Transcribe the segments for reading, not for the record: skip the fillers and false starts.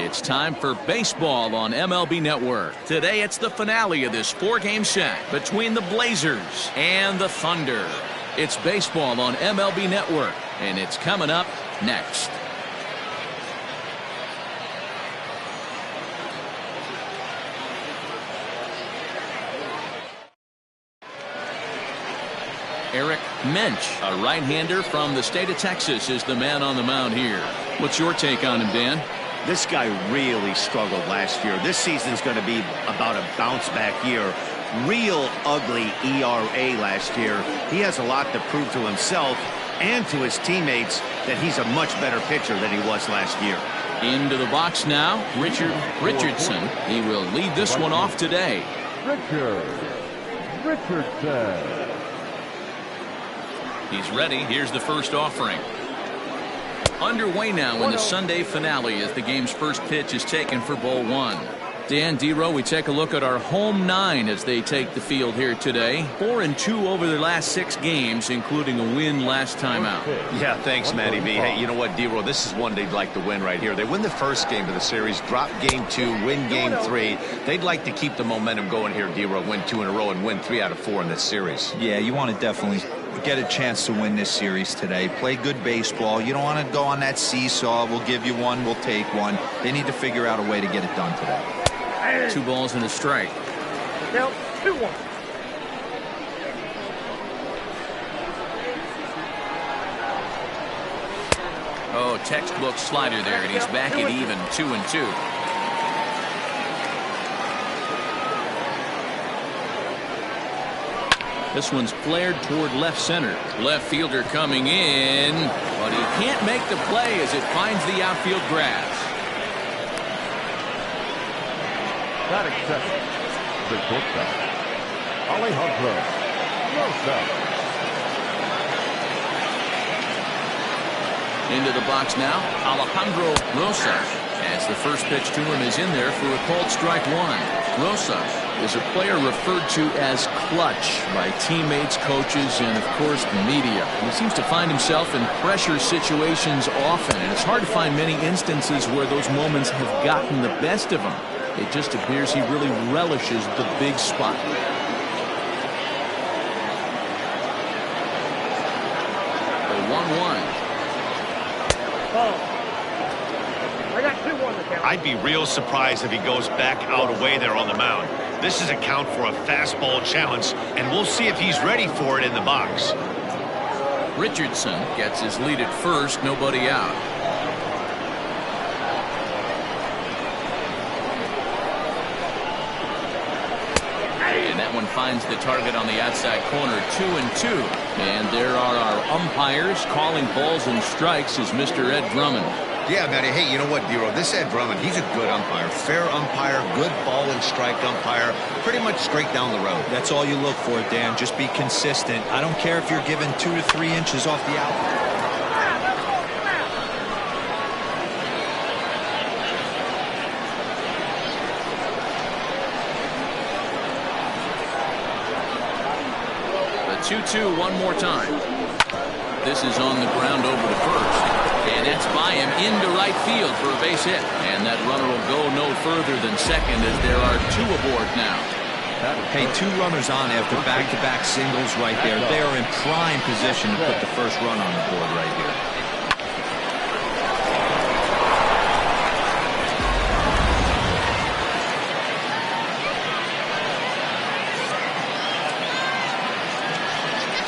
It's time for baseball on MLB Network. Today it's the finale of this 4-game set between the Blazers and the Thunder. It's baseball on MLB Network, and it's coming up next. Eric Mensch, a right-hander from the state of Texas, is the man on the mound here. What's your take on him, Dan? This guy really struggled last year. This season's going to be about a bounce-back year. Real ugly ERA last year. He has a lot to prove to himself and to his teammates that he's a much better pitcher than he was last year. Into the box now, Richardson. He will lead this one off today. Richardson. He's ready. Here's the first offering. Underway now in the Sunday finale as the game's first pitch is taken for ball one. Dan, D-Row, we take a look at our home 9 as they take the field here today. 4-2 over their last 6 games, including a win last time out. Yeah, thanks, Matty B. Hey, you know what, D-Row, this is one they'd like to win right here. They win the first game of the series, drop game 2, win game 3. They'd like to keep the momentum going here, D-Row, win 2 in a row and win 3 out of 4 in this series. Yeah, you want to definitely get a chance to win this series today. Play good baseball. You don't want to go on that seesaw. We'll give you one, we'll take one. They need to figure out a way to get it done today. 2 balls and a strike. Count 2-1. Oh, textbook slider there, and he's back at even 2-2. This one's flared toward left center. Left fielder coming in, but he can't make the play as it finds the outfield grass. Not accepted. The shortstop, Alejandro Rosa. Into the box now, Alejandro Rosa. As the first pitch to him is in there for a called strike 1. Rosa is a player referred to as clutch by teammates, coaches, and of course the media. He seems to find himself in pressure situations often, and it's hard to find many instances where those moments have gotten the best of him. It just appears he really relishes the big spot. The 1-1. I got 2-1 to count. I'd be real surprised if he goes back out away there on the mound. This is a count for a fastball challenge, and we'll see if he's ready for it in the box. Richardson gets his lead at first, nobody out. And that one finds the target on the outside corner, 2-2. And there are our umpires calling balls and strikes is Mr. Ed Drummond. Yeah, Matty. Hey, you know what, D-Row? This Ed Drummond, he's a good umpire. Fair umpire, good ball and strike umpire. Pretty much straight down the road. That's all you look for, Dan. Just be consistent. I don't care if you're given 2 to 3 inches off the out. The 2-2 one more time. This is on the ground over to first. And that's by him into right field for a base hit. And that runner will go no further than second as there are 2 aboard now. Hey, 2 runners on after back-to-back singles right there. They are in prime position to put the first run on the board right here.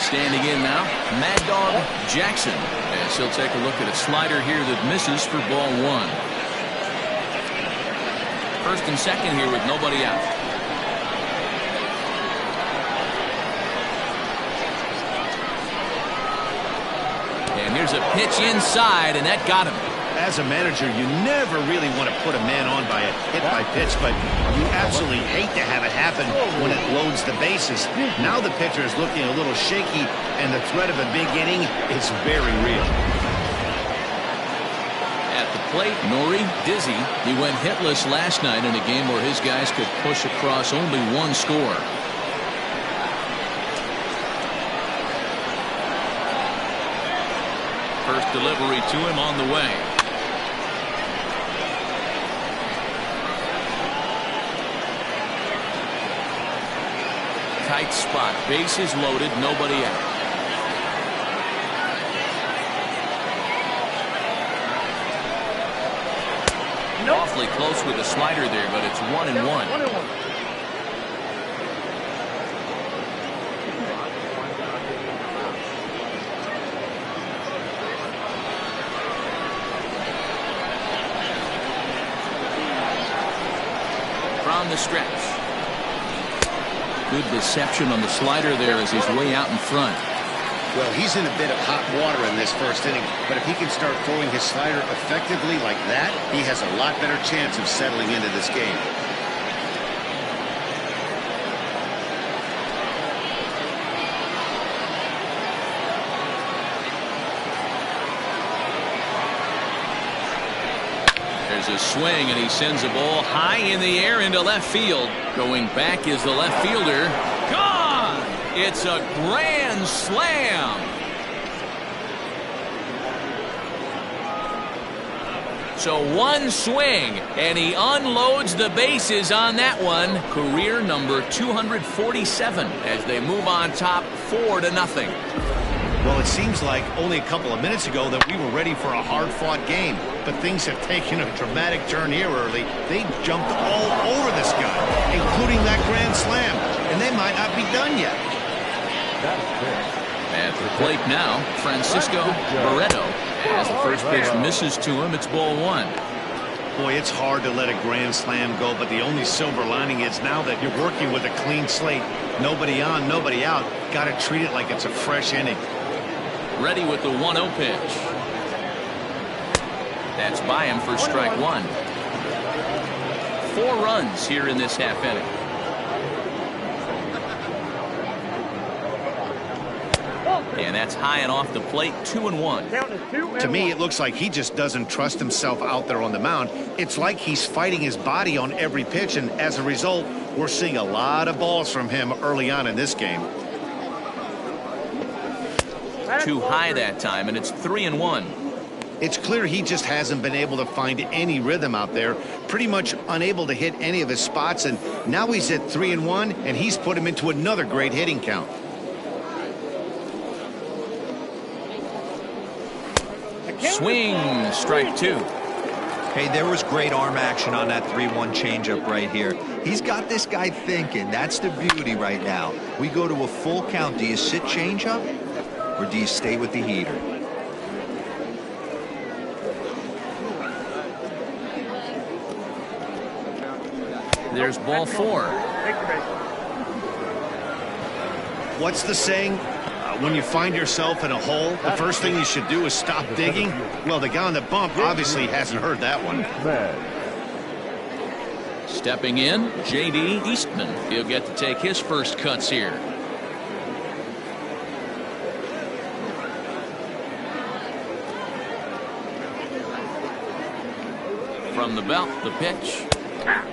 Standing in now, Mad Dog Jackson. As he'll take a look at a slider here that misses for ball 1. First and second here with nobody out. And here's a pitch inside, and that got him. As a manager, you never really want to put a man on by a hit-by-pitch, but you absolutely hate to have it happen when it loads the bases. Now the pitcher is looking a little shaky, and the threat of a big inning is very real. At the plate, Nori Dizzy. He went hitless last night in a game where his guys could push across only 1 score. First delivery to him on the way. tight spot. Bases loaded, nobody out. Awfully close with the slider there, but it's 1-1. 1-1. From the stretch. Good deception on the slider there as he's way out in front. Well, he's in a bit of hot water in this first inning, but if he can start throwing his slider effectively like that, he has a lot better chance of settling into this game. There's a swing, and he sends a ball high in the air into left field. Going back is the left fielder. Gone! It's a grand slam. So one swing, and he unloads the bases on that one. Career number 247 as they move on top 4-0. Well, it seems like only a couple of minutes ago that we were ready for a hard-fought game, but things have taken a dramatic turn here early. They jumped all over this guy, including that grand slam, and they might not be done yet. At the plate now, Francisco Barreto. As the first pitch misses to him, it's ball 1. Boy, it's hard to let a grand slam go, but the only silver lining is now that you're working with a clean slate, nobody on, nobody out, got to treat it like it's a fresh inning. Ready with the 1-0 pitch. That's by him for strike 1. 4 runs here in this half inning. And that's high and off the plate, 2-1. To me, it looks like he just doesn't trust himself out there on the mound. It's like he's fighting his body on every pitch, and as a result, we're seeing a lot of balls from him early on in this game. Too high that time, and it's 3-1. It's clear he just hasn't been able to find any rhythm out there, pretty much unable to hit any of his spots, and now he's at 3-1, and he's put him into another great hitting count. Swing, strike 2. Hey, there was great arm action on that 3-1 changeup right here. He's got this guy thinking. That's the beauty right now. We go to a full count. Do you sit changeup, or do you stay with the heater? There's ball 4. What's the saying? When you find yourself in a hole, the first thing you should do is stop digging. Well, the guy on the bump obviously hasn't heard that one. Stepping in, J.D. Eastman. He'll get to take his first cuts here. From the belt, the pitch.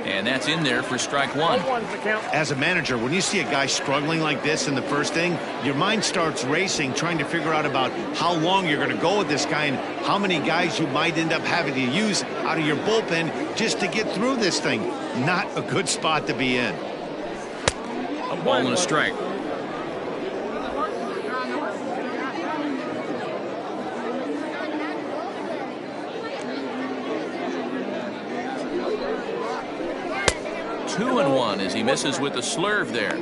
And that's in there for strike 1. As a manager, when you see a guy struggling like this in the first inning, your mind starts racing, trying to figure out about how long you're going to go with this guy and how many guys you might end up having to use out of your bullpen just to get through this thing. Not a good spot to be in. A ball and a strike. Two and 1 as he misses with the slurve there.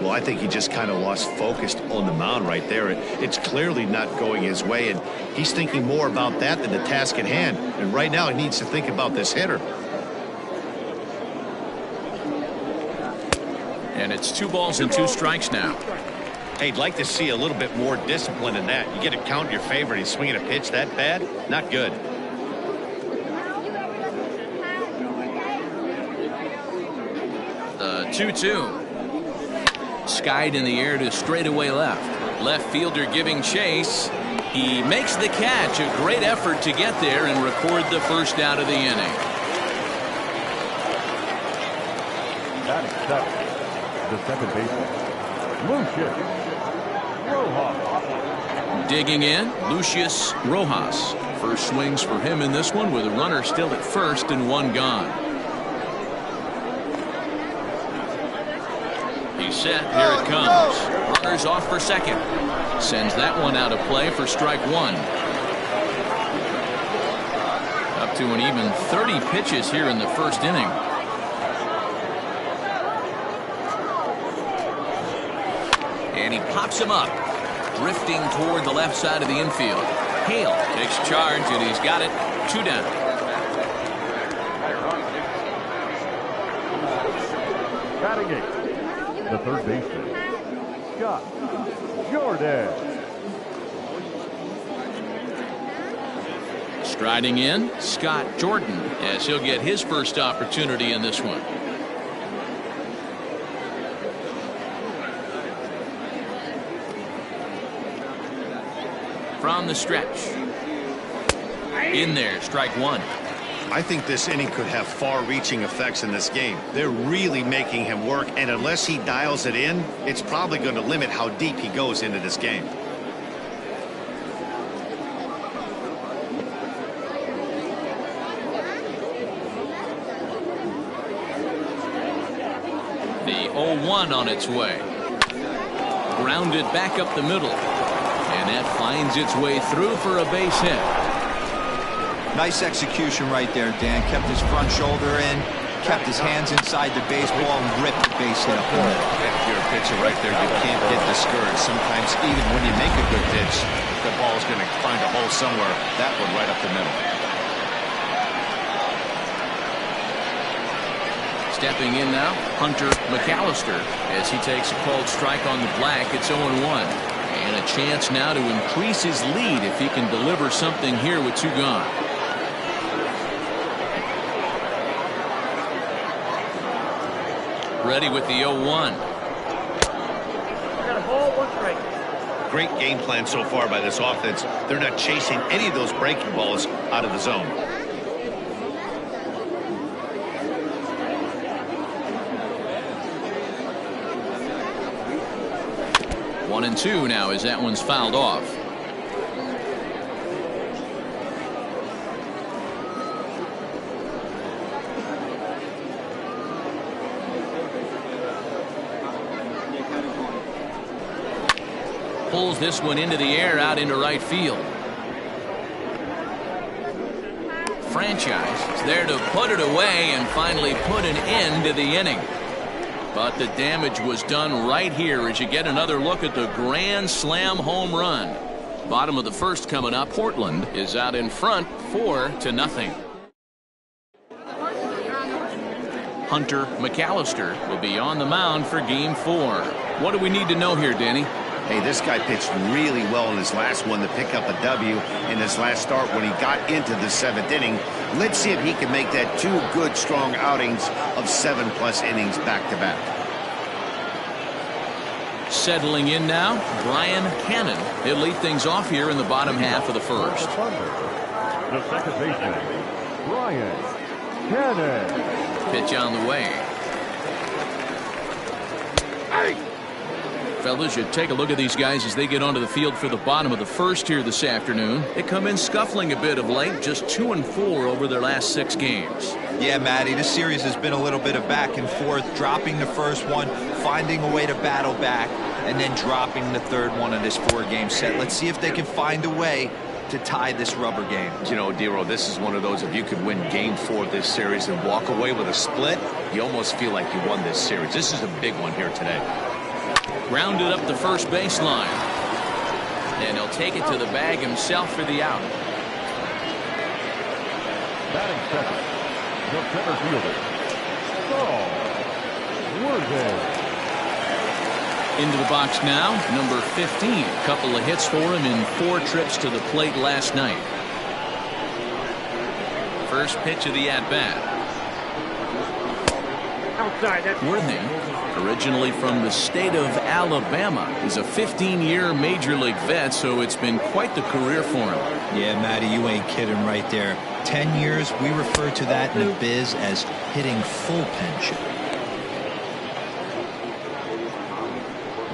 Well, I think he just kind of lost focus on the mound right there. It's clearly not going his way, and he's thinking more about that than the task at hand. And right now he needs to think about this hitter. And it's 2 balls and 2 strikes now. Hey, I'd like to see a little bit more discipline in that. You get a count in your favor and he's swinging a pitch that bad? Not good. The 2-2. Skied in the air to straightaway left. Left fielder giving chase. He makes the catch. A great effort to get there and record the first out of the inning. That is the second baseman, Lucius Rojas. Digging in, Lucius Rojas. First swings for him in this one with a runner still at first and 1 gone. He's set. Here it comes. Runners off for second. Sends that one out of play for strike one. Up to an even 30 pitches here in the first inning. And he pops him up, drifting toward the left side of the infield. Hale takes charge, and he's got it. 2 down. Batting eighth, the third baseman, Scott Jordan. Striding in, Scott Jordan, as he'll get his first opportunity in this one. From the stretch. In there, strike one. I think this inning could have far-reaching effects in this game. They're really making him work, and unless he dials it in, it's probably going to limit how deep he goes into this game. The 0-1 on its way. Grounded back up the middle. And that finds its way through for a base hit. Nice execution right there, Dan. Kept his front shoulder in, kept his hands inside the baseball, and ripped the base hit up the middle. If you're a pitcher right there, you can't get discouraged. Sometimes even when you make a good pitch, the ball's going to find a hole somewhere. That one right up the middle. Stepping in now, Hunter McAllister, as he takes a called strike on the black. It's 0-1. And a chance now to increase his lead if he can deliver something here with 2 gone. Ready with the 0-1. Great game plan so far by this offense. They're not chasing any of those breaking balls out of the zone. One and 2 now as that one's fouled off. Pulls this one into the air out into right field. Franchise is there to put it away and finally put an end to the inning. But the damage was done right here as you get another look at the grand slam home run. Bottom of the first coming up. Portland is out in front 4-0. Hunter McAllister will be on the mound for game 4. What do we need to know here, Danny? Hey, this guy pitched really well in his last one to pick up a W in his last start when he got into the 7th inning. Let's see if he can make that 2 good, strong outings of 7+ innings back-to-back. Settling in now, Brian Cannon. He'll lead things off here in the bottom half of the first. The second baseman, Brian Cannon. Pitch on the way. Fellas, you take a look at these guys as they get onto the field for the bottom of the first here this afternoon. They come in scuffling a bit of late, just 2-4 over their last 6 games. Yeah, Matty, this series has been a little bit of back and forth, dropping the first one, finding a way to battle back, and then dropping the third one of this 4-game set. Let's see if they can find a way to tie this rubber game. You know, Dero, this is one of those, if you could win game 4 of this series and walk away with a split, you almost feel like you won this series. This is a big one here today. Grounded up the first baseline. And he'll take it to the bag himself for the out. Batting second, the center fielder, Saul Worthing. Into the box now, number 15. Couple of hits for him in 4 trips to the plate last night. First pitch of the at-bat. Outside, that's Worthing, originally from the state of Alabama, is a 15-year Major League vet, so it's been quite the career for him. Yeah, Matty, you ain't kidding right there. 10 years, we refer to that in the biz as hitting full pension.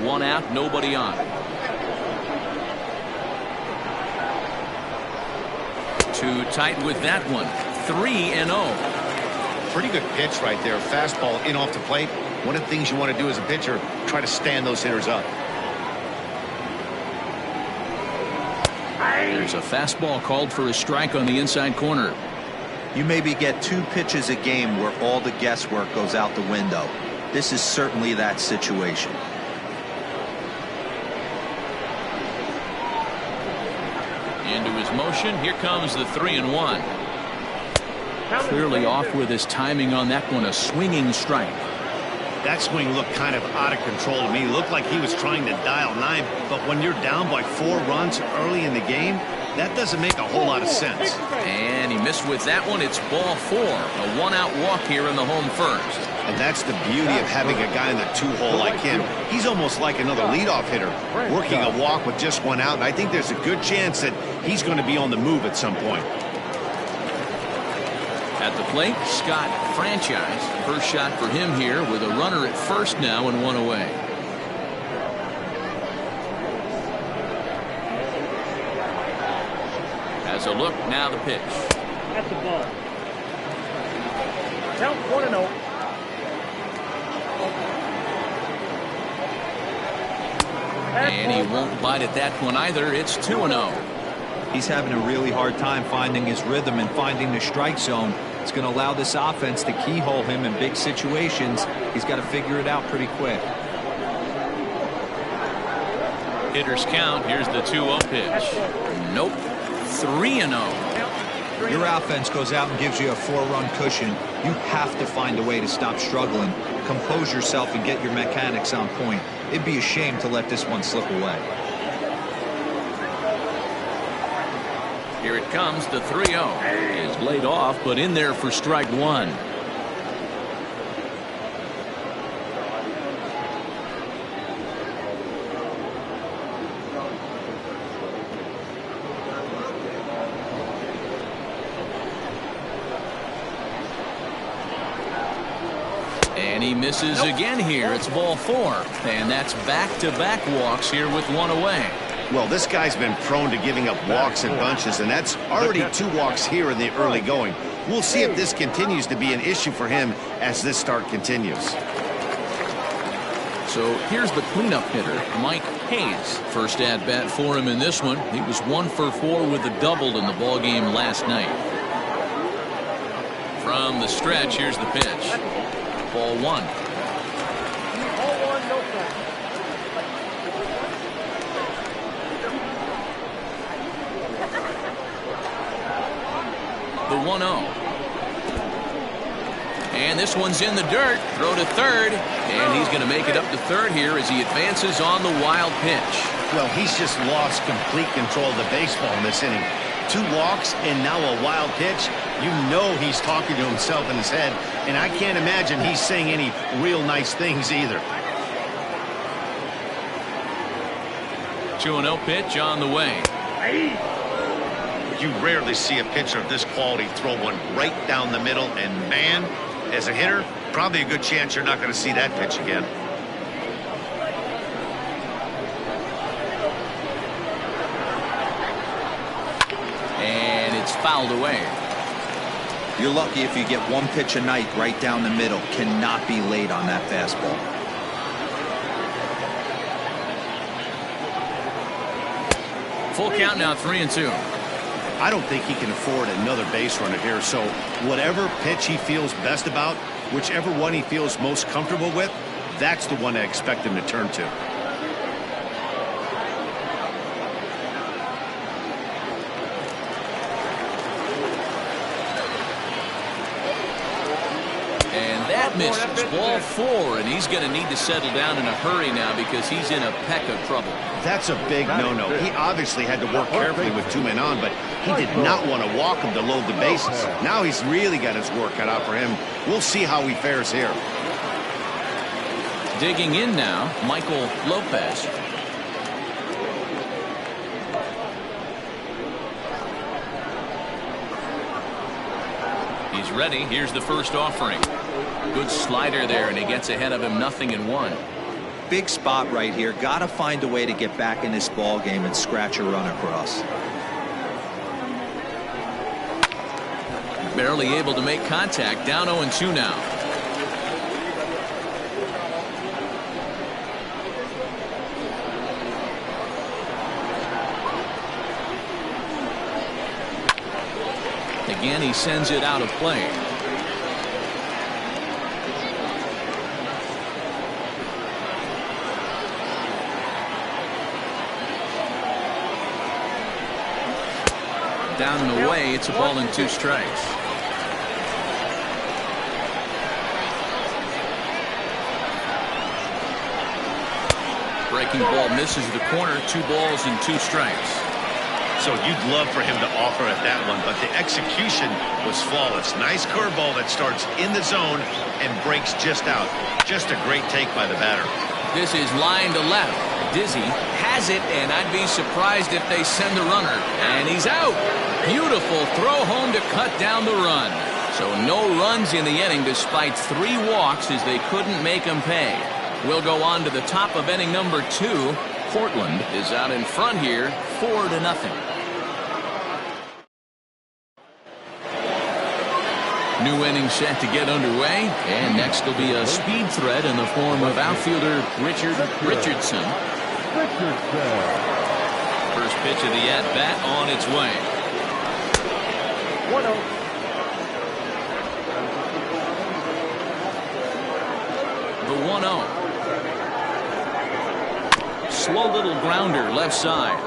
1 out, nobody on. 2 tight with that one. 3-0. pretty good pitch right there. Fastball in off the plate. One of the things you want to do as a pitcher, try to stand those hitters up. There's a fastball called for a strike on the inside corner. You maybe get 2 pitches a game where all the guesswork goes out the window. This is certainly that situation. Into his motion. Here comes the 3-1. Clearly off with his timing on that one. A swinging strike. That swing looked kind of out of control to me. Looked like he was trying to dial 9, but when you're down by 4 runs early in the game, that doesn't make a whole lot of sense. And he missed with that one. It's ball 4. A 1-out walk here in the home first. And that's the beauty of having a guy in the 2-hole like him. He's almost like another leadoff hitter, working a walk with just 1 out. And I think there's a good chance that he's going to be on the move at some point. At the plate, Scott Franchise. First shot for him here with a runner at first now and 1 away. Has a look, now the pitch. At the ball. Count 1-0. And he won't bite at that one either. It's 2-0. He's having a really hard time finding his rhythm and finding the strike zone. It's going to allow this offense to keyhole him in big situations. He's got to figure it out pretty quick. Hitters count. Here's the 2-0 pitch. Nope. 3-0. Your offense goes out and gives you a 4-run cushion. You have to find a way to stop struggling, compose yourself, and get your mechanics on point. It'd be a shame to let this one slip away. Here it comes, the 3-0. Is laid off, but in there for strike 1. And he misses again here. It's ball 4. And that's back-to-back walks here with 1 away. Well, this guy's been prone to giving up walks in bunches, and that's already 2 walks here in the early going. We'll see if this continues to be an issue for him as this start continues. So here's the cleanup hitter, Mike Hayes. First at bat for him in this one. He was 1 for 4 with a double in the ball game last night. From the stretch, here's the pitch. Ball 1. Ball 1, no fly. The 1-0. And this one's in the dirt. Throw to third. And he's going to make it up to third here as he advances on the wild pitch. Well, he's just lost complete control of the baseball in this inning. 2 walks and now a wild pitch. You know he's talking to himself in his head, and I can't imagine he's saying any real nice things either. 2-0 pitch on the way. You rarely see a pitcher of this quality throw one right down the middle, and man, as a hitter, probably a good chance you're not going to see that pitch again. And it's fouled away. You're lucky if you get 1 pitch a night right down the middle. Cannot be late on that fastball. Full count now, 3-2. I don't think he can afford another base runner here, so whatever pitch he feels best about, whichever one he feels most comfortable with, that's the one I expect him to turn to. Misses. Ball 4, and he's going to need to settle down in a hurry now because he's in a peck of trouble. That's a big no-no. He obviously had to work carefully with 2 men on, but he did not want to walk him to load the bases. Now he's really got his work cut out for him. We'll see how he fares here. Digging in now, Michael Lopez. He's ready. Here's the first offering. Good slider there, and he gets ahead of him, 0-1. Big spot right here. Got to find a way to get back in this ball game and scratch a run across. Barely able to make contact. Down 0-2 now. Again, he sends it out of play. Down and away. It's a ball and 2 strikes. Breaking ball misses the corner. 2 balls and 2 strikes. So you'd love for him to offer at that one, but the execution was flawless. Nice curveball that starts in the zone and breaks just out. Just a great take by the batter. This is line to left. Dizzy has it, and I'd be surprised if they send the runner. And he's out. Beautiful throw home to cut down the run. So no runs in the inning despite 3 walks as they couldn't make him pay. We'll go on to the top of inning number 2. Portland is out in front here, 4-0. New inning set to get underway, and next will be a speed threat in the form of outfielder Richardson. First pitch of the at-bat on its way. 1-0. The 1-0. Slow little grounder left side.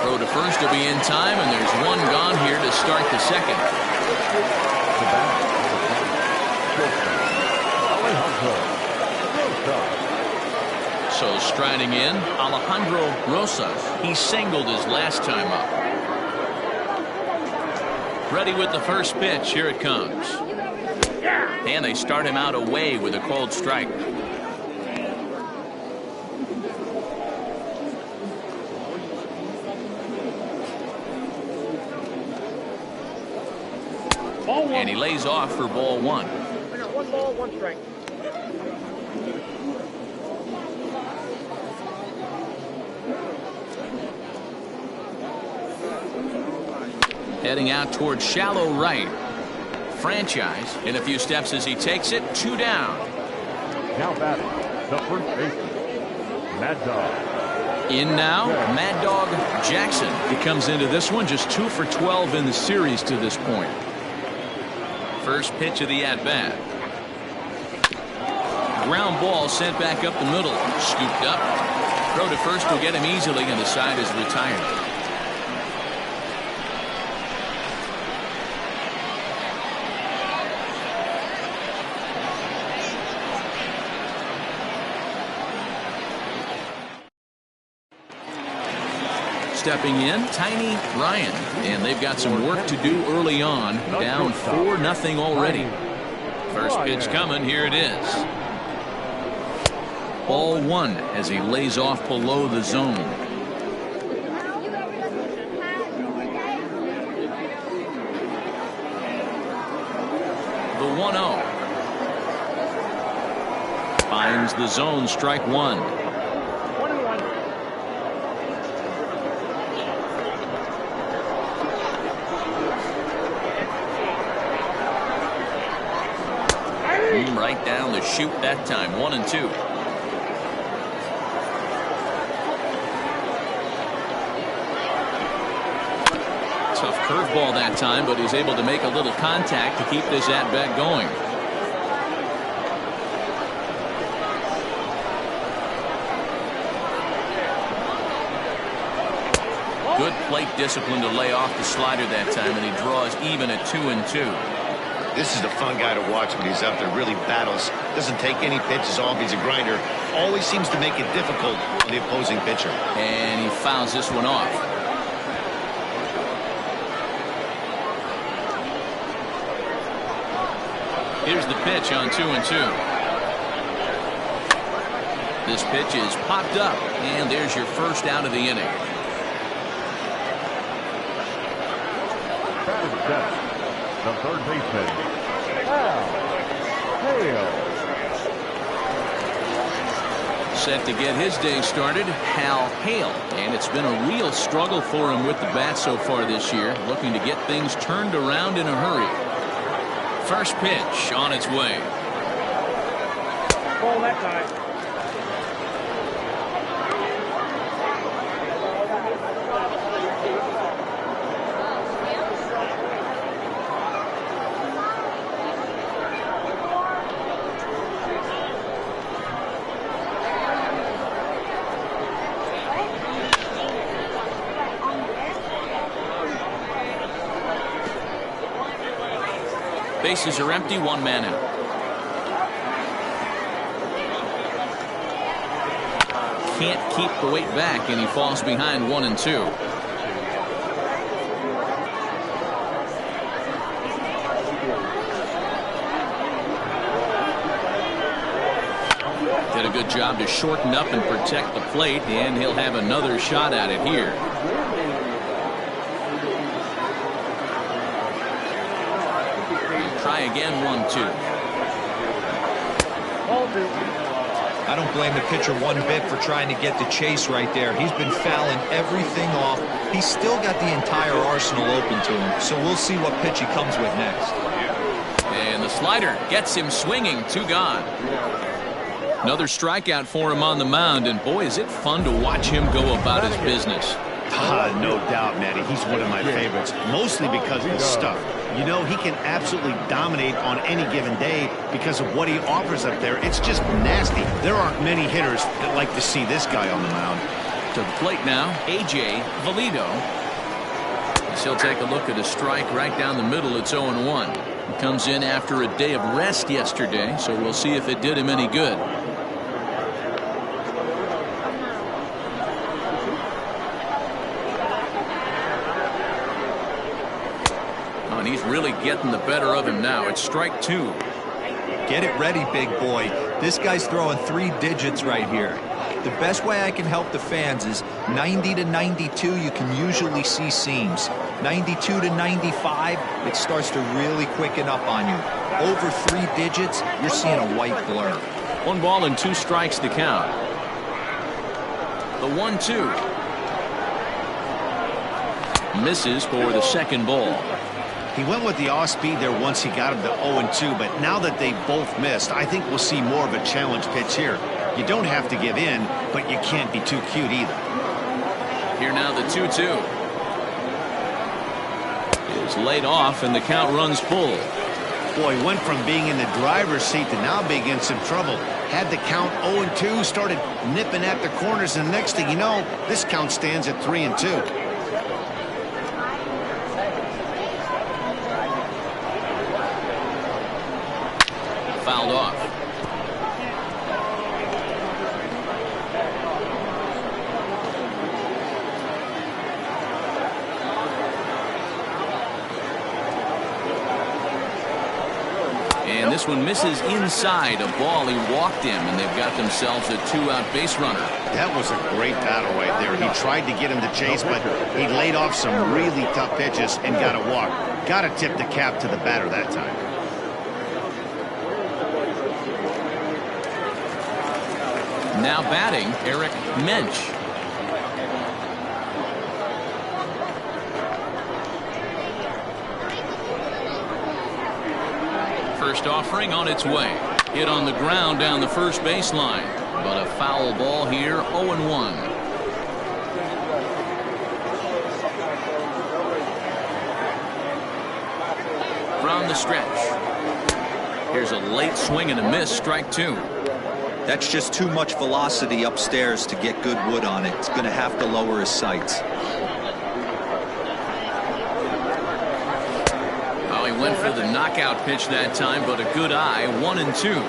Throw to first will be in time, and there's 1 gone here to start the second. So striding in, Alejandro Rosas. He singled his last time up. Ready with the first pitch. Here it comes. And they start him out away with a called strike. And he lays off for ball 1. 1 ball, 1 strike. Heading out towards shallow right. Franchise in a few steps as he takes it. 2 down. Now batting, the first baseman, Mad Dog. In now, Mad Dog Jackson. He comes into this one just 2 for 12 in the series to this point. First pitch of the at-bat. Ground ball sent back up the middle. Scooped up. Throw to first will get him easily, and the side is retired. Stepping in, Tiny Ryan, and they've got some work to do early on. Down 4-0 already. First pitch coming. Here it is. Ball 1 as he lays off below the zone. The 1-0. Finds the zone. Strike 1. Right down the chute that time. 1-2. Tough curveball that time, but he's able to make a little contact to keep this at-bat going. Good plate discipline to lay off the slider that time, and he draws even at 2-2. This is the fun guy to watch when he's out there. Really battles. Doesn't take any pitches off. He's a grinder. Always seems to make it difficult on the opposing pitcher. And he fouls this one off. Here's the pitch on 2-2. This pitch is popped up, and there's your first out of the inning. Batting seventh, the third baseman, Hale. set to get his day started, Hal Hale. And it's been a real struggle for him with the bat so far this year, looking to get things turned around in a hurry. First pitch on its way. Ball that time. Bases are empty, one man out. Can't keep the weight back, and he falls behind 1-2. Did a good job to shorten up and protect the plate, and he'll have another shot at it here. Try again, 1-2. I don't blame the pitcher one bit for trying to get the chase right there. He's been fouling everything off. He's still got the entire arsenal open to him, so we'll see what pitch he comes with next. And the slider gets him swinging, 2 gone. Another strikeout for him on the mound, and boy, is it fun to watch him go about his business. No doubt, Matty. He's one of my favorites, mostly because of his stuff. You know, he can absolutely dominate on any given day because of what he offers up there. It's just nasty. There aren't many hitters that like to see this guy on the mound. To the plate now, A.J. Valido. He'll take a look at a strike right down the middle. It's 0-1. He comes in after a day of rest yesterday, so we'll see if it did him any good. And he's really getting the better of him now. It's strike 2. Get it ready, big boy. This guy's throwing 3 digits right here. The best way I can help the fans is 90 to 92, you can usually see seams. 92 to 95, it starts to really quicken up on you. Over 3 digits, you're seeing a white blur. 1 ball and 2 strikes to count. The 1-2. Misses for the second ball. He went with the off speed there once he got him to 0-2, but now that they both missed, I think we'll see more of a challenge pitch here. You don't have to give in, but you can't be too cute either. Here now the 2-2. It's laid off, and the count runs full. Boy, went from being in the driver's seat to now being in some trouble. Had the count 0-2, started nipping at the corners, and the next thing you know, this count stands at 3-2. Fouled off. And this one misses inside. A ball, he walked him, and they've got themselves a 2-out base runner. That was a great battle right there. He tried to get him to chase, but he laid off some really tough pitches and got a walk. Got to tip the cap to the batter that time. Now batting, Eric Mensch. First offering on its way. Hit on the ground down the first baseline. But a foul ball here, 0-1. From the stretch. Here's a late swing and a miss, strike 2. That's just too much velocity upstairs to get good wood on it. It's going to have to lower his sights. Oh, he went for the knockout pitch that time, but a good eye, 1-2.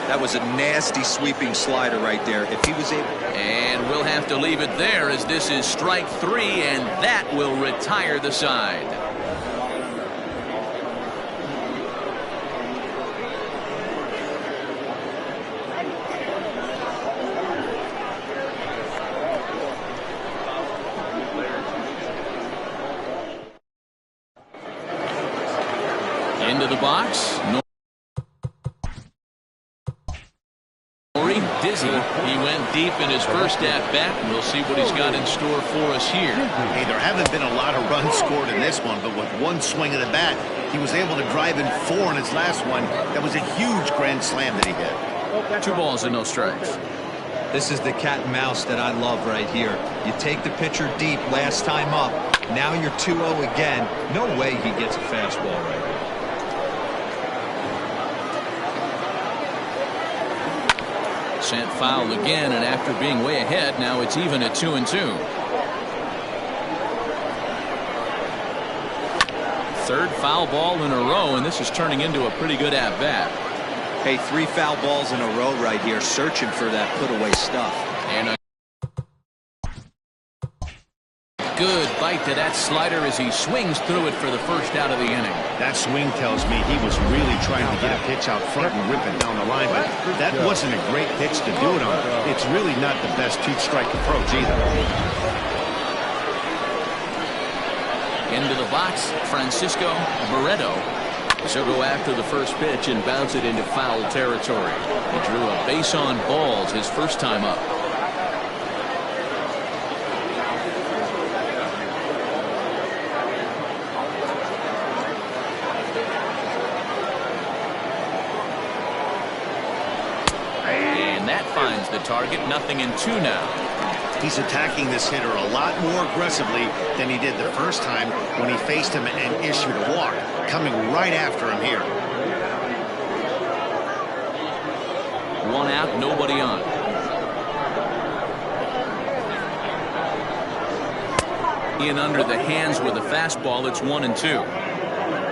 That was a nasty sweeping slider right there. If he was able... And we'll have to leave it there, as this is strike 3, and that will retire the side. Into the box. busy. He went deep in his first at-bat, and we'll see what he's got in store for us here. Hey, there haven't been a lot of runs scored in this one, but with one swing of the bat, he was able to drive in 4 in his last one. That was a huge grand slam that he hit. 2 balls and no strikes. This is the cat and mouse that I love right here. You take the pitcher deep last time up. Now you're 2-0 again. No way he gets a fastball right here. Sent foul again, and after being way ahead, now it's even at 2-2. Third foul ball in a row, and this is turning into a pretty good at-bat. Hey, 3 foul balls in a row right here, searching for that put-away stuff. And a good bite to that slider as he swings through it for the first out of the inning. That swing tells me he was really trying to get a pitch out front and rip it down the line, but that wasn't a great pitch to do it on. It's really not the best 2-strike approach either. Into the box, Francisco Barreto. So go after the first pitch and bounce it into foul territory. He drew a base on balls his first time up. And that finds the target. 0-2 now. He's attacking this hitter a lot more aggressively than he did the first time when he faced him and issued a walk. Coming right after him here. 1 out, nobody on. In under the hands with a fastball. It's 1-2.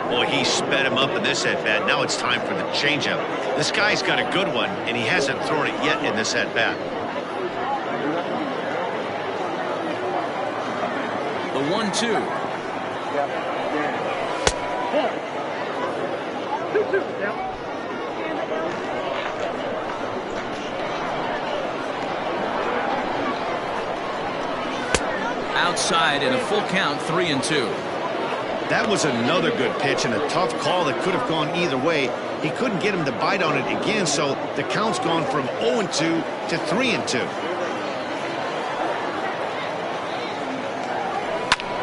Boy, he sped him up in this at-bat. Now it's time for the changeup. This guy's got a good one, and he hasn't thrown it yet in this at-bat. The 1-2. Outside in a full count. 3-2. That was another good pitch and a tough call that could have gone either way. He couldn't get him to bite on it again, so the count's gone from 0-2 to 3-2.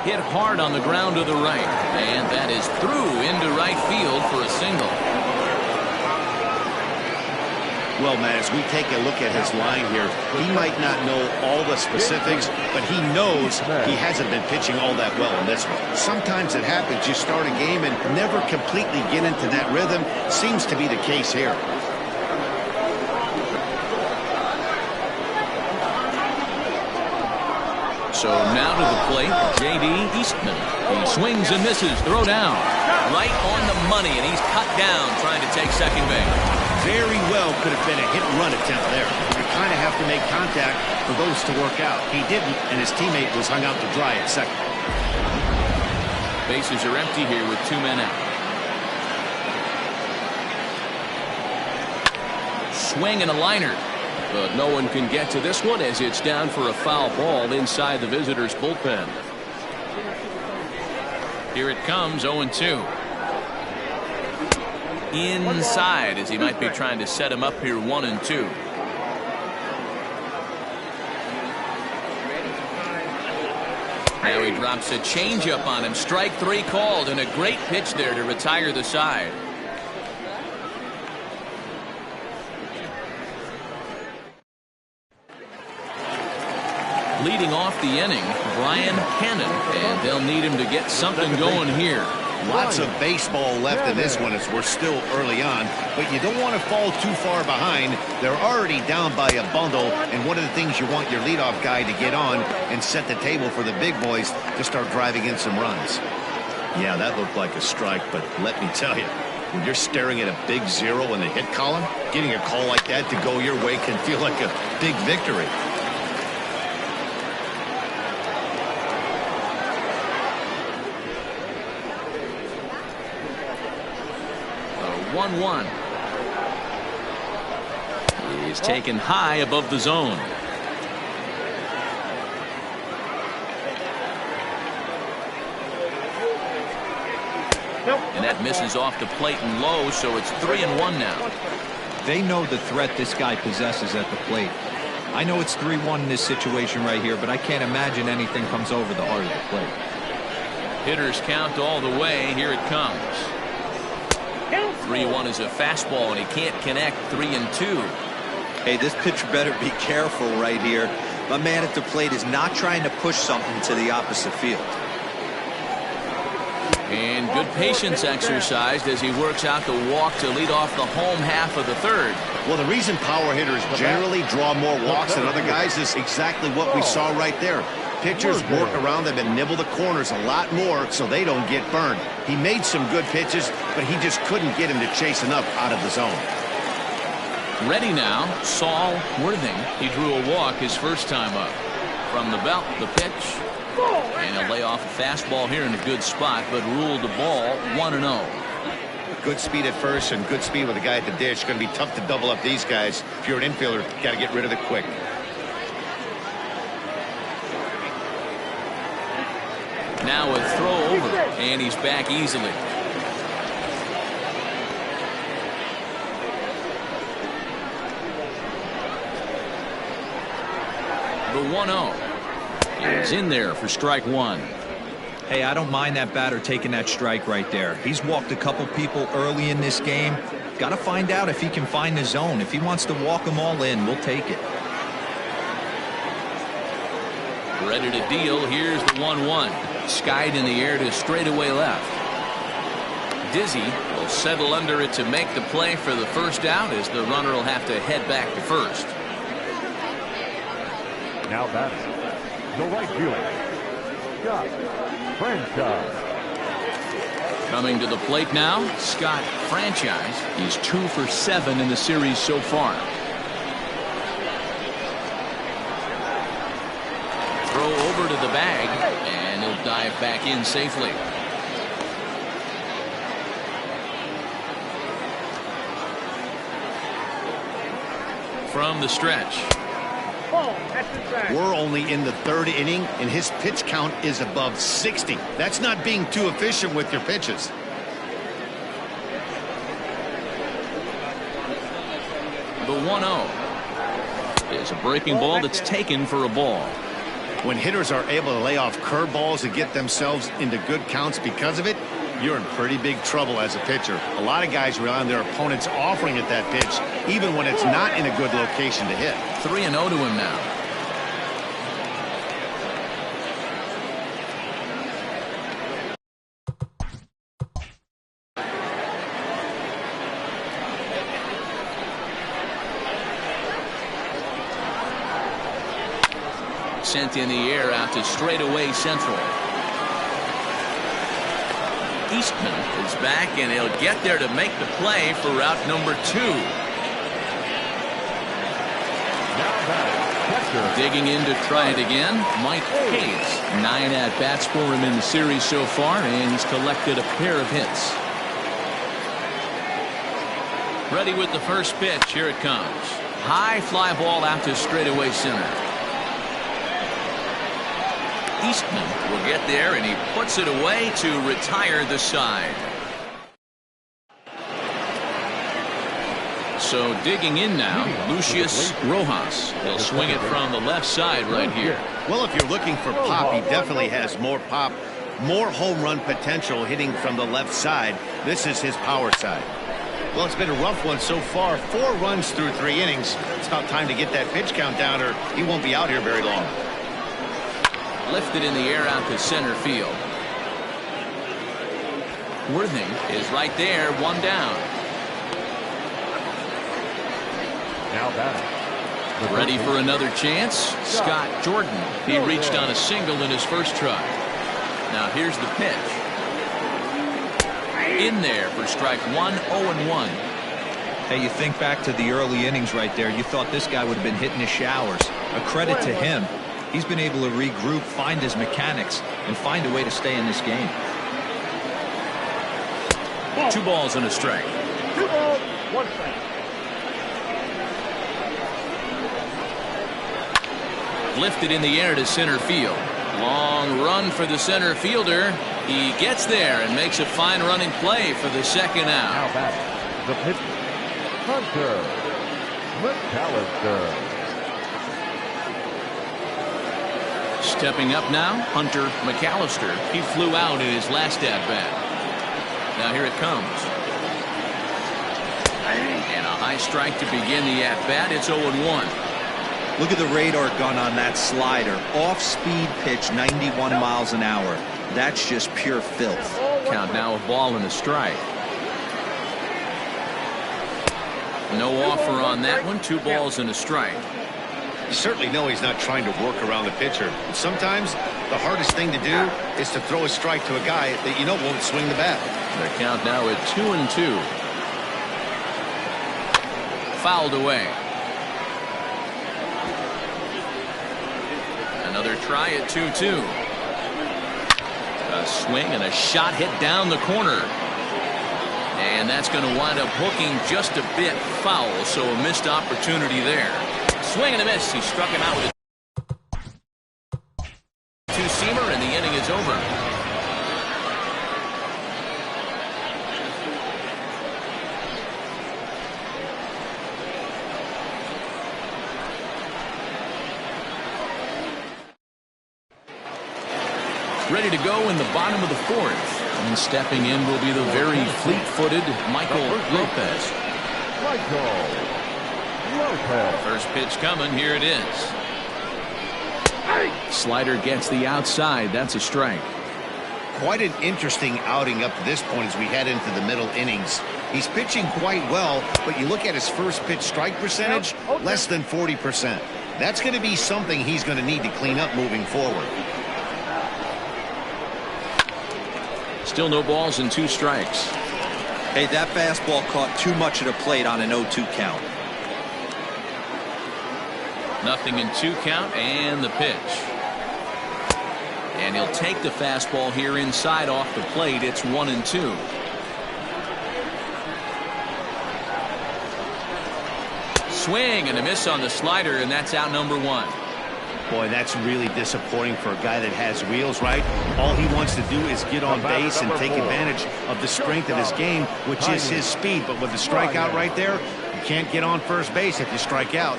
Hit hard on the ground to the right, and that is through into right field for a single. Well, Matt, as we take a look at his line here, he might not know all the specifics, but he knows he hasn't been pitching all that well in this one. Sometimes it happens. You start a game and never completely get into that rhythm. Seems to be the case here. So now to the plate, J.D. Eastman. He swings and misses. Throw down. Right on the money, and he's cut down trying to take second base. Very well could have been a hit-and-run attempt there. You kind of have to make contact for those to work out. He didn't, and his teammate was hung out to dry at second. Bases are empty here with 2 men out. Swing and a liner. But no one can get to this one as it's down for a foul ball inside the visitors' bullpen. Here it comes, 0-2. Inside as he might be trying to set him up here, 1-2. Now he drops a changeup on him. Strike 3 called, and a great pitch there to retire the side. Leading off the inning, Brian Hannon, and they'll need him to get something going here. Lots of baseball left in this one as we're still early on, but you don't want to fall too far behind. They're already down by a bundle, and one of the things you want your leadoff guy to get on and set the table for the big boys to start driving in some runs. Yeah, that looked like a strike, but let me tell you, when you're staring at a big 0 in the hit column, getting a call like that to go your way can feel like a big victory. 1-1. He's taken high above the zone. And that misses off the plate and low, so it's 3-1 now. They know the threat this guy possesses at the plate. I know it's 3-1 in this situation right here, but I can't imagine anything comes over the heart of the plate. Hitters count all the way. Here it comes. 3-1 is a fastball, and he can't connect. 3-2. Hey, this pitcher better be careful right here. My man at the plate is not trying to push something to the opposite field. And good patience exercised as he works out the walk to lead off the home half of the third. Well, the reason power hitters generally draw more walks than other guys is exactly what we saw right there. Pitchers work around them and nibble the corners a lot more so they don't get burned. He made some good pitches, but he just couldn't get him to chase enough out of the zone. Ready now, Saul Worthing. He drew a walk his first time up. From the belt, the pitch. And he'll lay off a fastball here in a good spot, but ruled the ball 1-0. Good speed at first and good speed with a guy at the dish. Going to be tough to double up these guys. If you're an infielder, got to get rid of it quick. Now a throw over, and he's back easily. The 1-0. It's in there for strike one. Hey, I don't mind that batter taking that strike right there. He's walked a couple people early in this game. Got to find out if he can find the zone. If he wants to walk them all in, we'll take it. Ready to deal. Here's the 1-1. Skied in the air to straightaway left. Dizzy will settle under it to make the play for the first out, as the runner will have to head back to first. Now batting, the right fielder, Scott Franchise. Coming to the plate now, Scott Franchise. He's 2 for 7 in the series so far. Throw over to the bag, and he'll dive back in safely. From the stretch. We're only in the third inning, and his pitch count is above 60. That's not being too efficient with your pitches. The 1-0 is a breaking ball that's taken for a ball. When hitters are able to lay off curveballs and get themselves into good counts because of it, you're in pretty big trouble as a pitcher. A lot of guys rely on their opponents offering at that pitch, even when it's not in a good location to hit. 3-0 to him now. Sent in the air out to straightaway central. Eastman is back, and he'll get there to make the play for route number 2. Digging in to try it again, Mike Hayes. 9 at-bats for him in the series so far, and he's collected a pair of hits. Ready with the first pitch. Here it comes. High fly ball out to straightaway center. Eastman will get there, and he puts it away to retire the side. So digging in now, Lucius Rojas. He'll swing it from the left side right here. Well, if you're looking for pop, he definitely has more pop, more home run potential hitting from the left side. This is his power side. Well, it's been a rough one so far. 4 runs through 3 innings. It's about time to get that pitch count down, or he won't be out here very long. Lifted in the air out to center field. Worthing is right there, 1 down. Now batting. Ready for another chance. Scott Jordan. He reached on a single in his first try. Now here's the pitch. In there for strike 1, 0-1. Hey, you think back to the early innings right there. You thought this guy would have been hitting his showers. A credit to him. He's been able to regroup, find his mechanics, and find a way to stay in this game. 2 balls and a strike. 2 balls, 1 strike. Lifted in the air to center field. Long run for the center fielder. He gets there and makes a fine running play for the second out. Now batting, the pitcher, McAllister. Stepping up now, Hunter McAllister. He flew out in his last at-bat. Now here it comes. And a high strike to begin the at-bat. It's 0-1. Look at the radar gun on that slider. Off-speed pitch, 91 miles an hour. That's just pure filth. Count now, a ball and a strike. No offer on that one. 2 balls and a strike. You certainly know he's not trying to work around the pitcher. But sometimes the hardest thing to do is to throw a strike to a guy that you know won't swing the bat. The count now at 2-2. Fouled away. Another try at 2-2. A swing and a shot hit down the corner. And that's going to wind up hooking just a bit foul, so a missed opportunity there. Swing and a miss. He struck him out with a two-seamer, and the inning is over. Ready to go in the bottom of the 4th. And stepping in will be the very fleet-footed Michael Lopez. First pitch coming. Here it is. Slider gets the outside. That's a strike. Quite an interesting outing up to this point as we head into the middle innings. He's pitching quite well, but you look at his first pitch strike percentage, less than 40%. That's going to be something he's going to need to clean up moving forward. Still no balls and 2 strikes. Hey, that fastball caught too much of the plate on an 0-2 count. Nothing in 2 count, and the pitch. And he'll take the fastball here inside off the plate. It's 1-2. Swing and a miss on the slider, and that's out number 1. Boy, that's really disappointing for a guy that has wheels, right? All he wants to do is get on base and take advantage of the strength of his game, which is his speed. But with the strikeout right there, you can't get on first base if you strike out.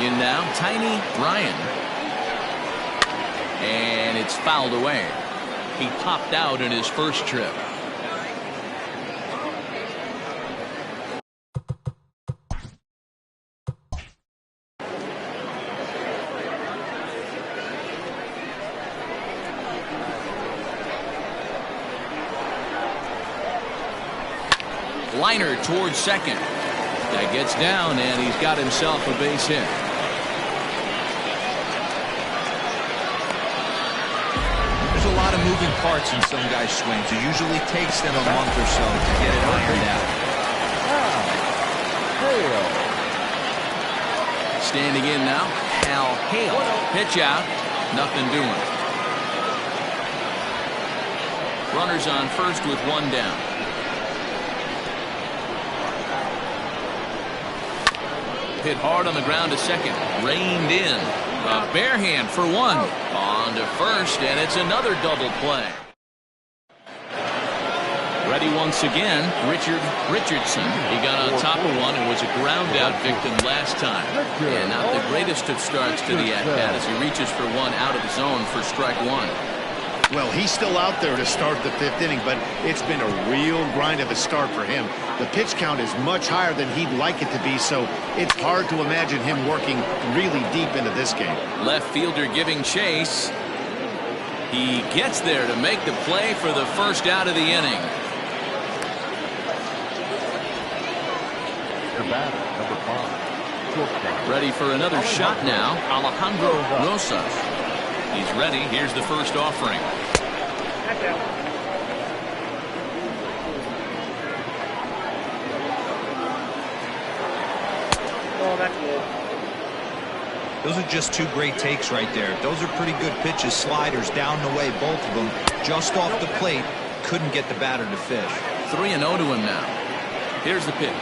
In now, Tiny Ryan. And it's fouled away. He popped out in his first trip. Liner towards second. That gets down, and he's got himself a base hit. There's a lot of moving parts in some guys' swings. It usually takes them a month or so to get it ironed out. Standing in now, Hal Hale. Pitch out, nothing doing. Runners on first with 1 down. Hit hard on the ground to second. Reined in. A bare hand for 1. On to first, and it's another double play. Ready once again, Richardson. He got on top of one and was a ground out victim last time. And not the greatest of starts to the at-bat as he reaches for 1 out of the zone for strike 1. Well, he's still out there to start the 5th inning, but it's been a real grind of a start for him. The pitch count is much higher than he'd like it to be, so it's hard to imagine him working really deep into this game. Left fielder giving chase. He gets there to make the play for the first out of the inning. Ready for another shot now, Alejandro Rosas. He's ready. Here's the first offering. Oh, that's good. Those are just 2 great takes right there. Those are pretty good pitches. Sliders down the way, both of them. Just off the plate. Couldn't get the batter to fish. 3-0 to him now. Here's the pitch.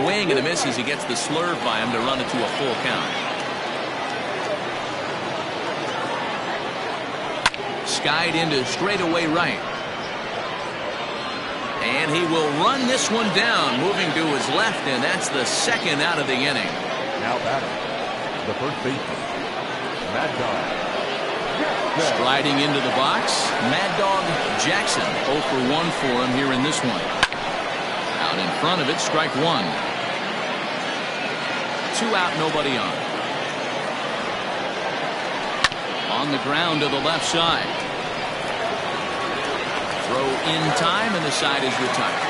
swing and a miss as he gets the slurve by him to run it to a full count. Skied into straightaway right. And he will run this one down, moving to his left, and that's the second out of the inning. Now batting, the first baseman, Mad Dog. Striding into the box, Mad Dog Jackson. 0 for 1 for him here in this one. Out in front of it, strike one. 2 out, nobody on. On the ground to the left side. Throw in time, and the side is retired.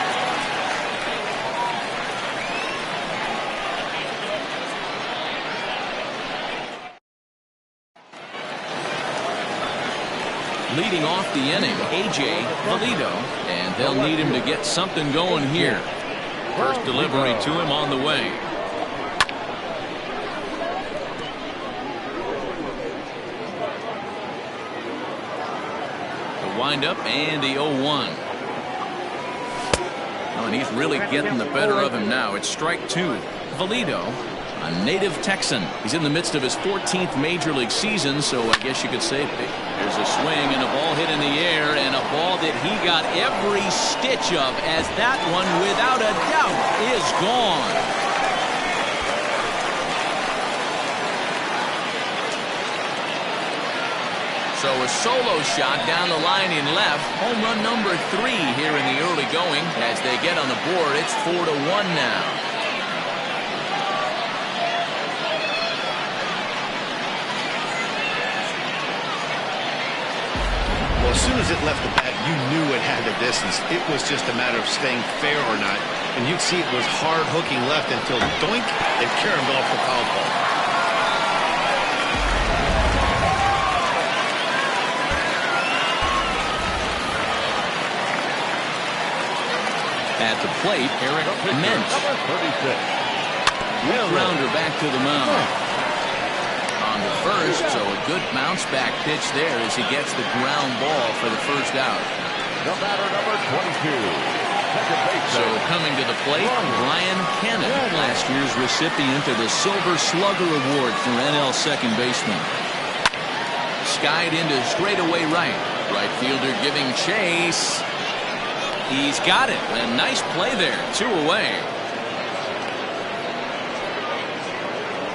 Leading off the inning, A.J. Valido, and they'll need him to get something going here. First delivery to him on the way. The windup and the 0-1. Oh, and he's really getting the better of him now. It's strike two. Valido, a native Texan. He's in the midst of his 14th major league season, so I guess you could say there's a swing and a ball hit in the air, and a ball that he got every stitch of, as that one, without a doubt, is gone. So a solo shot down the line in left. Home run number 3 here in the early going. As they get on the board, it's 4-1 now. As soon as it left the bat, you knew it had the distance. It was just a matter of staying fair or not. And you'd see it was hard hooking left until doink, it caromed off the foul ball. At the plate, Eric Mintz. Rounder back to the mound. On the first, so a good bounce back pitch there as he gets the ground ball for the first out. The batter, number 22. So coming to the plate, Brian Cannon, last year's recipient of the Silver Slugger Award for NL second baseman. Skied into straightaway right. Right fielder giving chase. He's got it. A nice play there. 2 away.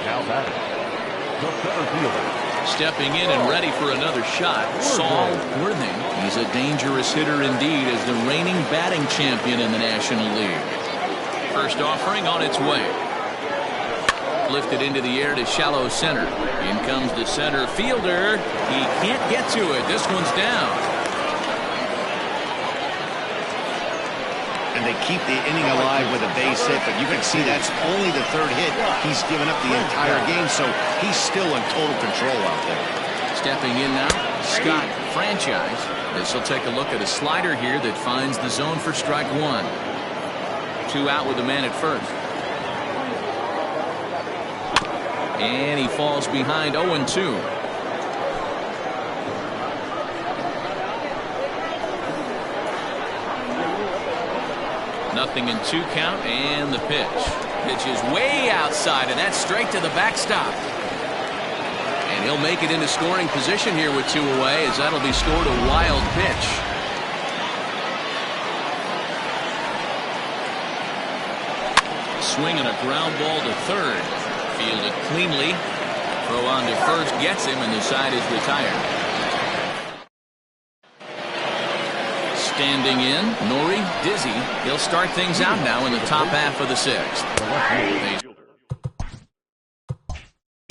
Now batting, the center fielder. Stepping in and ready for another shot, Saul Worthing. He's a dangerous hitter indeed as the reigning batting champion in the National League. First offering on its way. Lifted into the air to shallow center. In comes the center fielder. He can't get to it. This one's down. And they keep the inning alive with a base hit, but you can see that's only the 3rd hit he's given up the entire game, so he's still in total control out there. Stepping in now, Scott Franchise. This will take a look at a slider here that finds the zone for strike 1. 2 out with the man at first. And he falls behind 0-2. Nothing in 2 count, and the pitch. Pitch is way outside, and that's straight to the backstop. And he'll make it into scoring position here with 2 away, as that'll be scored a wild pitch. Swing and a ground ball to third. Fielded cleanly. Throw on to first gets him, and the side is retired. Standing in, Nori Dizzy. He'll start things out now in the top half of the 6th. They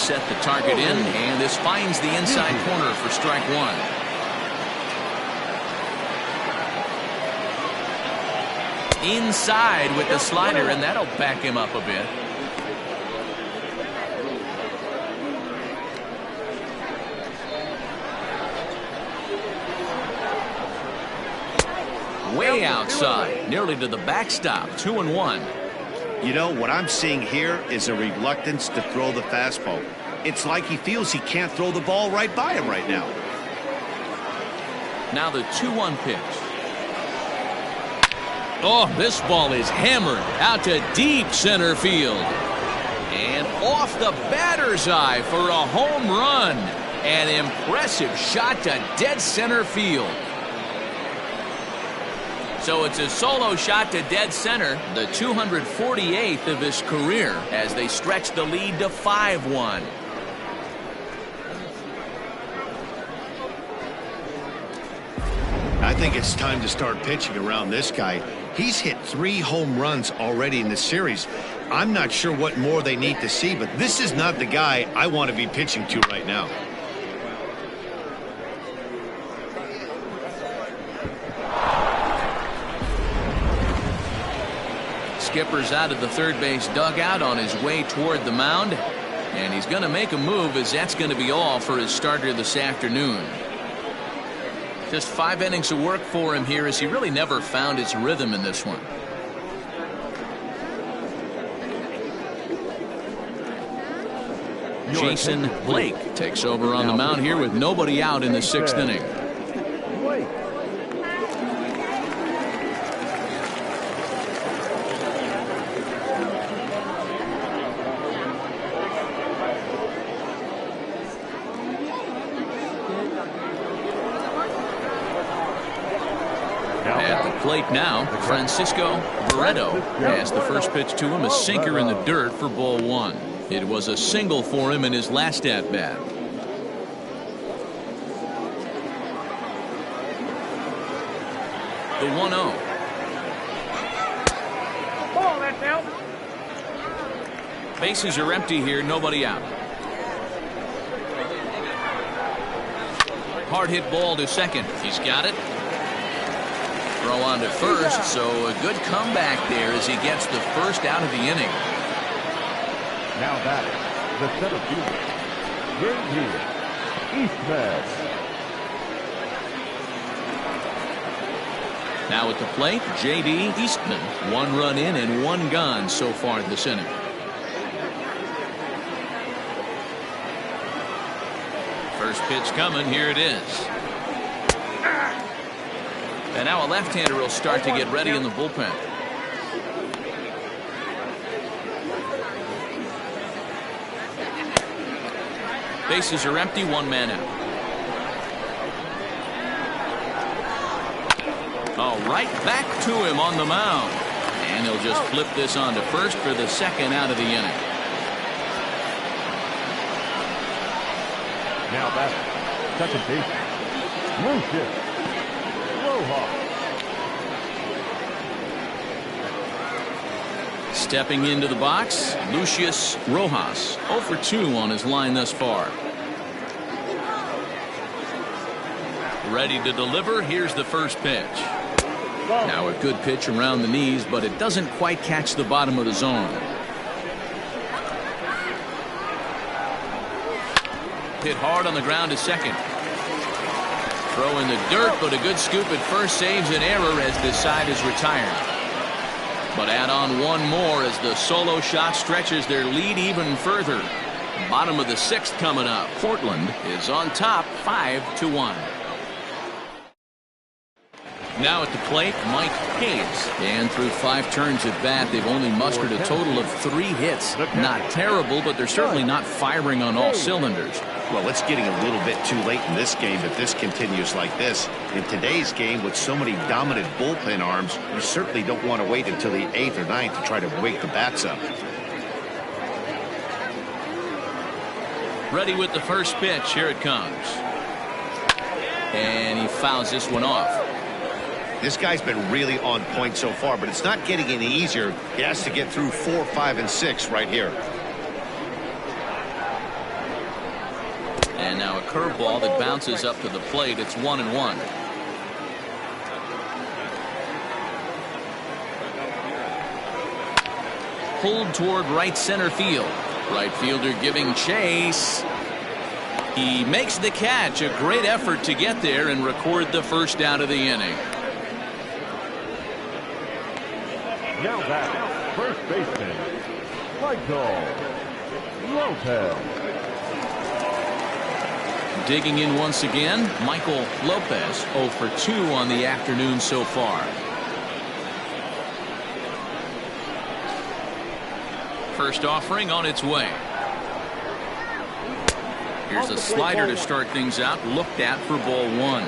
set the target in, and this finds the inside corner for strike 1. Inside with the slider, and that'll back him up a bit. Way outside, nearly to the backstop. 2-1. You know, what I'm seeing here is a reluctance to throw the fastball. It's like he feels he can't throw the ball right by him right now. Now the 2-1 pitch. Oh, this ball is hammered out to deep center field. And off the batter's eye for a home run. An impressive shot to dead center field. So it's a solo shot to dead center, the 248th of his career, as they stretch the lead to 5-1. I think it's time to start pitching around this guy. He's hit 3 home runs already in the series. I'm not sure what more they need to see, but this is not the guy I want to be pitching to right now. Skipper's out of the third base dugout on his way toward the mound, and he's going to make a move, as that's going to be all for his starter this afternoon. Just 5 innings of work for him here, as he really never found his rhythm in this one. Jason Blake takes over on the mound here with nobody out in the 6th inning. At the plate now, Francisco Barreto has the first pitch to him, a sinker in the dirt for ball 1. It was a single for him in his last at-bat. The 1-0. Ball, that's out. Bases are empty here, nobody out. Hard hit ball to second. He's got it. Throw on to first, so a good comeback there as he gets the first out of the inning. Now batting, the center fielder, J.D. Eastman. Now at the plate, J.D. Eastman. 1 run in and 1 gone so far this inning. First pitch coming, here it is. And now a left-hander will start to get ready in the bullpen. Bases are empty, 1 man out. Oh, right back to him on the mound. And he'll just flip this on to first for the 2nd out of the inning. Now batting, second baseman, Lucius Rojas. Stepping into the box, Lucius Rojas. 0 for 2 on his line thus far. Ready to deliver. Here's the first pitch. Now a good pitch around the knees, but it doesn't quite catch the bottom of the zone. Hit hard on the ground to second. Throw in the dirt, but a good scoop at first saves an error as this side is retired. But add on 1 more as the solo shot stretches their lead even further. Bottom of the 6th coming up. Portland is on top 5-1. Now at the plate, Mike Hayes. And through 5 turns at bat, they've only mustered a total of 3 hits. Not terrible, but they're certainly not firing on all cylinders. Well, it's getting a little bit too late in this game if this continues like this. In today's game, with so many dominant bullpen arms, you certainly don't want to wait until the 8th or 9th to try to wake the bats up. Ready with the first pitch. Here it comes. And he fouls this one off. This guy's been really on point so far, but it's not getting any easier. He has to get through 4, 5, and 6 right here. And now a curveball that bounces up to the plate. It's 1-1. Pulled toward right center field. Right fielder giving chase. He makes the catch. A great effort to get there and record the first out of the inning. Now batting, first baseman, Michael Lopez. Digging in once again, Michael Lopez. 0 for 2 on the afternoon so far. First offering on its way. Here's a slider to start things out, looked at for ball one.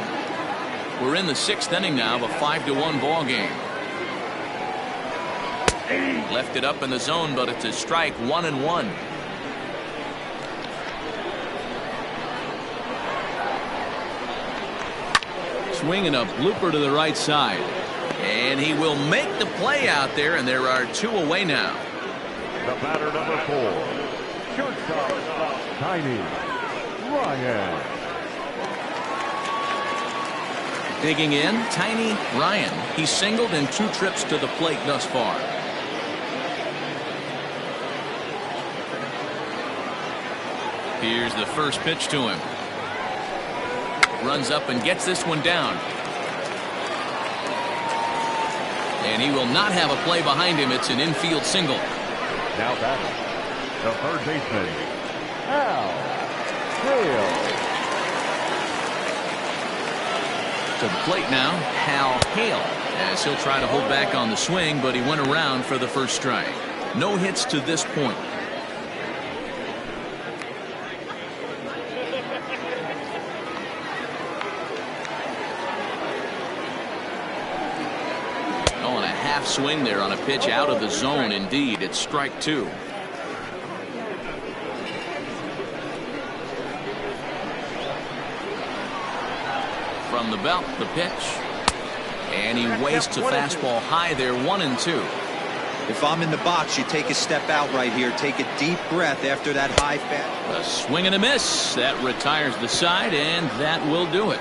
We're in the 6th inning now of a 5-1 ball game. Left it up in the zone, but it's a strike, 1-1. Swinging a blooper to the right side. And he will make the play out there, and there are 2 away now. The batter number 4. Shortstop, Tiny Ryan. Digging in, Tiny Ryan. He's singled in 2 trips to the plate thus far. Here's the first pitch to him. Runs up and gets this one down. And he will not have a play behind him. It's an infield single. Now batting, the third baseman, Al Hale. To the plate now, Hal Hale, as he'll try to hold back on the swing, but he went around for the first strike. No hits to this point. Oh, and a half swing there on a pitch out of the zone. Indeed, it's strike 2. From the belt, the pitch. And he wastes a fastball high there, 1-2. If I'm in the box, you take a step out right here. Take a deep breath after that high fastball. A swing and a miss. That retires the side, and that will do it.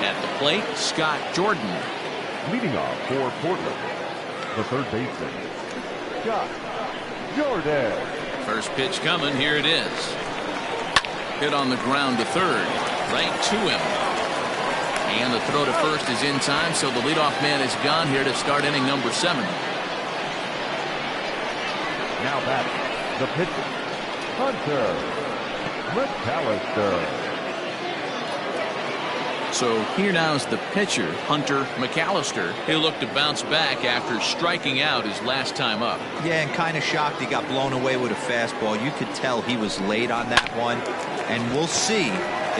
At the plate, Scott Jordan. Leading off for Portland, the third baseman, Scott Jordan. First pitch coming. Here it is. Hit on the ground to third. Right to him. And the throw to first is in time, so the leadoff man is gone here to start inning number 7. Now batting, the pitcher, Hunter McAllister. So here now is the pitcher, Hunter McAllister. He'll look to bounce back after striking out his last time up. Yeah, and kind of shocked he got blown away with a fastball. You could tell he was late on that one. And we'll see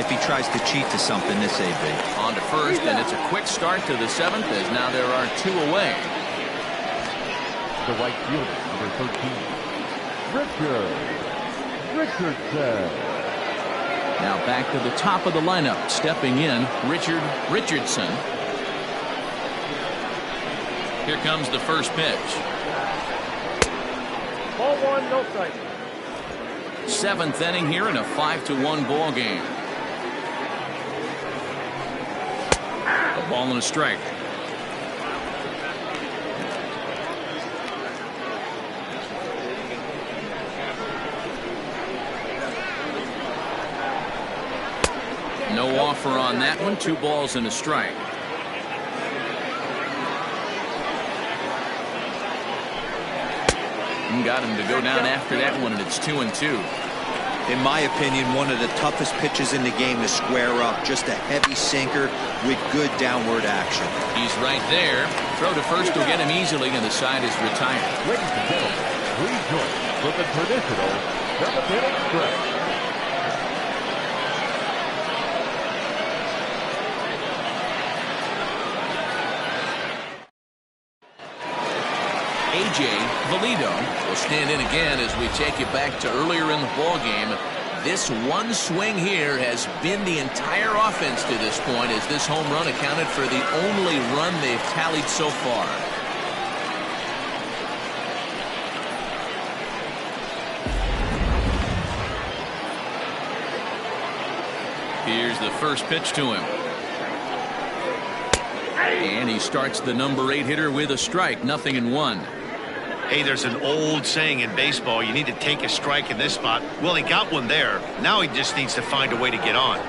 if he tries to cheat to something this AB. On to first, and it's a quick start to the 7th as now there are 2 away. The right fielder, number 13, Richardson. Now back to the top of the lineup. Stepping in, Richard Richardson. Here comes the first pitch. Ball 1, no strike. 7th inning here in a 5-1 ball game. A ball and a strike. No offer on that one. 2 balls and a strike. And got him to go down after that one, and it's 2-2. In my opinion, one of the toughest pitches in the game to square up. Just a heavy sinker with good downward action. He's right there. Throw to first will get him easily, and the side is retired. Ladies and gentlemen, please join with the traditional 7th inning stretch. A.J. Valido will stand in again as we take you back to earlier in the ball game. This one swing here has been the entire offense to this point, as this home run accounted for the only run they've tallied so far. Here's the first pitch to him. And he starts the number 8 hitter with a strike. 0-1. Hey, there's an old saying in baseball, you need to take a strike in this spot. Well, he got one there. Now he just needs to find a way to get on.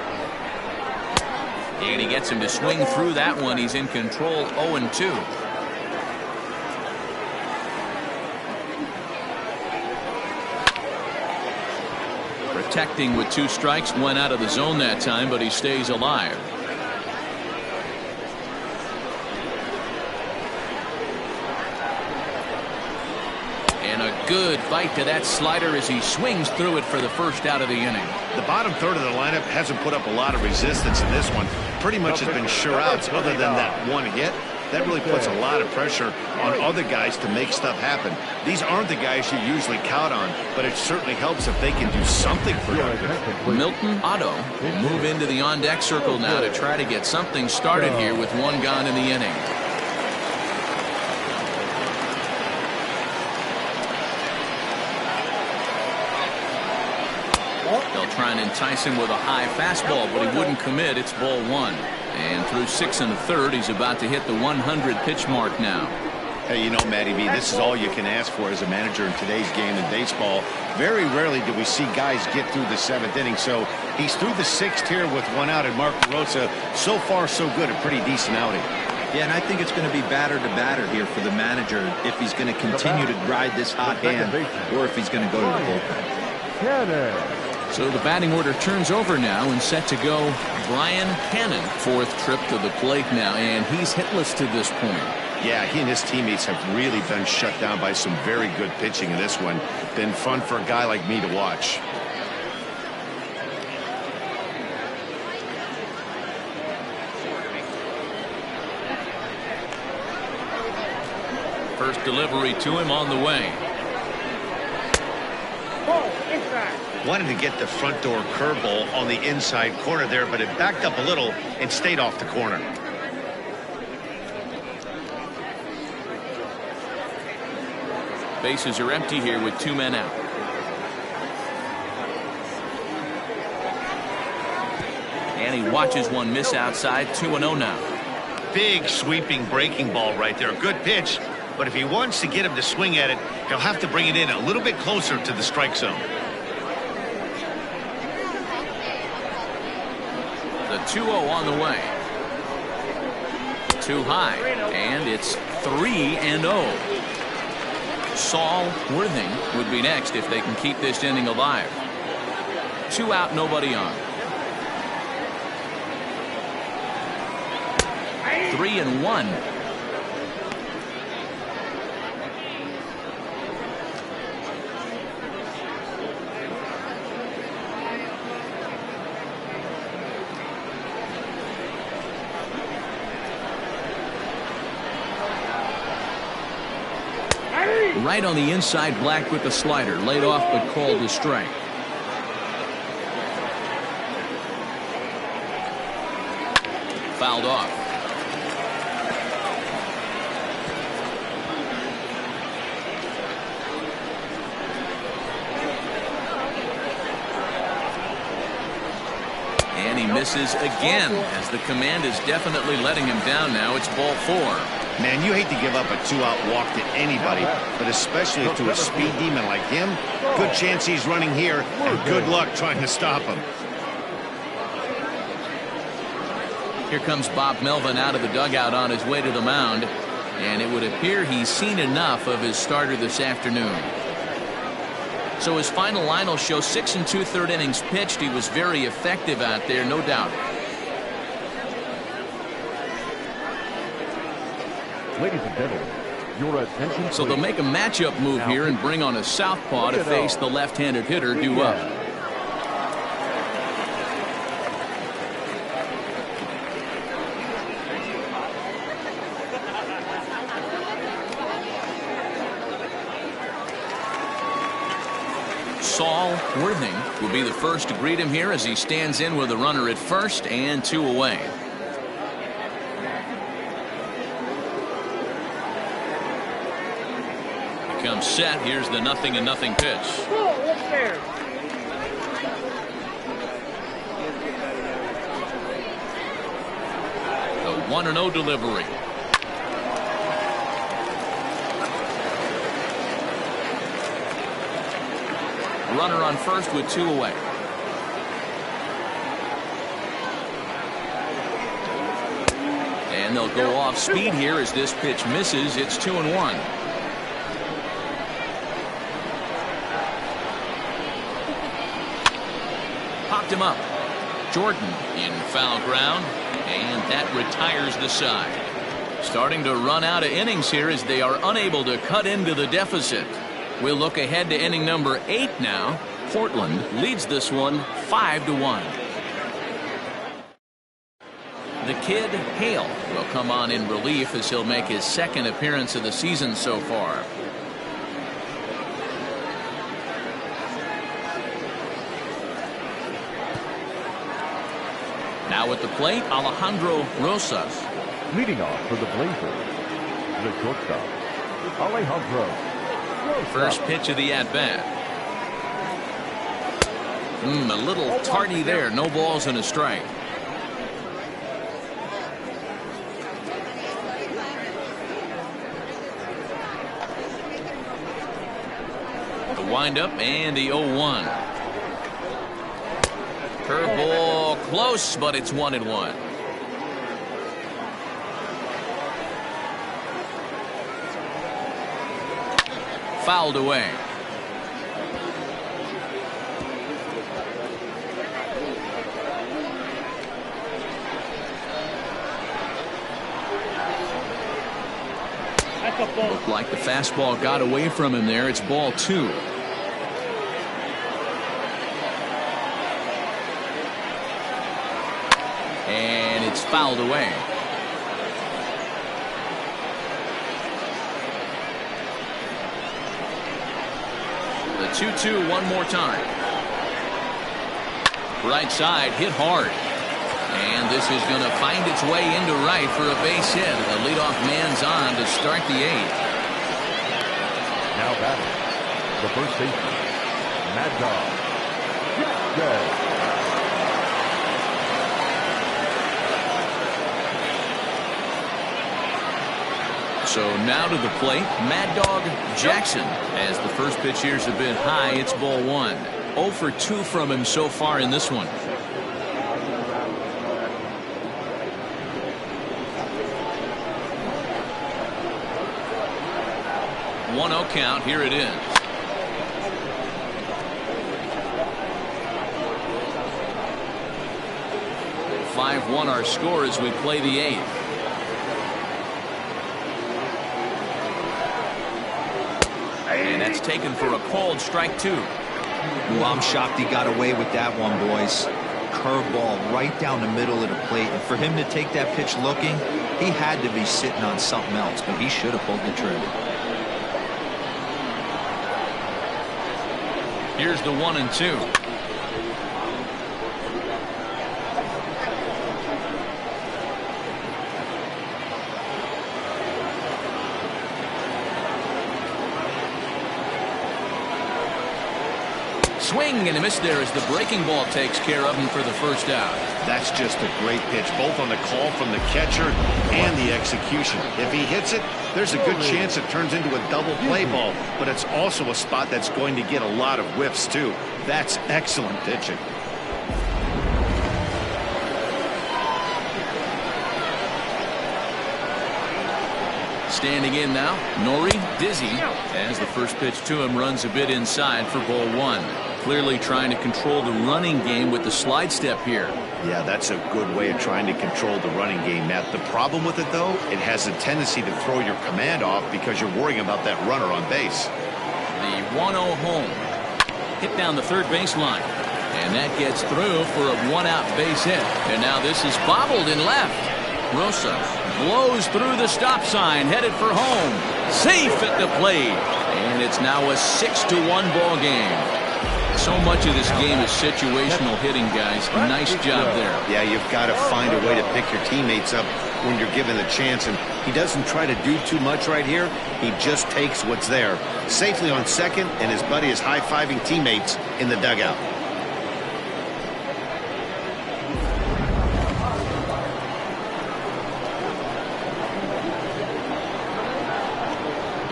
And he gets him to swing through that one. He's in control. 0-2. protecting with 2 strikes. Went out of the zone that time, but he stays alive. And a good bite to that slider as he swings through it for the first out of the inning. The bottom third of the lineup hasn't put up a lot of resistance in this one. Pretty much has been sure outs other than that one hit. That really puts a lot of pressure on other guys to make stuff happen. These aren't the guys you usually count on, but it certainly helps if they can do something productive. Milton Otto will move into the on-deck circle now to try to get something started here with 1 gone in the inning. They'll try and entice him with a high fastball, but he wouldn't commit. It's ball 1. And through 6 1/3, he's about to hit the 100 pitch mark now. Hey, you know, Matty B, this is all you can ask for as a manager in today's game in baseball. Very rarely do we see guys get through the 7th inning. So he's through the 6th here with 1 out, and Mark Rosa, so far so good, a pretty decent outing. Yeah, and I think it's going to be batter to batter here for the manager if he's going to continue to ride this hot hand or if he's going to go to the bullpen. So the batting order turns over now, and set to go Brian Cannon. 4th trip to the plate now, and he's hitless to this point. Yeah, he and his teammates have really been shut down by some very good pitching in this one. Been fun for a guy like me to watch. First delivery to him on the way. Wanted to get the front door curveball on the inside corner there, but it backed up a little and stayed off the corner. Bases are empty here with 2 men out. And he watches one miss outside. 2-0 now. Big sweeping breaking ball right there. Good pitch, but if he wants to get him to swing at it, he'll have to bring it in a little bit closer to the strike zone. The 2-0 on the way. Too high, and it's 3-0. Saul Worthing would be next if they can keep this inning alive. 2 out, nobody on. 3-1. Right on the inside, Black with the slider. Laid off but called a strike. Fouled off. And he misses again as the command is definitely letting him down now. It's ball 4. Man, you hate to give up a 2-out walk to anybody, but especially to a speed demon like him. Good chance he's running here, and good luck trying to stop him. Here comes Bob Melvin out of the dugout on his way to the mound, and it would appear he's seen enough of his starter this afternoon. So his final line will show 6 2/3 innings pitched. He was very effective out there, no doubt. Ladies and gentlemen, your attention. So they'll make a matchup move here and bring on a southpaw to face the left-handed hitter due up. Saul Worthing will be the first to greet him here as he stands in with a runner at first and 2 away. Comes set. Here's the 0-0 pitch. The 1-0 delivery. Runner on first with 2 away. And they'll go off speed here as this pitch misses. It's 2-1. picked him up. Jordan in foul ground, and that retires the side. Starting to run out of innings here as they are unable to cut into the deficit. We'll look ahead to inning number 8 now. Portland leads this one 5-1. The kid, Hale, will come on in relief as he'll make his second appearance of the season so far. Now at the plate, Alejandro Rosas. Leading off for the Blazers, the shortstop, Alejandro Rosas. First pitch of the at-bat. A little tardy there. No balls and a strike. The windup and the 0-1. Curveball close, but it's 1-1. Fouled away. Looked like the fastball got away from him there. It's ball 2. And it's fouled away. The 2-2 one more time. Right side hit hard. And this is going to find its way into right for a base hit. The leadoff man's on to start the 8th. Now batting, the first baseman, Mad Dog. Good. So now to the plate, Mad Dog Jackson. As the first pitch here's a bit high, it's ball 1. 0 for 2 from him so far in this one. 1-0 count. Here it is. (5-1) our score as we play the 8th. And that's taken for a called strike 2. Well, I'm shocked he got away with that one, boys. Curveball right down the middle of the plate, and for him to take that pitch looking, he had to be sitting on something else, but he should have pulled the trigger. Here's the 1-2. Swing and a miss there as the breaking ball takes care of him for the first out. That's just a great pitch, both on the call from the catcher and the execution. If he hits it, there's a good chance it turns into a double play ball, but it's also a spot that's going to get a lot of whiffs too. That's excellent pitching. Standing in now, Nori Dizzy, as the first pitch to him runs a bit inside for ball 1. Clearly trying to control the running game with the slide step here. Yeah, that's a good way of trying to control the running game, Matt. The problem with it, though, it has a tendency to throw your command off because you're worrying about that runner on base. The 1-0 home. Hit down the third baseline. And that gets through for a 1-out base hit. And now this is bobbled in left. Rosa blows through the stop sign, headed for home. Safe at the plate. And it's now a 6-1 ball game. So much of this game is situational hitting, guys. Nice job there. Yeah, you've got to find a way to pick your teammates up when you're given the chance. And he doesn't try to do too much right here. He just takes what's there. Safely on second, and his buddy is high-fiving teammates in the dugout.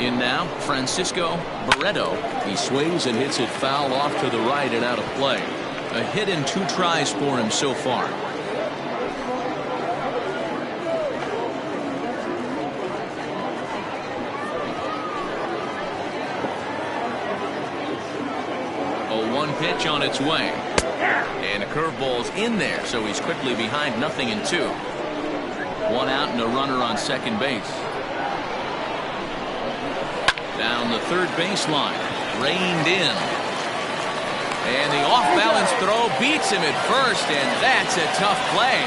In now, Francisco Barreto. He swings and hits it foul off to the right and out of play. A hit in 2 tries for him so far. A 1 pitch on its way. And a curveball's in there, so he's quickly behind 0-2. 1 out and a runner on second base. Down the third baseline, reined in. And the off-balance throw beats him at first, and that's a tough play.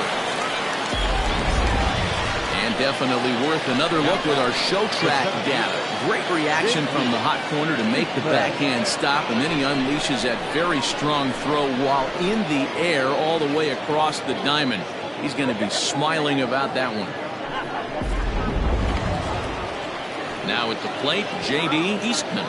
And definitely worth another look with our show track data. Great reaction from the hot corner to make the backhand stop, and then he unleashes that very strong throw while in the air all the way across the diamond. He's going to be smiling about that one. Now at the plate, J.D. Eastman.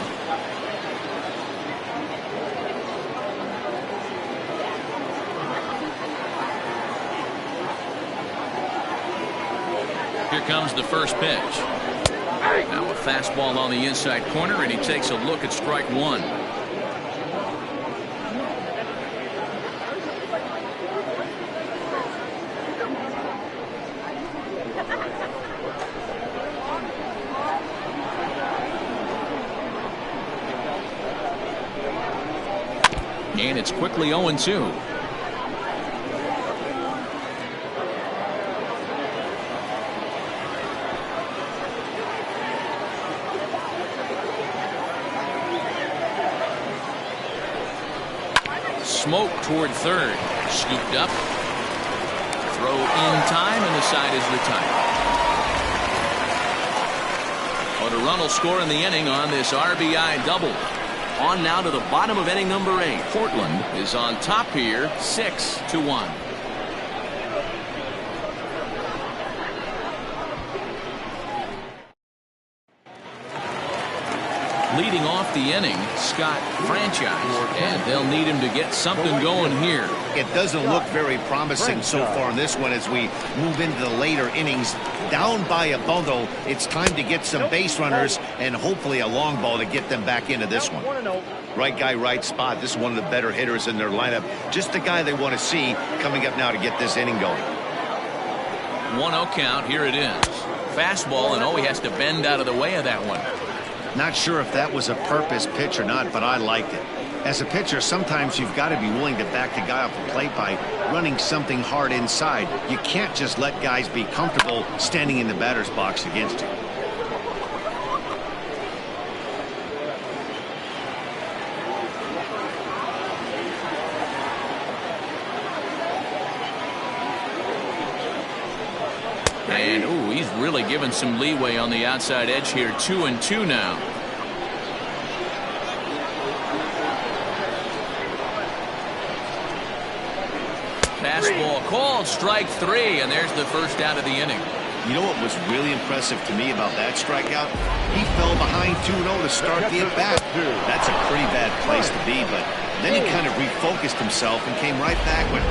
Here comes the first pitch. Now a fastball on the inside corner, and he takes a look at strike one. And it's quickly 0-2. Smoke toward third. Scooped up. Throw in time, and the side is retired. But a run will score in the inning on this RBI double. On now to the bottom of inning number 8. Portland is on top here, 6-1. Leading off the inning, Scott Franchise, and they'll need him to get something going here. It doesn't look very promising so far in this one as we move into the later innings. Down by a bundle, it's time to get some base runners and hopefully a long ball to get them back into this one. Right guy, right spot. This is one of the better hitters in their lineup. Just the guy they want to see coming up now to get this inning going. 1-0 count. Here it is. Fastball, and he has to bend out of the way of that one. Not sure if that was a purpose pitch or not, but I liked it. As a pitcher, sometimes you've got to be willing to back the guy off the plate by running something hard inside. You can't just let guys be comfortable standing in the batter's box against you. And he's really given some leeway on the outside edge here. 2-2 now. Fastball called, strike 3, and there's the first out of the inning. You know what was really impressive to me about that strikeout? He fell behind 2-0 to start the at-bat. That's a pretty bad place to be, but then he kind of refocused himself and came right back with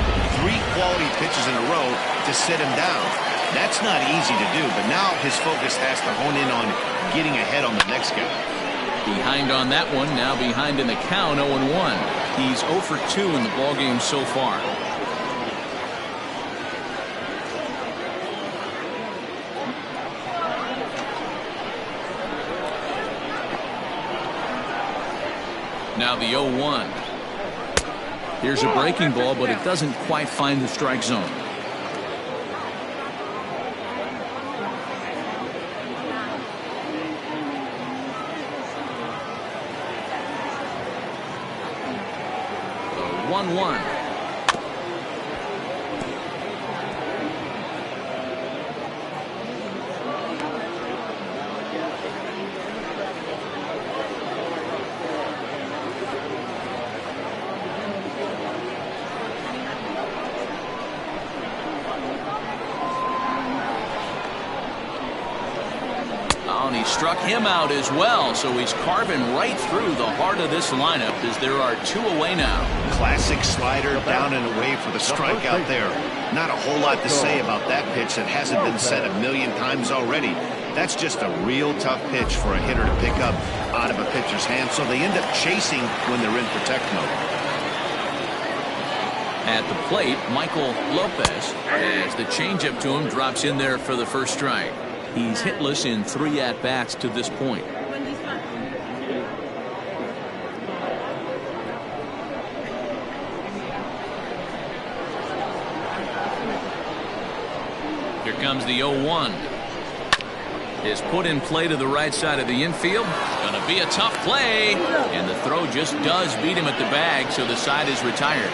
3 quality pitches in a row to sit him down. That's not easy to do, but now his focus has to hone in on getting ahead on the next guy. Behind on that one, now behind in the count, 0-1. He's 0 for 2 in the ballgame so far. Now the 0-1. Here's a breaking ball, but it doesn't quite find the strike zone. The 1-1. And he struck him out as well, so he's carving right through the heart of this lineup as there are 2 away now. Classic slider down and away for the strikeout there. Not a whole lot to say about that pitch that hasn't been said a million times already. That's just a real tough pitch for a hitter to pick up out of a pitcher's hand, so they end up chasing when they're in protect mode. At the plate, Michael Lopez, as the changeup to him drops in there for the first strike. He's hitless in 3 at-bats to this point. Here comes the 0-1. Is put in play to the right side of the infield. Going to be a tough play. And the throw just does beat him at the bag, so the side is retired.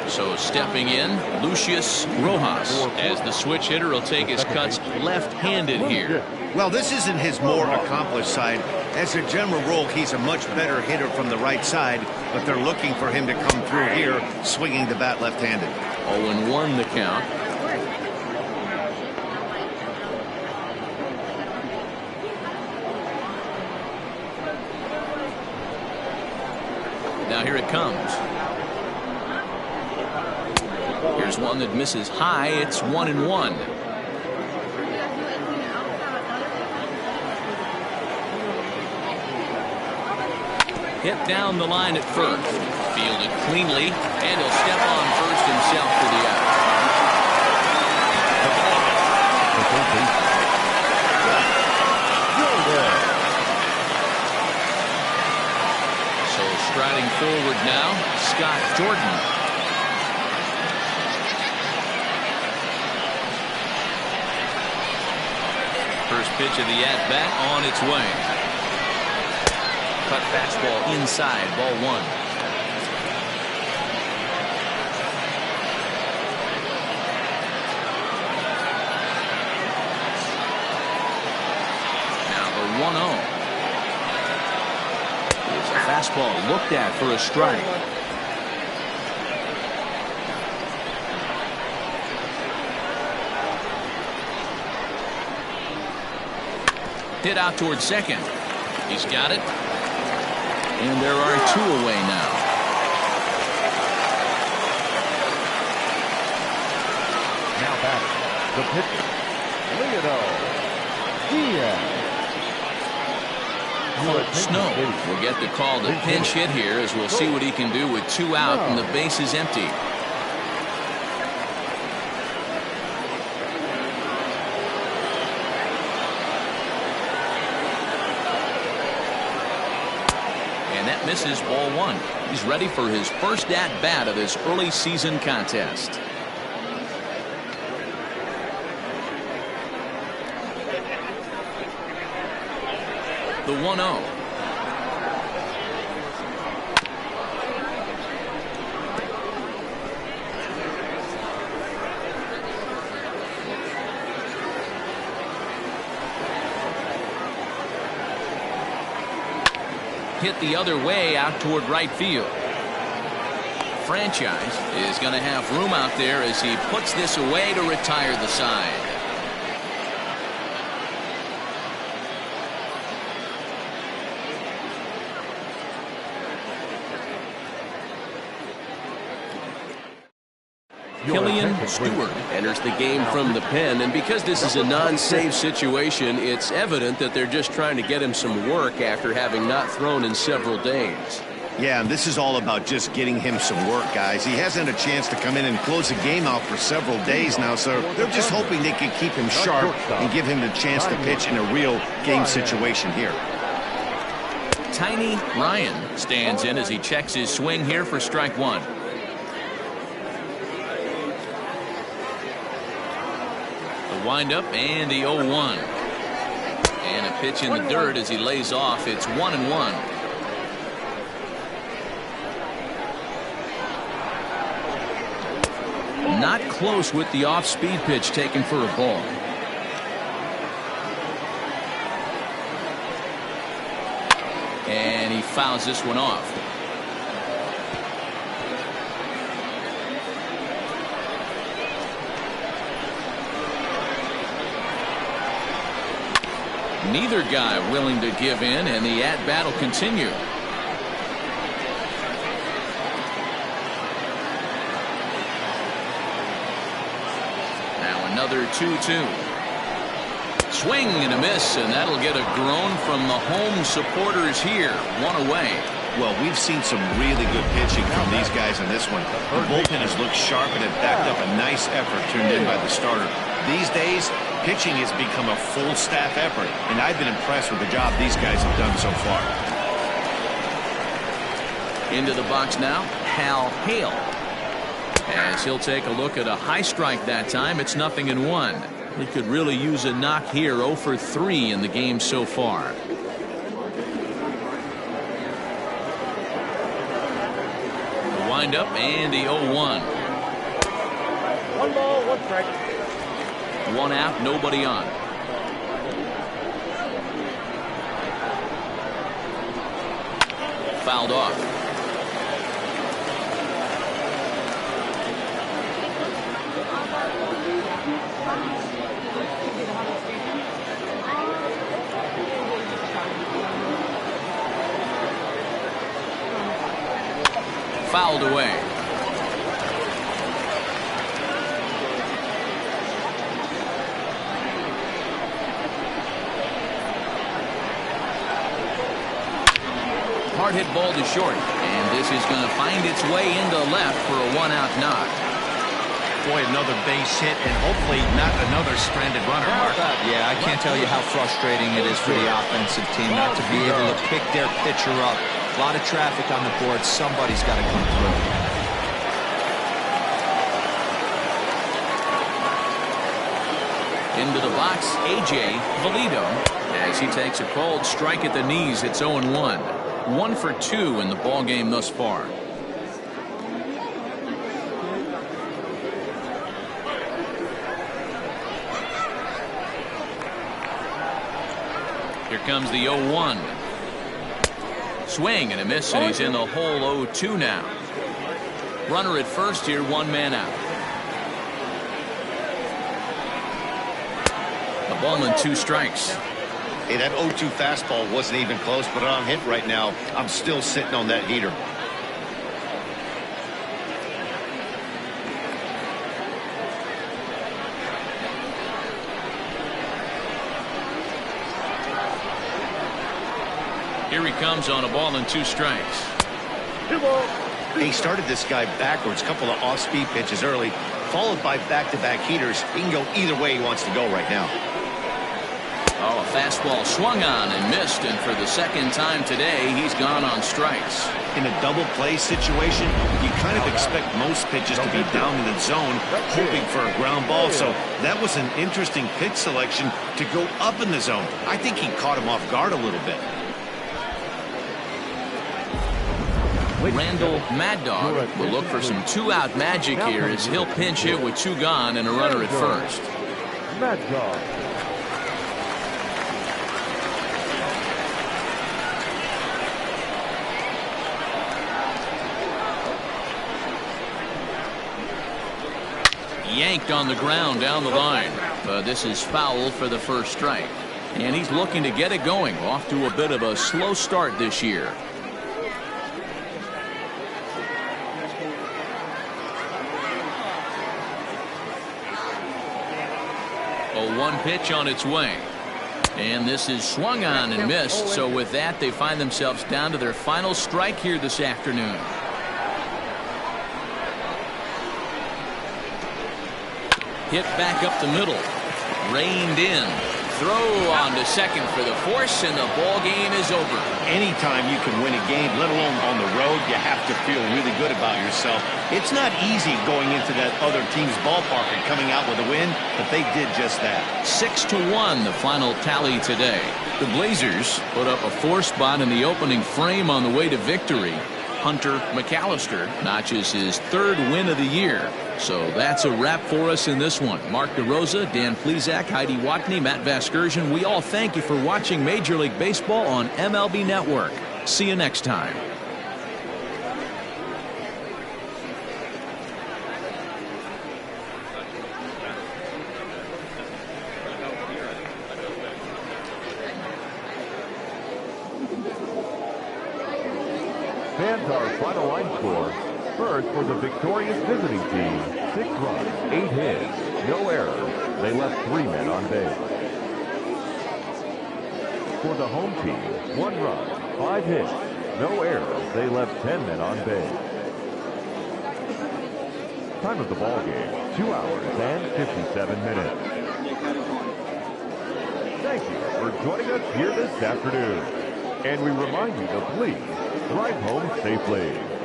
So stepping in, Lucius Rojas, as the switch hitter will take his cuts left-handed here. Well, this isn't his more accomplished side. As a general rule, he's a much better hitter from the right side, but they're looking for him to come through here, swinging the bat left-handed. 0-1 the count. Now here it comes. Here's one that misses high. It's 1-1. Hit down the line at first. Fielded cleanly, and he'll step on first himself for the out. So striding forward now, Scott Jordan. First pitch of the at-bat on its way. Cut fastball inside, ball 1. Now the 1-0. Here's a fastball looked at for a strike. Hit out towards second. He's got it. And there are 2 away now. Now back the pitcher, Leonel Diaz. Colt Snow will get the call to pinch hit here, as we'll see what he can do with 2 out and the base is empty. Misses, ball 1. He's ready for his first at-bat of this early season contest. The 1-0. Hit the other way out toward right field. Franchise is going to have room out there as he puts this away to retire the side. Killian Stewart enters the game from the pen, and because this is a non-save situation, it's evident that they're just trying to get him some work after having not thrown in several days. Yeah, and this is all about just getting him some work, guys. He hasn't had a chance to come in and close the game out for several days now, so they're just hoping they can keep him sharp and give him the chance to pitch in a real game situation here. Tiny Ryan stands in as he checks his swing here for strike 1. Windup and the 0-1. And a pitch in the dirt as he lays off. It's 1-1. Not close with the off-speed pitch taken for a ball. And he fouls this one off. Neither guy willing to give in, and the at-bat will continue. Now another 2-2. Swing and a miss, and that'll get a groan from the home supporters here. 1 away. Well, we've seen some really good pitching from these guys in this one. The bullpen has looked sharp and it backed up a nice effort turned in by the starter. These days, pitching has become a full staff effort, and I've been impressed with the job these guys have done so far. Into the box now, Hal Hale. As he'll take a look at a high strike that time. It's 0-1. He could really use a knock here. 0 for 3 in the game so far. The windup and the 0-1. 1 ball, 1 strike. 1 out, nobody on. Fouled off. Fouled away. Hard hit ball to short, and this is going to find its way into left for a 1-out knock. Boy, another base hit, and hopefully not another stranded runner, Mark. Yeah, I can't tell you how frustrating it is for the offensive team not to be able to pick their pitcher up. A lot of traffic on the board. Somebody's got to come through. Into the box, A.J. Valido, as he takes a cold strike at the knees. It's 0-1. 1 for 2 in the ball game thus far. Here comes the 0-1. Swing and a miss, and he's in the hole. 0-2 now. Runner at first here, 1 man out. A ball and 2 strikes. Hey, that 0-2 fastball wasn't even close, but on hit right now, I'm still sitting on that heater. Here he comes on a ball and 2 strikes. 2 balls. He started this guy backwards, couple of off-speed pitches early, followed by back-to-back heaters. He can go either way he wants to go right now. Oh, a fastball swung on and missed, and for the second time today, he's gone on strikes. In a double play situation, you kind of expect most pitches to be down in the zone, hoping for a ground ball. So that was an interesting pitch selection to go up in the zone. I think he caught him off guard a little bit. Randall Mad Dog will look for some 2-out magic here as he'll pinch hit with 2 gone and a runner at first. Mad Dog. Yanked on the ground down the line. This is foul for the first strike. And he's looking to get it going. Off to a bit of a slow start this year. A 1 pitch on its way. And this is swung on and missed. So with that, they find themselves down to their final strike here this afternoon. Hit back up the middle. Reined in. Throw on to second for the force, and the ball game is over. Anytime you can win a game, let alone on the road, you have to feel really good about yourself. It's not easy going into that other team's ballpark and coming out with a win, but they did just that. 6-1 the final tally today. The Blazers put up a 4 spot in the opening frame on the way to victory. Hunter McAllister notches his 3rd win of the year. So that's a wrap for us in this one. Mark DeRosa, Dan Plesac, Heidi Watney, Matt Vasgersian. We all thank you for watching Major League Baseball on MLB Network. See you next time. Fans, our final line score. First, for the victorious visiting team, 6 runs, 8 hits, no errors. They left 3 men on base. For the home team, 1 run, 5 hits, no errors. They left 10 men on base. Time of the ball game, 2 hours and 57 minutes. Thank you for joining us here this afternoon. And we remind you to please drive home safely.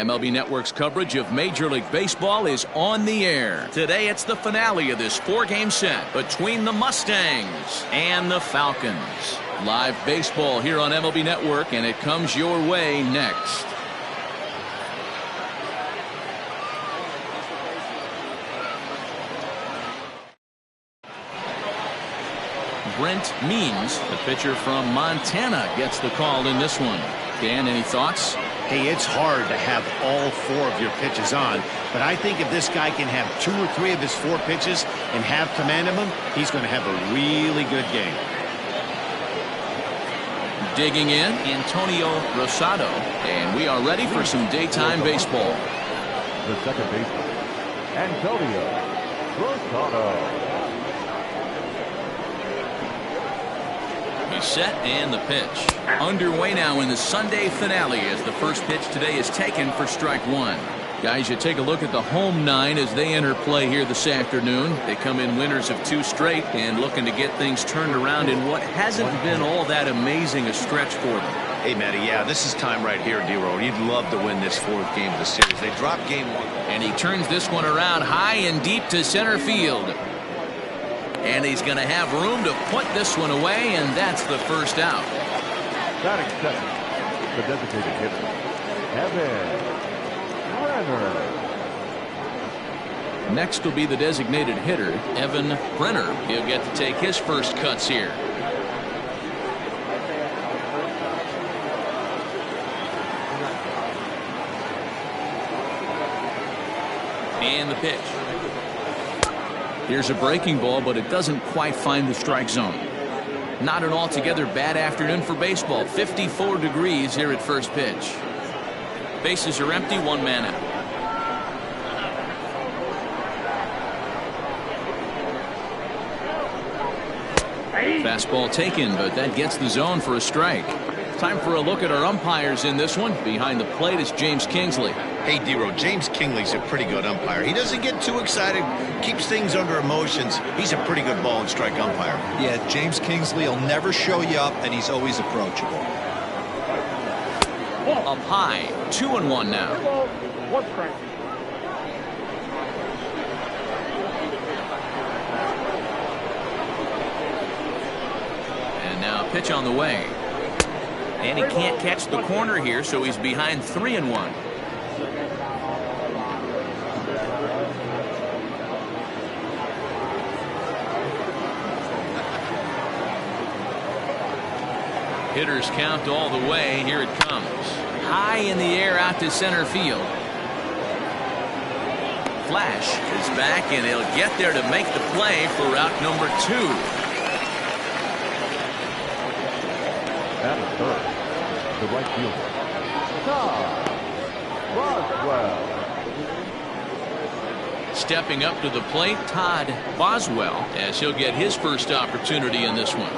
MLB Network's coverage of Major League Baseball is on the air. Today it's the finale of this four-game set between the Mustangs and the Falcons. Live baseball here on MLB Network, and it comes your way next. Brent Means, the pitcher from Montana, gets the call in this one. Dan, any thoughts? Hey, it's hard to have all four of your pitches on, but I think if this guy can have 2 or 3 of his 4 pitches and have command of them, he's going to have a really good game. Digging in, Antonio Rosado, and we are ready for some daytime baseball. The second baseman, Antonio Rosado. He's set, and the pitch. Underway now in the Sunday finale as the first pitch today is taken for strike one. Guys, you take a look at the home 9 as they enter play here this afternoon. They come in winners of 2 straight and looking to get things turned around in what hasn't been all that amazing a stretch for them. Hey, Matty, yeah, this is time right here, D-Row. You'd love to win this 4th game of the series. They dropped game 1. And he turns this one around high and deep to center field. And he's going to have room to put this one away, and that's the first out. Batting second, the designated hitter, Kevin Renner. Next will be the designated hitter, Evan Brenner. He'll get to take his first cuts here. And the pitch. Here's a breaking ball, but it doesn't quite find the strike zone. Not an altogether bad afternoon for baseball. 54 degrees here at first pitch. Bases are empty, one man out. Fastball taken, but that gets the zone for a strike. Time for a look at our umpires in this one. Behind the plate is James Kingsley. Hey, D-Row, James Kingsley's a pretty good umpire. He doesn't get too excited, keeps things under emotions. He's a pretty good ball and strike umpire. Yeah, James Kingsley will never show you up, and he's always approachable. Up high, 2-1 now. 2 balls, 1 strike. And now pitch on the way. And he can't catch the corner here, so he's behind 3-1. Hitters count all the way. Here it comes. High in the air out to center field. Flash is back, and he'll get there to make the play for route number 2. At third, the right fielder, Todd Boswell. Stepping up to the plate, Todd Boswell, as he'll get his first opportunity in this one.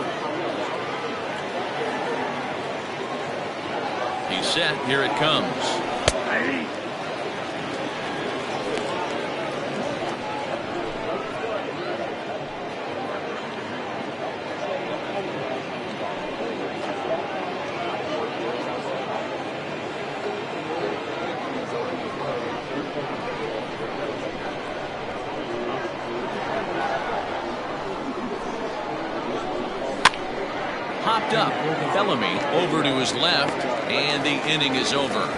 He's set. Here it comes. Hopped up. Bellamy over to his left, and the inning is over.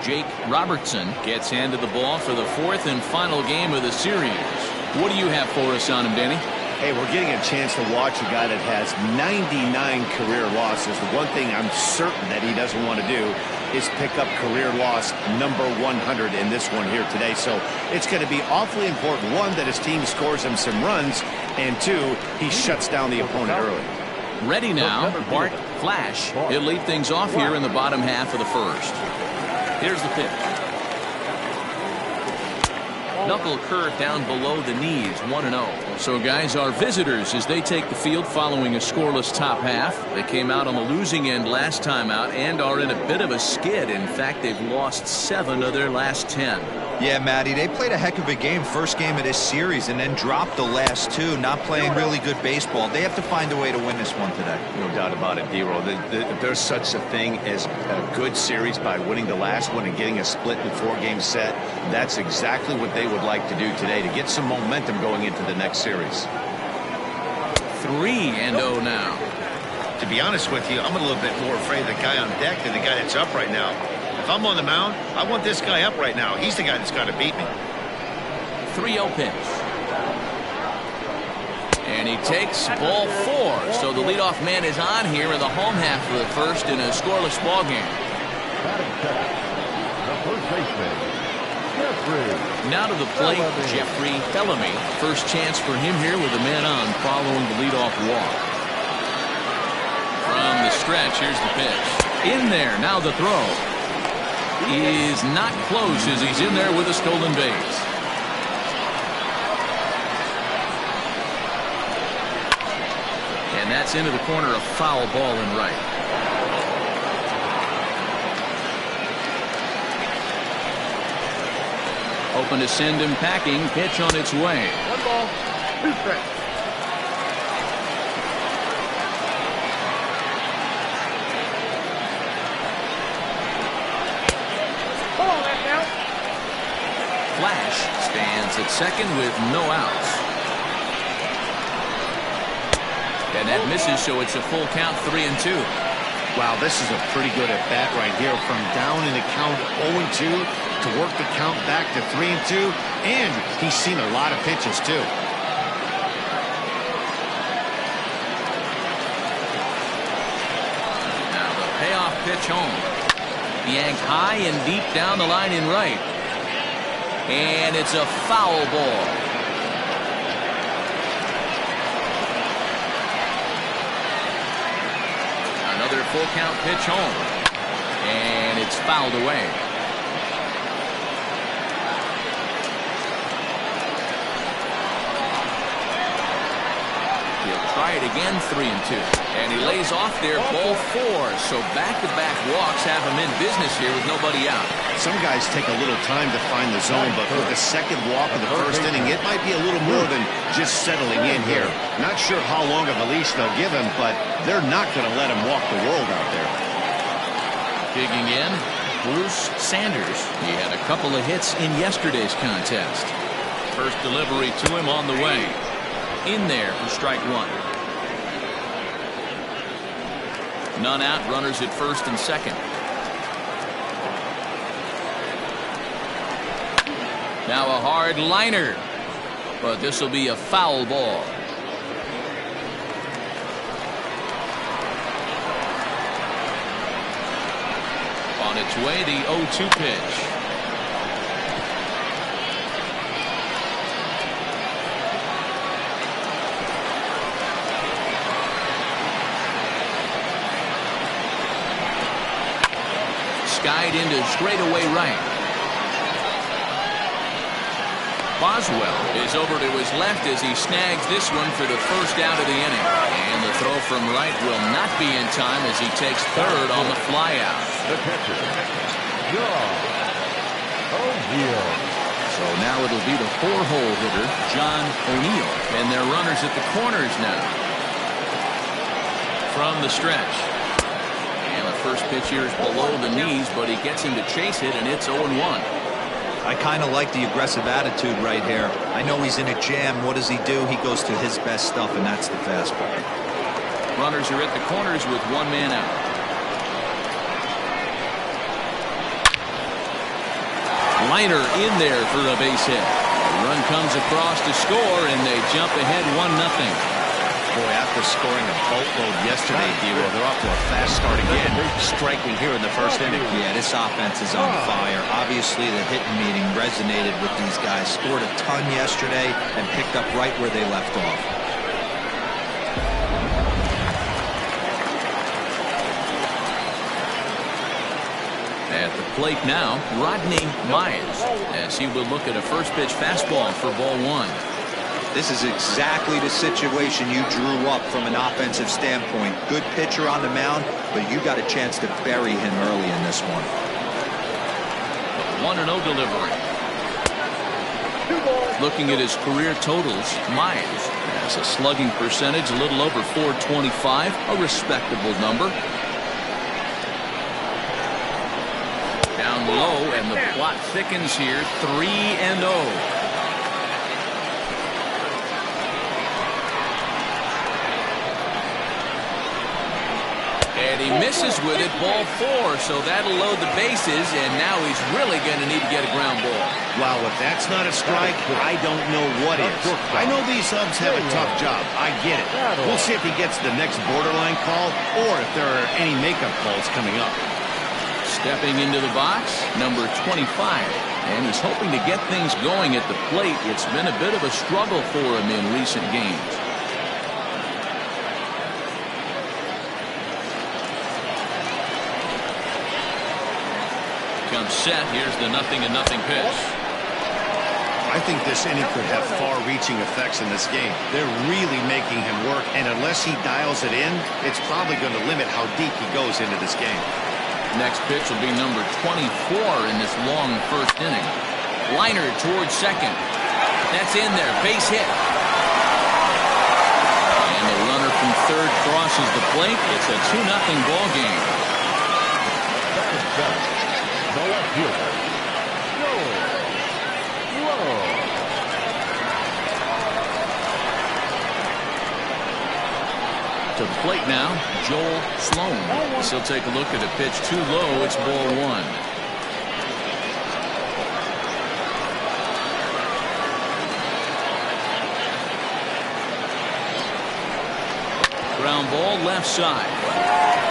Jake Robertson gets handed the ball for the 4th and final game of the series. What do you have for us on him, Danny? Hey, we're getting a chance to watch a guy that has 99 career losses. The one thing I'm certain that he doesn't want to do is pick up career loss number 100 in this one here today. So it's going to be awfully important, one, that his team scores him some runs, and two, he shuts down the opponent early. Ready now, Bart Flash. He'll lead things off here in the bottom half of the first. Here's the pitch. Knuckle curve down below the knees, 1-0. So guys, our visitors, as they take the field following a scoreless top half. They came out on the losing end last time out and are in a bit of a skid. In fact, they've lost 7 of their last 10. Yeah, Matty, they played a heck of a game, first game of this series, and then dropped the last 2, not playing really good baseball. They have to find a way to win this one today. No doubt about it, D-Roll. There's such a thing as a good series by winning the last one and getting a split in 4-game set. That's exactly what they would like to do today to get some momentum going into the next series. 3-0 now. To be honest with you, I'm a little bit more afraid of the guy on deck than the guy that's up right now. If I'm on the mound, I want this guy up right now. He's the guy that's got to beat me. 3-0 pitch. And he takes ball 4. So the leadoff man is on here in the home half of the first in a scoreless ball game. The first baseman, Jeffrey. Now to the plate, Jeffrey Bellamy. First chance for him here with a man on following the leadoff walk. From the stretch, here's the pitch. In there, now the throw. Is not close as he's in there with a stolen base. And that's into the corner, a foul ball in right. Open to send him packing. Pitch on its way. 1 ball, 2 strikes. flash. Stands at second with no outs. And that misses, so it's a full count, 3-2. Wow, this is a pretty good at bat right here. From down in the count 0-2 to work the count back to 3-2. And he's seen a lot of pitches, too. Now the payoff pitch home. Yanked high and deep down the line in right. And it's a foul ball. Another full count pitch home. And it's fouled away. He'll try it again, 3-2. And he lays off there, ball 4. So back-to-back walks have him in business here with nobody out. Some guys take a little time to find the zone, but with the second walk of the first inning, it might be a little more than just settling in here. Not sure how long of a leash they'll give him, but they're not going to let him walk the world out there. Digging in, Bruce Sanders. He had a couple of hits in yesterday's contest. First delivery to him on the way. In there for strike 1. None out, runners at first and second. Now a hard liner, but this will be a foul ball. On its way, the 0-2 pitch. Skied into straightaway right. Boswell is over to his left as he snags this one for the first out of the inning. And the throw from right will not be in time as he takes third on the flyout. The catcher, John O'Neill. So now it'll be the 4-hole hitter, John O'Neill. And they're runners at the corners now. From the stretch. And the first pitch here is below the knees, but he gets him to chase it, and it's 0-1. I kind of like the aggressive attitude right here. I know he's in a jam. What does he do? He goes to his best stuff, and that's the fastball. Runners are at the corners with one man out. Liner in there for a base hit. The run comes across to score, and they jump ahead 1-0. Boy, after scoring a boatload yesterday, Diego, they're off to a fast start again, striking here in the first inning. Yeah, this offense is on fire. Obviously, the hitting meeting resonated with these guys. Scored a ton yesterday and picked up right where they left off. At the plate now, Rodney Myers, as he will look at a first pitch fastball for ball 1. This is exactly the situation you drew up from an offensive standpoint. Good pitcher on the mound, but you got a chance to bury him early in this one. 1-0 delivery. Looking at his career totals, Myers has a slugging percentage a little over .425, a respectable number. Down low, and the plot thickens here, 3-0. And he misses with it, ball 4, so that'll load the bases, and now he's really going to need to get a ground ball. Wow, if that's not a strike, I don't know what is. I know these subs have a tough job. I get it. We'll see if he gets the next borderline call or if there are any makeup calls coming up. Stepping into the box, number 25. And he's hoping to get things going at the plate. It's been a bit of a struggle for him in recent games. Comes set. Here's the 0-0 pitch. I think this inning could have far-reaching effects in this game. They're really making him work, and unless he dials it in, it's probably going to limit how deep he goes into this game. Next pitch will be number 24 in this long first inning. Liner towards second. That's in there. Base hit. And the runner from third crosses the plate. It's a 2-0 ball game. The left fielder, To the plate now, Joel Sloan. He'll take a look at a pitch too low. It's ball one. Ground ball left side.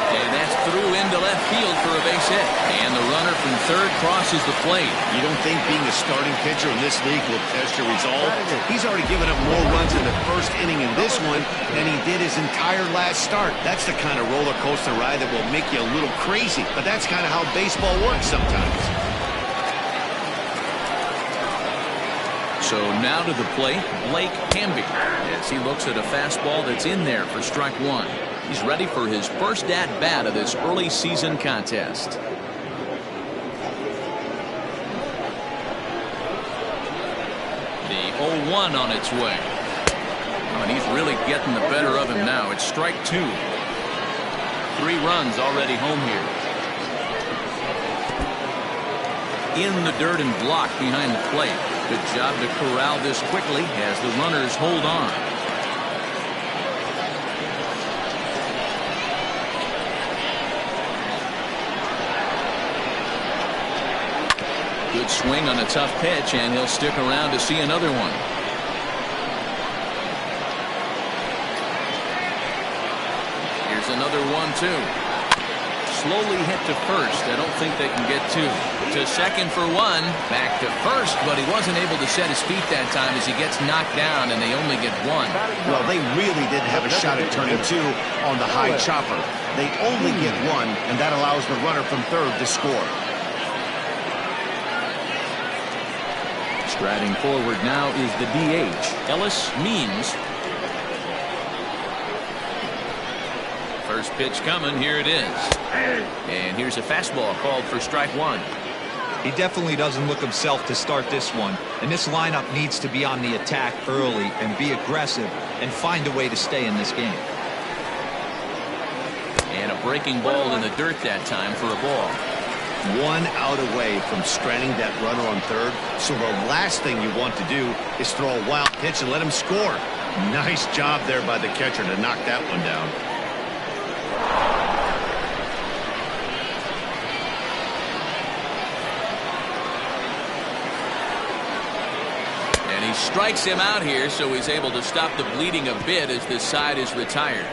And that's through into left field for a base hit. And the runner from third crosses the plate. You don't think being a starting pitcher in this league will test your resolve? He's already given up more runs in the first inning in this one than he did his entire last start. That's the kind of roller coaster ride that will make you a little crazy. But that's kind of how baseball works sometimes. So now to the plate, Blake Hamby, as he looks at a fastball that's in there for strike one. He's ready for his first at-bat of this early season contest. The 0-1 on its way. Oh, and he's really getting the better of him now. It's strike two. 3 runs already home here. In the dirt and blocked behind the plate. Good job to corral this quickly as the runners hold on. Good swing on a tough pitch, and he'll stick around to see another one. Here's another 1-2. Slowly hit to first. I don't think they can get 2. To second for 1. Back to first, but he wasn't able to set his feet that time as he gets knocked down, and they only get 1. Well, they really didn't have a shot at turning 2 on the high chopper. They only get 1, and that allows the runner from third to score. Striding forward now is the DH, Ellis Means. First pitch coming. Here it is. And here's a fastball called for strike 1. He definitely doesn't look himself to start this one, and this lineup needs to be on the attack early and be aggressive and find a way to stay in this game. And a breaking ball in the dirt that time for a ball. 1 out away from stranding that runner on third, so the last thing you want to do is throw a wild pitch and let him score. Nice job there by the catcher to knock that one down. And he strikes him out here, so he's able to stop the bleeding a bit as this side is retired.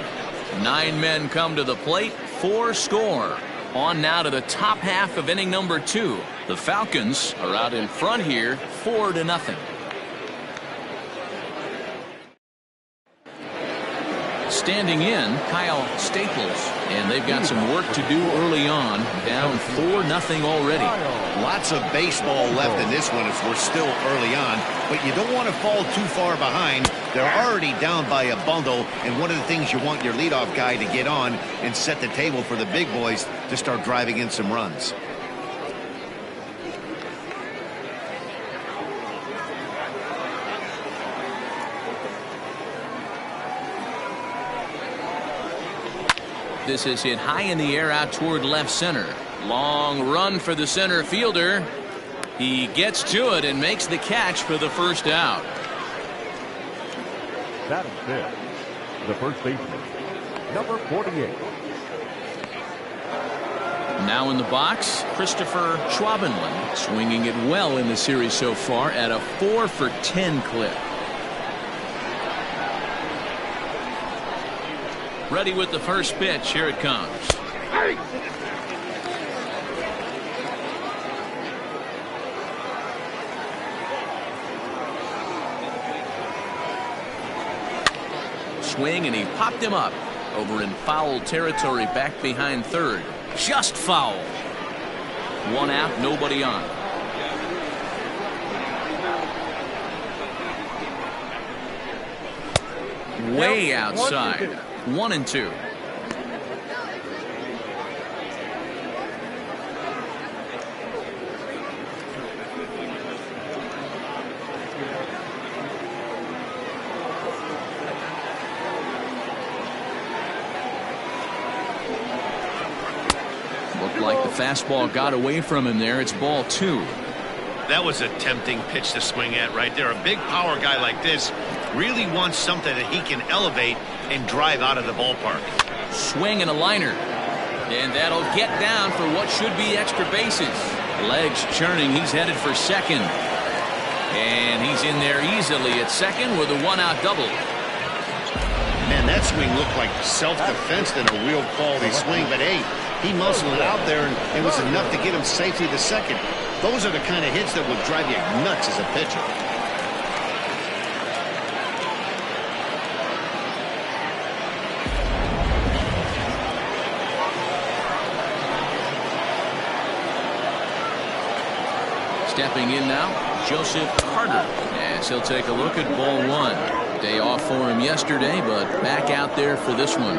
9 men come to the plate, 4 score. On now to the top half of inning number 2. The Falcons are out in front here, 4-0. Standing in, Kyle Staples, and they've got some work to do early on. Down 4-0 already. Lots of baseball left in this one as we're still early on, but you don't want to fall too far behind. They're already down by a bundle, and one of the things you want your leadoff guy to get on and set the table for the big boys to start driving in some runs. This is hit high in the air out toward left center. Long run for the center fielder. He gets to it and makes the catch for the first out. That is fifth. The first baseman, number 48. Now in the box, Christopher Schwabenland, swinging it well in the series so far at a 4-for-10 clip. Ready with the first pitch. Here it comes. Swing, and he popped him up over in foul territory back behind third. Just foul. 1 out, nobody on. Way outside. 1-2. Looked like the fastball got away from him there. It's ball 2. That was a tempting pitch to swing at right there. A big power guy like this really wants something that he can elevate and drive out of the ballpark. Swing and a liner. And that'll get down for what should be extra bases. Legs churning. He's headed for second. And he's in there easily at second with a one-out double. Man, that swing looked like self-defense than a real quality swing. But, hey, he muscled it out there, and it was enough to get him safely to second. Those are the kind of hits that will drive you nuts as a pitcher. Stepping in now, Joseph Carter, as he'll take a look at ball one. Day off for him yesterday, but back out there for this one.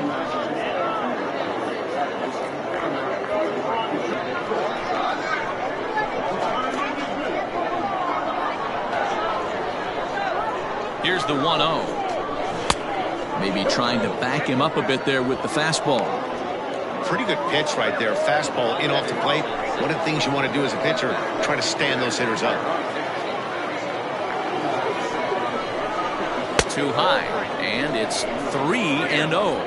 Here's the 1-0. Maybe trying to back him up a bit there with the fastball. Pretty good pitch right there. Fastball in off the plate. One of the things you want to do as a pitcher, try to stand those hitters up. Too high, and it's 3-0.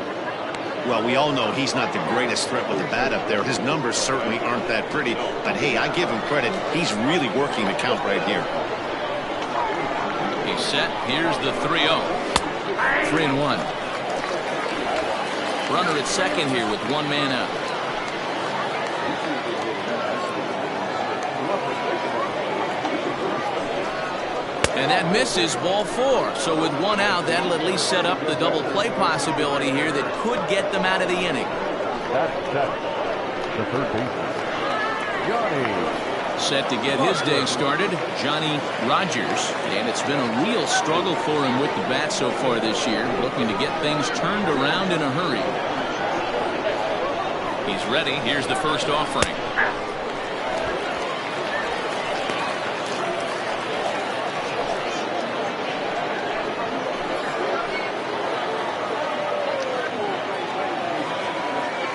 Well, we all know he's not the greatest threat with the bat up there. His numbers certainly aren't that pretty. But, hey, I give him credit. He's really working the count right here. He's set. Here's the 3-0. 3-1. Runner at second here with one man out. And that misses, ball four. So with one out, that'll at least set up the double play possibility here that could get them out of the inning. That's set. The third baseman, Johnny. Set to get his day started, Johnny Rogers. And it's been a real struggle for him with the bat so far this year, looking to get things turned around in a hurry. He's ready. Here's the first offering.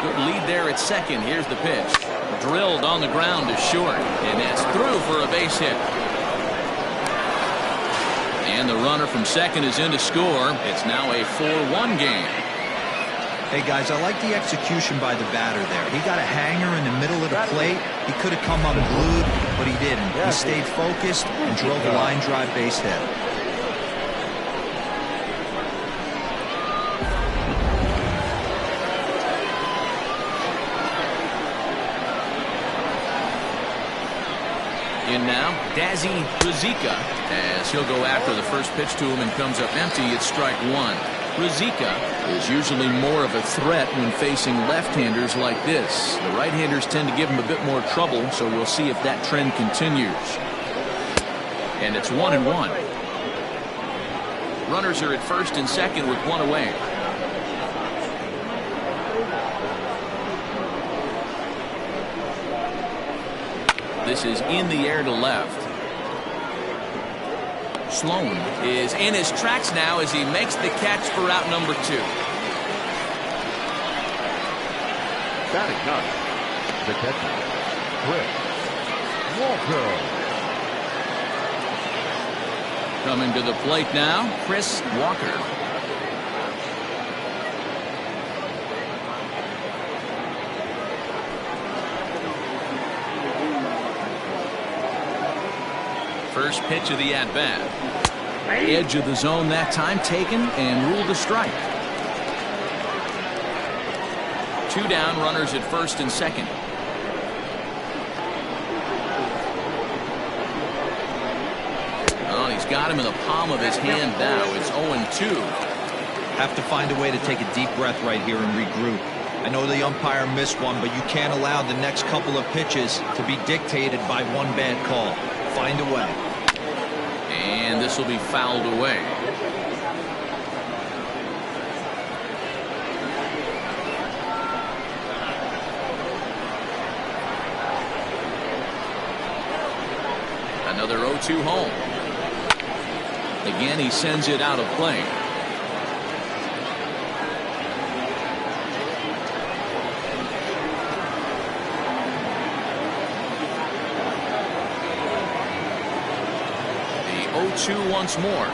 Good lead there at second. Here's the pitch. Drilled on the ground to short, and that's through for a base hit. And the runner from second is in to score. It's now a 4-1 game. Hey, guys, I like the execution by the batter there. He got a hanger in the middle of the plate. He could have come unglued, but he didn't. He stayed focused and drove a line drive base hit. In now, Dazzy Ruzicka, as he'll go after the first pitch to him and comes up empty. It's strike one. Ruzicka is usually more of a threat when facing left-handers like this. The right-handers tend to give him a bit more trouble, so we'll see if that trend continues. And it's 1-1. Runners are at first and second with one away. This is in the air to left. Sloan is in his tracks now as he makes the catch for out number two. Batting ninth, the catcher, Chris Walker. Coming to the plate now, Chris Walker. First pitch of the at-bat. Edge of the zone that time taken and ruled a strike. Two down, runners at first and second. Oh, he's got him in the palm of his hand now. It's 0-2. Have to find a way to take a deep breath right here and regroup. I know the umpire missed one, but you can't allow the next couple of pitches to be dictated by one bad call. Find a way. And this will be fouled away. Another 0-2 home. Again, he sends it out of play. 0-2 once more.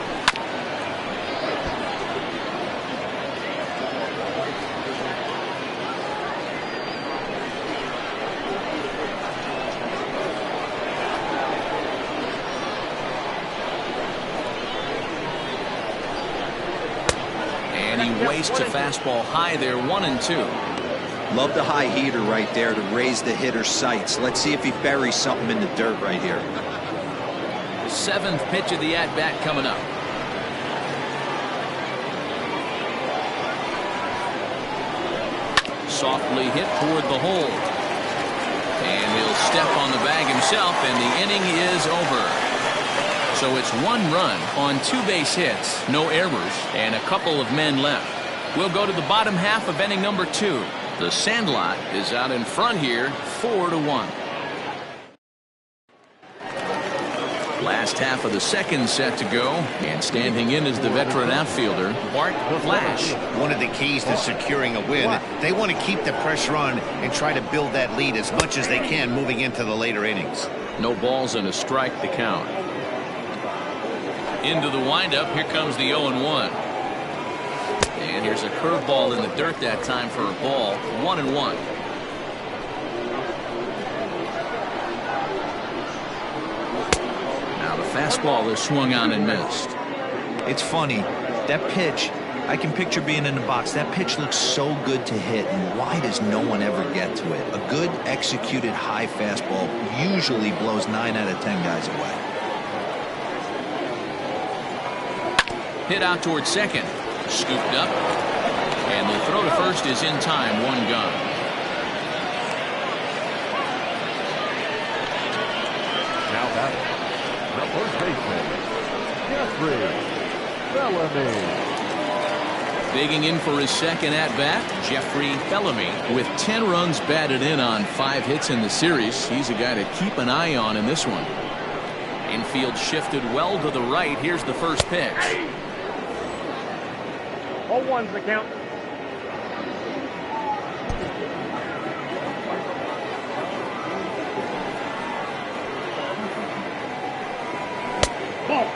And he wastes a fastball high there, 1-2. Love the high heater right there to raise the hitter's sights. Let's see if he buries something in the dirt right here. 7th pitch of the at-bat coming up. Softly hit toward the hole. And he'll step on the bag himself, and the inning is over. So it's 1 run on 2 base hits, no errors, and a couple of men left. We'll go to the bottom half of inning number 2. The Sandlot is out in front here, 4-1. Last half of the second set to go, and standing in is the veteran outfielder, Bart Flash. One of the keys to securing a win, they want to keep the pressure on and try to build that lead as much as they can moving into the later innings. No balls and a strike to count. Into the windup, here comes the 0-1. And here's a curveball in the dirt that time for a ball. 1-1. Now the fastball is swung on and missed. It's funny. That pitch, I can picture being in the box. That pitch looks so good to hit, and why does no one ever get to it? A good executed high fastball usually blows 9 out of 10 guys away. Hit out towards second. Scooped up, and the throw to first is in time. 1 gone. Now batting, the first baseman, Jeffrey Bellamy. Digging in for his second at-bat, Jeffrey Bellamy. With 10 runs batted in on 5 hits in the series, he's a guy to keep an eye on in this one. Infield shifted well to the right. Here's the first pitch. 0-1's the count. Ball.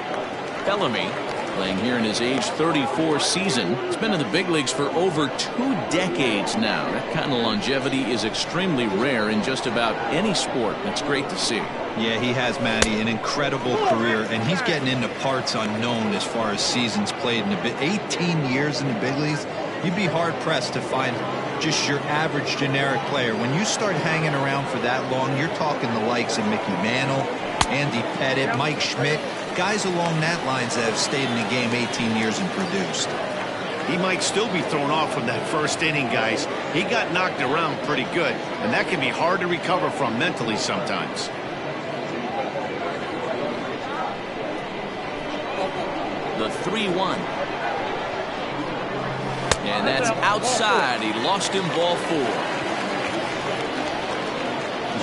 Bellamy, playing here in his age 34 season. He's been in the big leagues for over 2 decades now. That kind of longevity is extremely rare in just about any sport. That's great to see. Yeah, he has, Matty, an incredible career, and he's getting into parts unknown as far as seasons played in the 18 years in the big leagues. You'd be hard-pressed to find just your average generic player. When you start hanging around for that long, you're talking the likes of Mickey Mantle, Andy Pettitte, Mike Schmidt, guys along that lines that have stayed in the game 18 years and produced. He might still be thrown off from that first inning, guys. He got knocked around pretty good, and that can be hard to recover from mentally sometimes. The 3-1. And that's outside. He lost him, ball 4.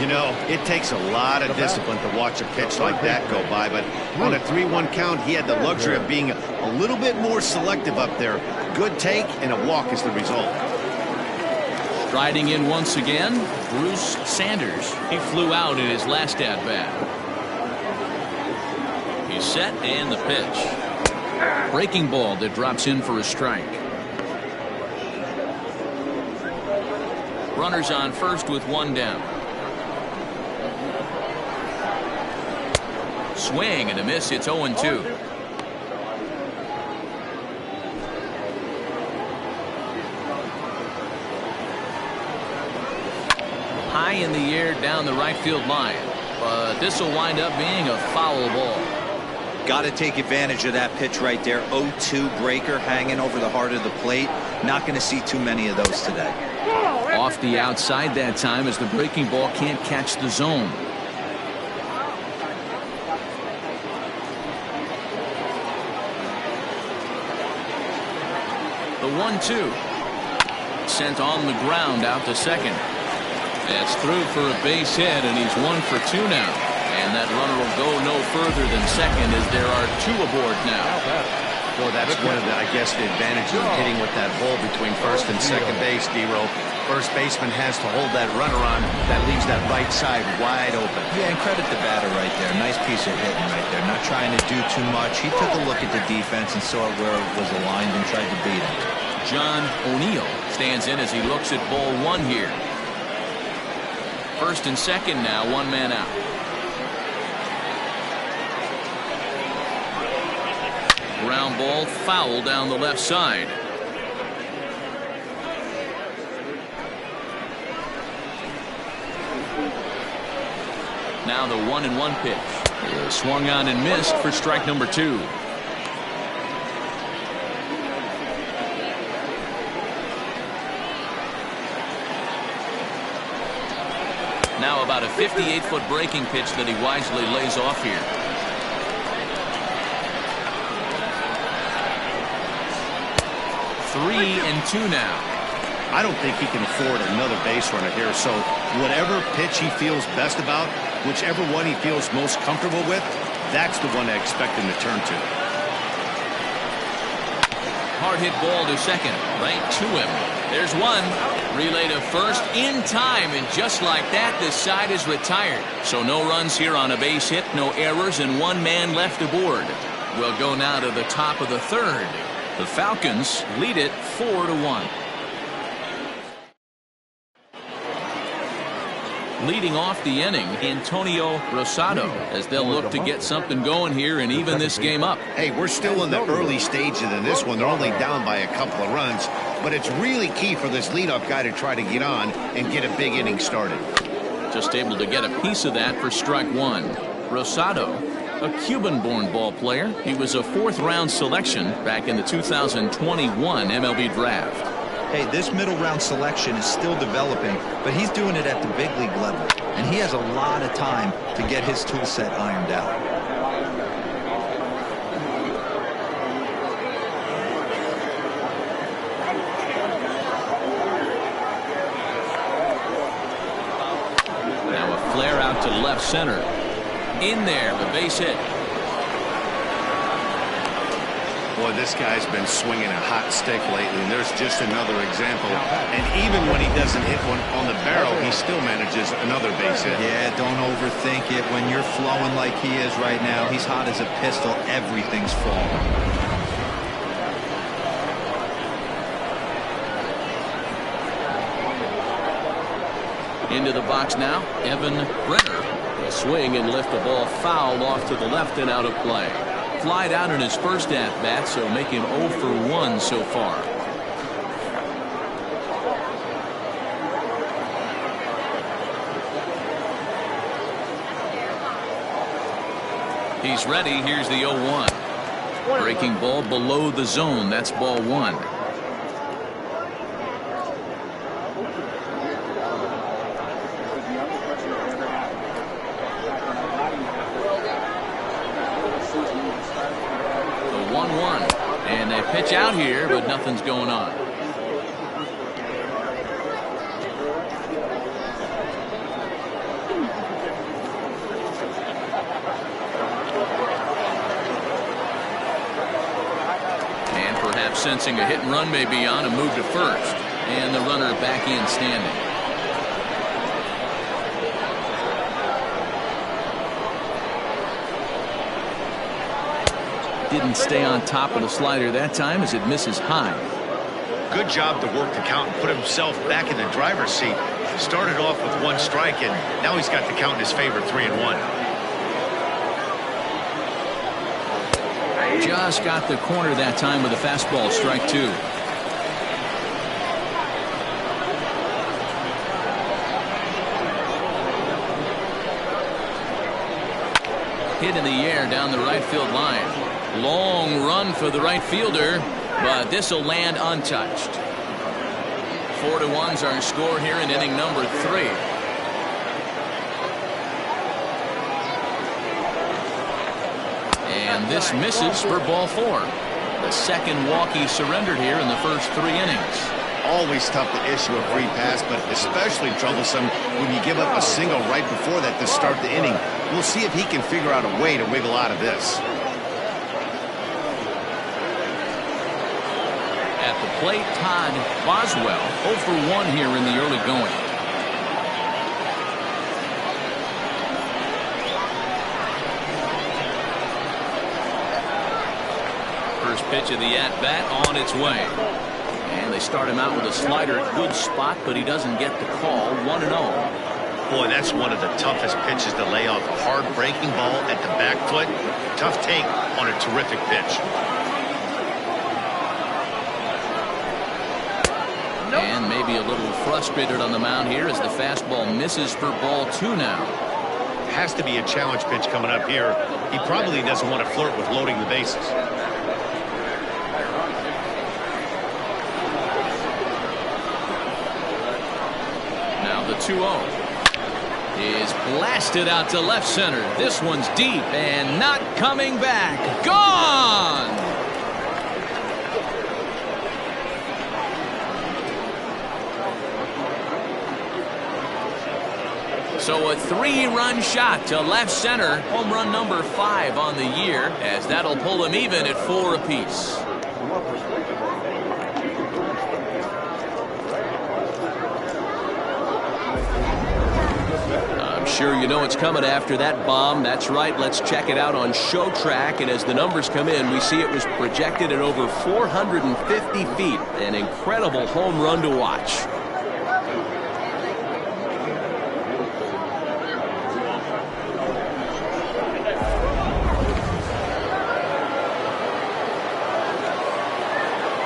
You know, it takes a lot of discipline to watch a pitch like that go by, but on a 3-1 count, he had the luxury of being a little bit more selective up there. Good take, and a walk is the result. Striding in once again, Bruce Sanders. He flew out in his last at-bat. He's set, and the pitch. Breaking ball that drops in for a strike. Runners on first with 1 down. Swing and a miss. It's 0-2. High in the air down the right field line, but this will wind up being a foul ball. Got to take advantage of that pitch right there. 0-2 breaker hanging over the heart of the plate. Not going to see too many of those today. Off the outside that time as the breaking ball can't catch the zone. The 1-2. Sent on the ground out to second. That's through for a base hit, and he's 1 for 2 now. And that runner will go no further than second as there are 2 aboard now. Well, that's one of the, I guess, the advantages of hitting with that hole between first and second base, D-Roll. First baseman has to hold that runner on. That leaves that right side wide open. Yeah, and credit the batter right there. Nice piece of hitting right there. Not trying to do too much. He took a look at the defense and saw where it was aligned and tried to beat him. John O'Neill stands in as he looks at ball one here. First and second now, one man out. Ground ball, foul down the left side. Now the 1-1 pitch is swung on and missed for strike number 2. Now about a 58-foot breaking pitch that he wisely lays off here. Three and two now. I don't think he can afford another base runner here, so whatever pitch he feels best about, whichever one he feels most comfortable with, that's the one I expect him to turn to. Hard hit ball to second, right to him. There's one. Relay to first in time, and just like that, this side is retired. So no runs here on a base hit, no errors, and one man left aboard. We'll go now to the top of the third. The Falcons lead it 4-1. Leading off the inning, Antonio Rosado, as they'll look to get something going here and even this game up. Hey, we're still in the early stages in this one. They're only down by a couple of runs, but it's really key for this leadoff guy to try to get on and get a big inning started. Just able to get a piece of that for strike one. Rosado, a Cuban-born ball player. He was a fourth-round selection back in the 2021 MLB draft. Hey, this middle round selection is still developing, but he's doing it at the big league level, and he has a lot of time to get his tool set ironed out. Now a flare out to left center. In there, the base hit. Boy, this guy's been swinging a hot stick lately, and there's just another example. And even when he doesn't hit one on the barrel, he still manages another base hit. Yeah, don't overthink it. When you're flowing like he is right now, he's hot as a pistol. Everything's falling. Into the box now, Evan Brenner. A swing and lift the ball foul off to the left and out of play. Flied out in his first at-bat, so make him 0 for 1 so far. He's ready. Here's the 0-1. Breaking ball below the zone. That's ball one. Pitch out here, but nothing's going on. And perhaps sensing a hit and run may be on, a move to first. And the runner back in standing. Didn't stay on top of the slider that time as it misses high. Good job to work the count and put himself back in the driver's seat. Started off with one strike, and now he's got the count in his favor, 3-1. Just got the corner that time with a fastball, strike two. Hit in the air down the right field line. Long run for the right fielder, but this will land untouched. 4-1's our score here in inning number 3. And this misses for ball 4. The second walk he surrendered here in the first 3 innings. Always tough to issue a free pass, but especially troublesome when you give up a single right before that to start the inning. We'll see if he can figure out a way to wiggle out of this. the plate, Todd Boswell, 0 for 1 here in the early going. First pitch of the at-bat on its way. And they start him out with a slider at good spot, but he doesn't get the call. 1-0. Boy, that's one of the toughest pitches to lay off. A hard breaking ball at the back foot. Tough take on a terrific pitch. And maybe a little frustrated on the mound here as the fastball misses for ball 2 now. Has to be a challenge pitch coming up here. He probably doesn't want to flirt with loading the bases. Now the 2-0 is blasted out to left center. This one's deep and not coming back. Gone! So a 3-run shot to left center. Home run number 5 on the year, as that'll pull him even at 4 apiece. Sure, you know it's coming after that bomb. That's right. Let's check it out on Show Track. And as the numbers come in, we see it was projected at over 450 feet. An incredible home run to watch.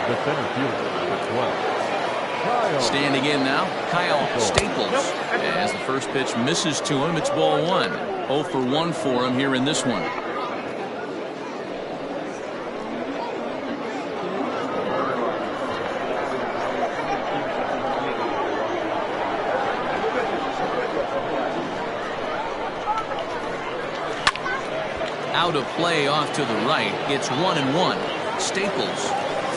The center fielder, the 12. Standing in now, Kyle Staples. As the first pitch misses to him, it's ball 1. 0 for 1 for him here in this one. Out of play off to the right. It's 1-1. Staples,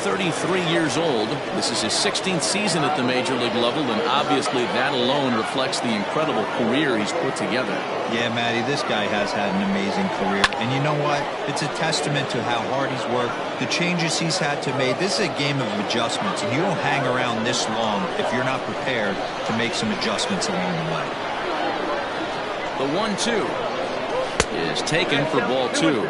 33 years old. This is his 16th season at the major league level, and obviously that alone reflects the incredible career he's put together. Yeah, Matty, this guy has had an amazing career. And you know what? It's a testament to how hard he's worked, the changes he's had to make. This is a game of adjustments, and you don't hang around this long if you're not prepared to make some adjustments along the way. The 1-2 is taken for ball 2.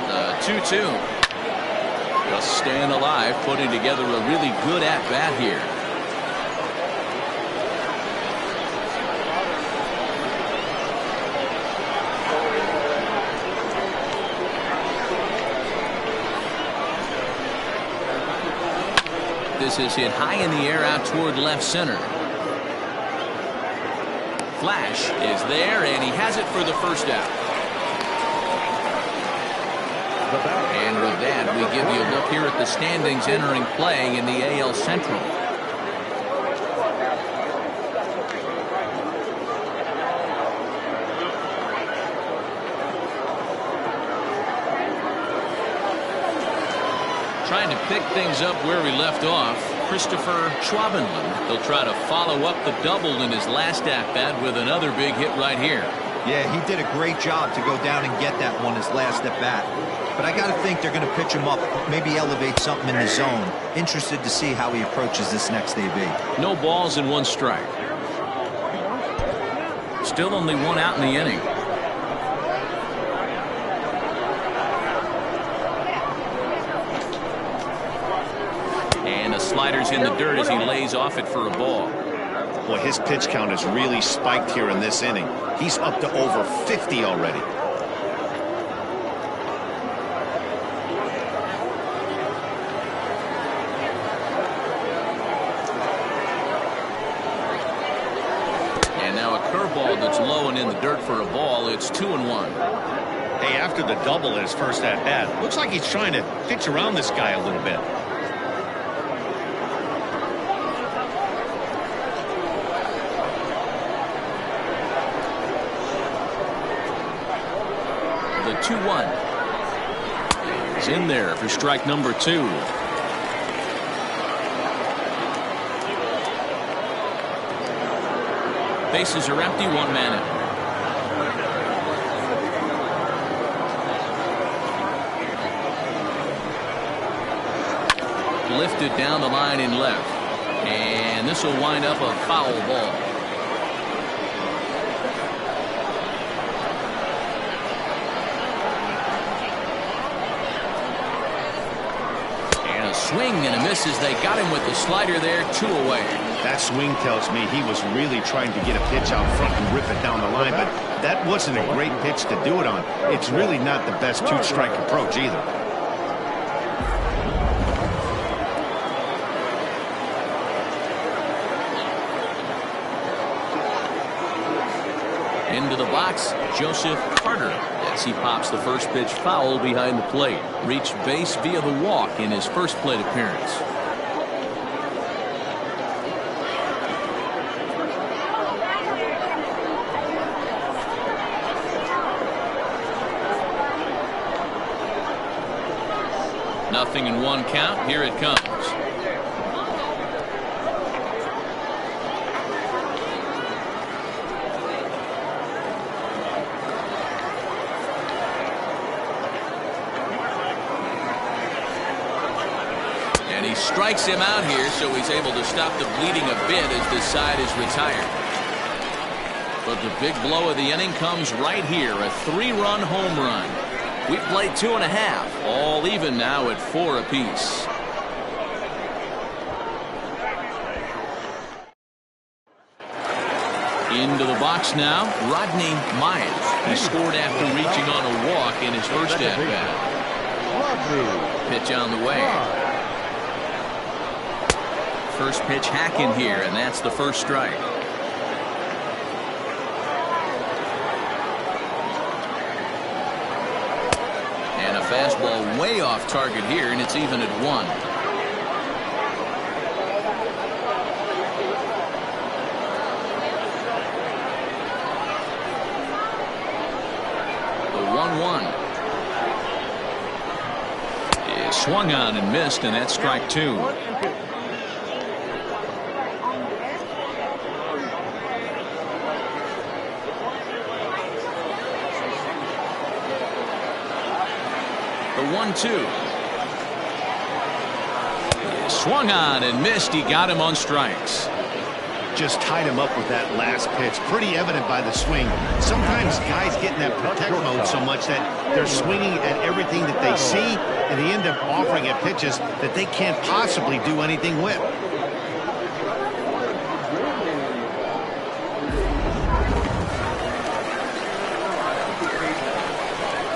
The 2-2. Just staying alive, putting together a really good at-bat here. This is hit high in the air out toward left center. Flash is there, and he has it for the first out. And with that, we give you a look here at the standings entering play in the AL Central. Trying to pick things up where we left off, Christopher Schwabenland. He'll try to follow up the double in his last at-bat with another big hit right here. Yeah, he did a great job to go down and get that one his last at-bat. But I got to think they're going to pitch him up, maybe elevate something in the zone. Interested to see how he approaches this next AB. No balls and 1 strike. Still only 1 out in the inning. And a slider's in the dirt as he lays off it for a ball. Boy, his pitch count has really spiked here in this inning. He's up to over 50 already. And now a curveball that's low and in the dirt for a ball. It's 2-1. Hey, after the double in his first at-bat, looks like he's trying to pitch around this guy a little bit. The 2-1. is in there for strike number 2. Bases are empty, 1 man in. Lifted down the line in left, and this will wind up a foul ball. And a swing and a miss as they got him with the slider there, 2 away. That swing tells me he was really trying to get a pitch out front and rip it down the line, but that wasn't a great pitch to do it on. It's really not the best 2-strike approach either. Into the box, Joseph Carter, as he pops the first pitch foul behind the plate. Reached base via the walk in his first plate appearance. Nothing in 1 count. Here it comes. And he strikes him out here, so he's able to stop the bleeding a bit as this side is retired. But the big blow of the inning comes right here, a 3-run home run. We played 2.5, all even now at 4 apiece. Into the box now, Rodney Myers. He scored after reaching on a walk in his first at-bat. Pitch on the way. First pitch hacking here, and that's the first strike. And a fastball way off target here, and it's even at 1. The 1-1 is swung on and missed, and that's strike 2. The 1-2 is swung on and missed. He got him on strikes. Just tied him up with that last pitch. Pretty evident by the swing. Sometimes guys get in that protect mode so much that they're swinging at everything that they see, and they end up offering at pitches that they can't possibly do anything with.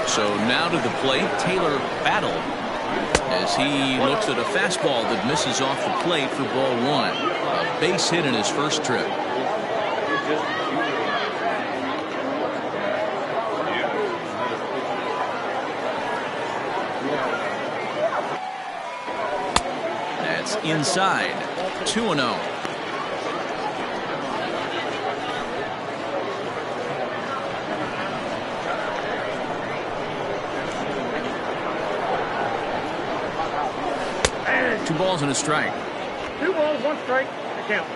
So now to the plate, Taylor Battle, as he looks at a fastball that misses off the plate for ball 1. A base hit in his first trip. That's inside. 2-0. Two balls and a strike. 2 balls, 1 strike. Count.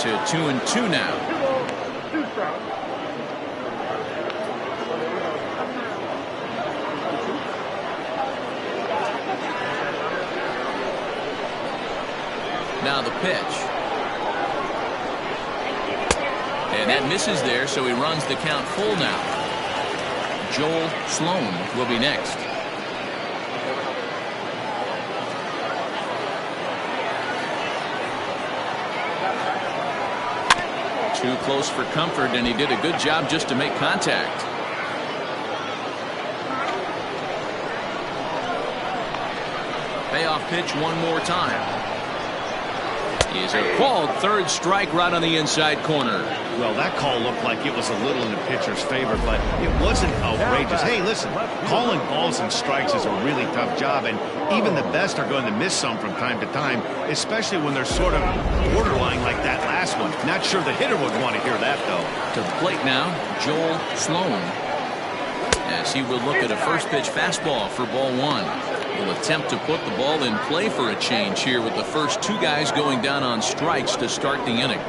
To 2-2 now. 2 balls, 2 strikes. Now the pitch. And that misses there, so he runs the count full now. Joel Sloan will be next. Too close for comfort, and he did a good job just to make contact. Payoff pitch one more time. Is a called third strike right on the inside corner. Well, that call looked like it was a little in the pitcher's favor, but it wasn't outrageous. Hey, listen, calling balls and strikes is a really tough job, and even the best are going to miss some from time to time, especially when they're sort of borderline like that last one. Not sure the hitter would want to hear that, though. To the plate now, Joel Sloan, as he will look at a first pitch fastball for ball one. He'll attempt to put the ball in play for a change here with the first two guys going down on strikes to start the inning.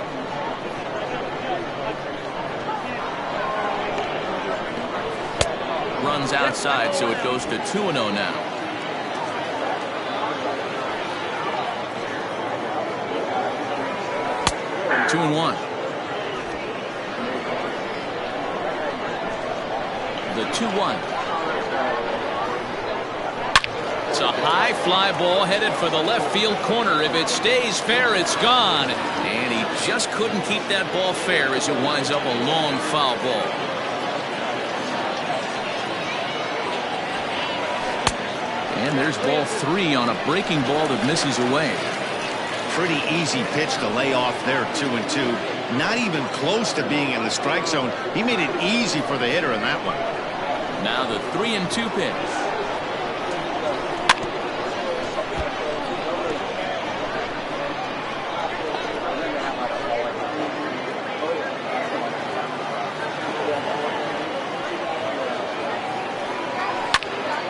Runs outside, so it goes to 2-0 now. Two and one. The 2-1. It's a high fly ball headed for the left field corner. If it stays fair, it's gone. And he just couldn't keep that ball fair as it winds up a long foul ball. And there's ball 3 on a breaking ball that misses away. Pretty easy pitch to lay off there, 2-2. Not even close to being in the strike zone. He made it easy for the hitter in that one. Now the 3-2 pitch.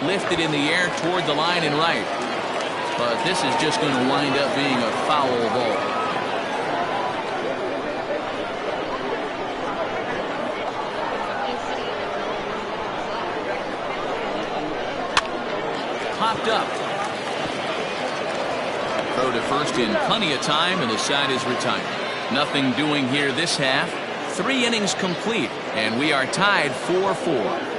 Lifted in the air toward the line and right. But this is just going to wind up being a foul ball. Popped up. Throw to first in plenty of time, and the side is retired. Nothing doing here this half. 3 innings complete, and we are tied 4-4.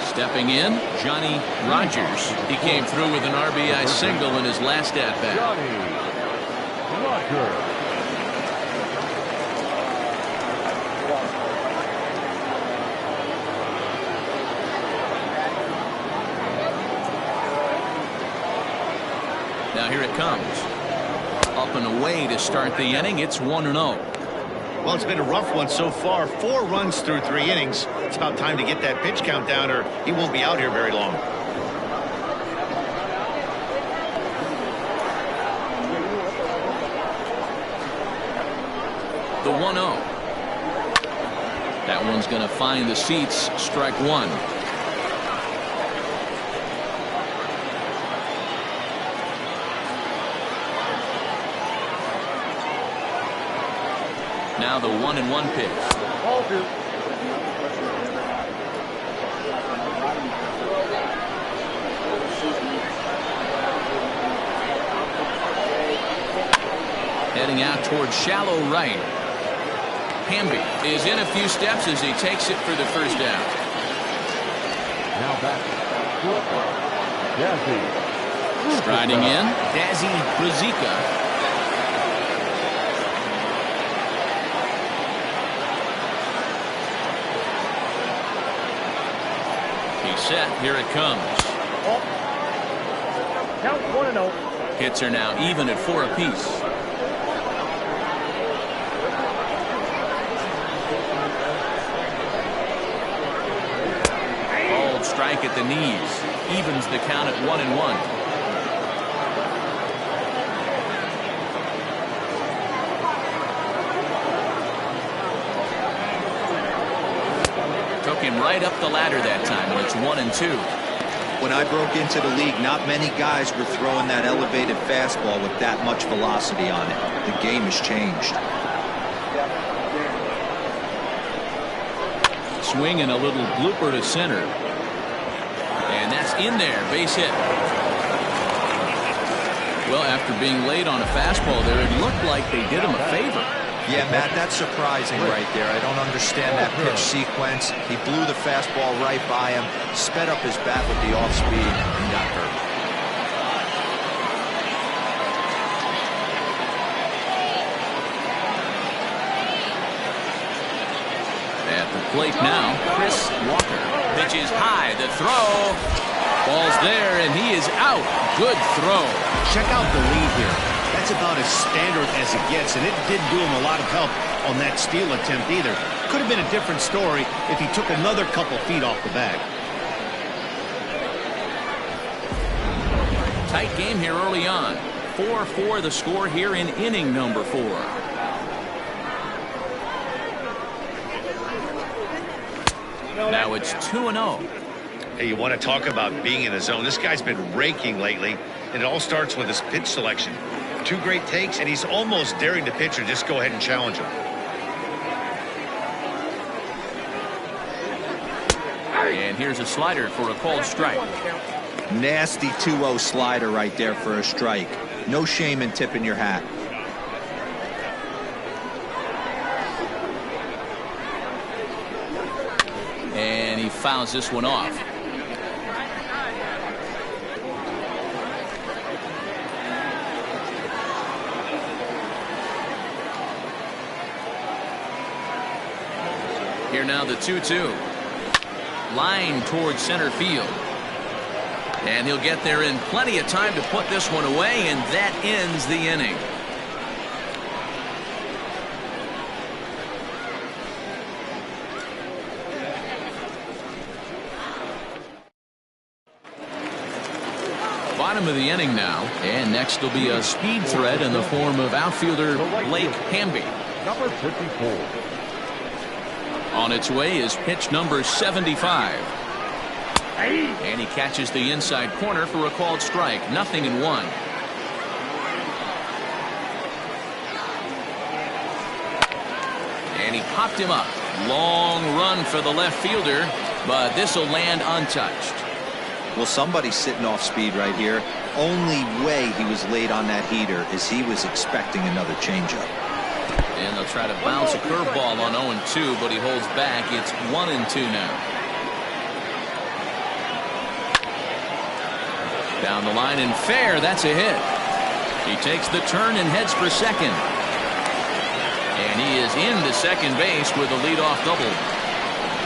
Stepping in, Johnny Rogers. He came through with an RBI single in his last at-bat. Johnny Rogers. Now here it comes. Up and away to start the inning. It's 1-0. Well, it's been a rough one so far. 4 runs through 3 innings. It's about time to get that pitch count down, or he won't be out here very long. The 1-0. That one's going to find the seats. Strike one. Now the 1-1 pitch. Ball 2. Heading out towards shallow right. Hamby is in a few steps as he takes it for the first down. Now back. Dazzy. Striding in, Dazzy Brazika. Set. Here it comes. Count 1-0. Hits are now even at 4 apiece. Bold strike at the knees. Evens the count at 1-1. Took him right up the ladder that time, and it's 1-2. When I broke into the league, not many guys were throwing that elevated fastball with that much velocity on it. The game has changed. Swing and a little blooper to center. And that's in there. Base hit. Well, after being late on a fastball there, it looked like they did him a favor. Yeah, Matt, that's surprising right there. I don't understand that pitch sequence. He blew the fastball right by him, sped up his bat with the off speed, and got hurt. At the plate now, Chris Walker. Pitch is high. The throw. Ball's there, and he is out. Good throw. Check out the lead here. That's about as standard as it gets, and it didn't do him a lot of help on that steal attempt either. Could have been a different story if he took another couple feet off the bag. Tight game here early on. 4-4 the score here in inning number 4. Now it's 2-0. Hey, you want to talk about being in the zone? This guy's been raking lately, and it all starts with his pitch selection. 2 great takes, and he's almost daring the pitcher just go ahead and challenge him. And here's a slider for a called strike. Nasty 2-0 slider right there for a strike. No shame in tipping your hat. And he fouls this one off. Here now the 2-2. Line towards center field. And he'll get there in plenty of time to put this one away, and that ends the inning. Bottom of the inning now, and next will be a speed threat in the form of outfielder Blake Hamby. Number 54. On its way is pitch number 75. And he catches the inside corner for a called strike. 0-1. And he popped him up. Long run for the left fielder, but this will land untouched. Well, somebody's sitting off speed right here. Only way he was late on that heater is he was expecting another changeup. And they'll try to bounce a curveball on 0-2, but he holds back. It's 1-2 now. Down the line and fair. That's a hit. He takes the turn and heads for second. And he is into second base with a leadoff double.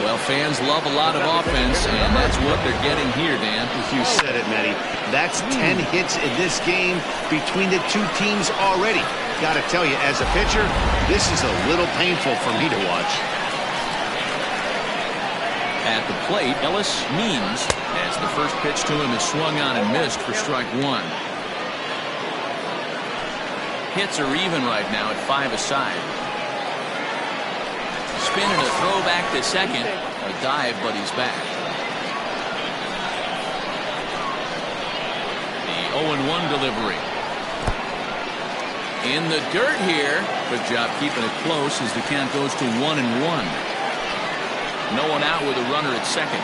Well, fans love a lot of offense, and that's what they're getting here, Dan. You said it, Matty. That's 10 hits in this game between the 2 teams already. Got to tell you, as a pitcher, this is a little painful for me to watch. At the plate, Ellis Means, as the first pitch to him is swung on and missed for strike 1. Hits are even right now at 5 aside. Spin and a throw back to second. A dive, but he's back. The 0-1 delivery. In the dirt here. Good job keeping it close as the count goes to 1-1. No one out with a runner at second.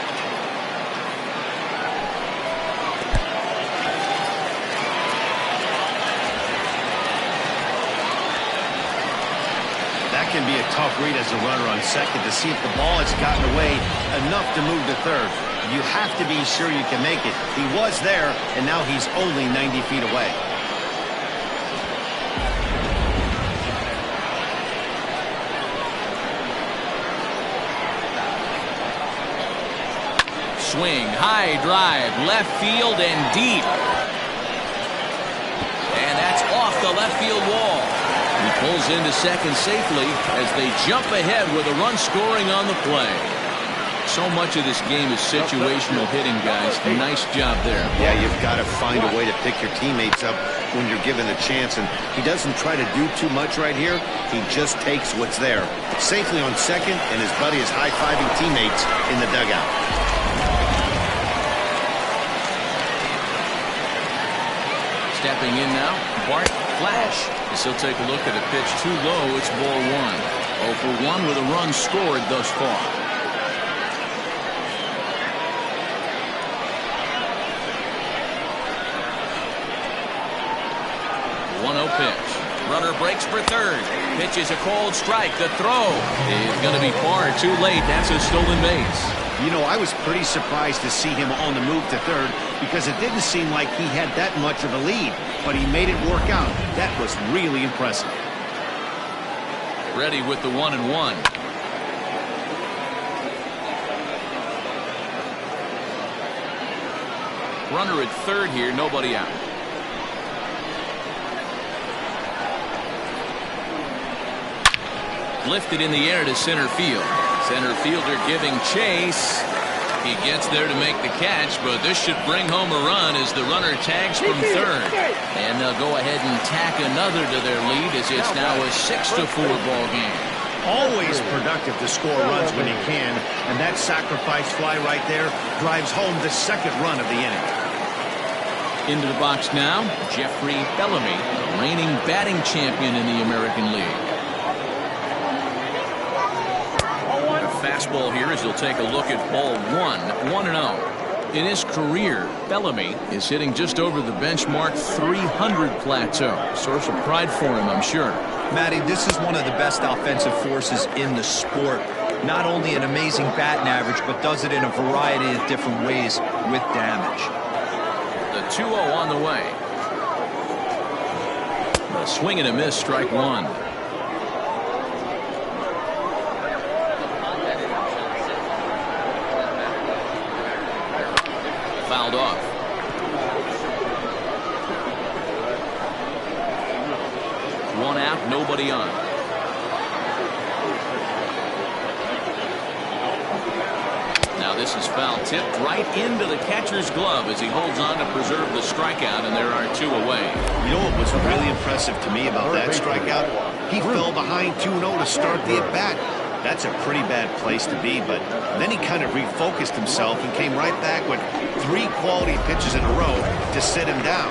That can be a tough read as a runner on second to see if the ball has gotten away enough to move to third. You have to be sure you can make it. He was there, and now he's only 90 feet away. Swing, high drive, left field and deep. And that's off the left field wall. He pulls into second safely as they jump ahead with a run scoring on the play. So much of this game is situational hitting, guys. Nice job there. Yeah, you've got to find a way to pick your teammates up when you're given the chance, and he doesn't try to do too much right here. He just takes what's there. Safely on second, and his buddy is high-fiving teammates in the dugout. Stepping in now, Bart Flash. As he'll take a look at a pitch too low. It's ball 1. 0 for 1 with a run scored thus far. Pitch. Runner breaks for third. Pitch is a cold strike. The throw is going to be far too late. That's a stolen base. You know, I was pretty surprised to see him on the move to third because it didn't seem like he had that much of a lead, but he made it work out. That was really impressive. Ready with the 1-1. Runner at third here, nobody out. Lifted in the air to center field. Center fielder giving chase. He gets there to make the catch, but this should bring home a run as the runner tags from third. And they'll go ahead and tack another to their lead as it's now a 6-4 ball game. Always productive to score runs when you can, and that sacrifice fly right there drives home the second run of the inning. Into the box now, Jeffrey Bellamy, the reigning batting champion in the American League. The fastball here as he'll take a look at ball 1-0. In his career, Bellamy is hitting just over the benchmark 300 plateau. Source of pride for him, I'm sure. Matty, this is one of the best offensive forces in the sport. Not only an amazing batting average, but does it in a variety of different ways with damage. The 2-0 on the way. A swing and a miss, strike one. Fouled off. One out, nobody on. Now this is foul tipped right into the catcher's glove as he holds on to preserve the strikeout, and there are two away. You know what was really impressive to me about that strikeout? He fell behind 2-0 to start the at-bat. That's a pretty bad place to be, but then he kind of refocused himself and came right back with 3 quality pitches in a row to sit him down.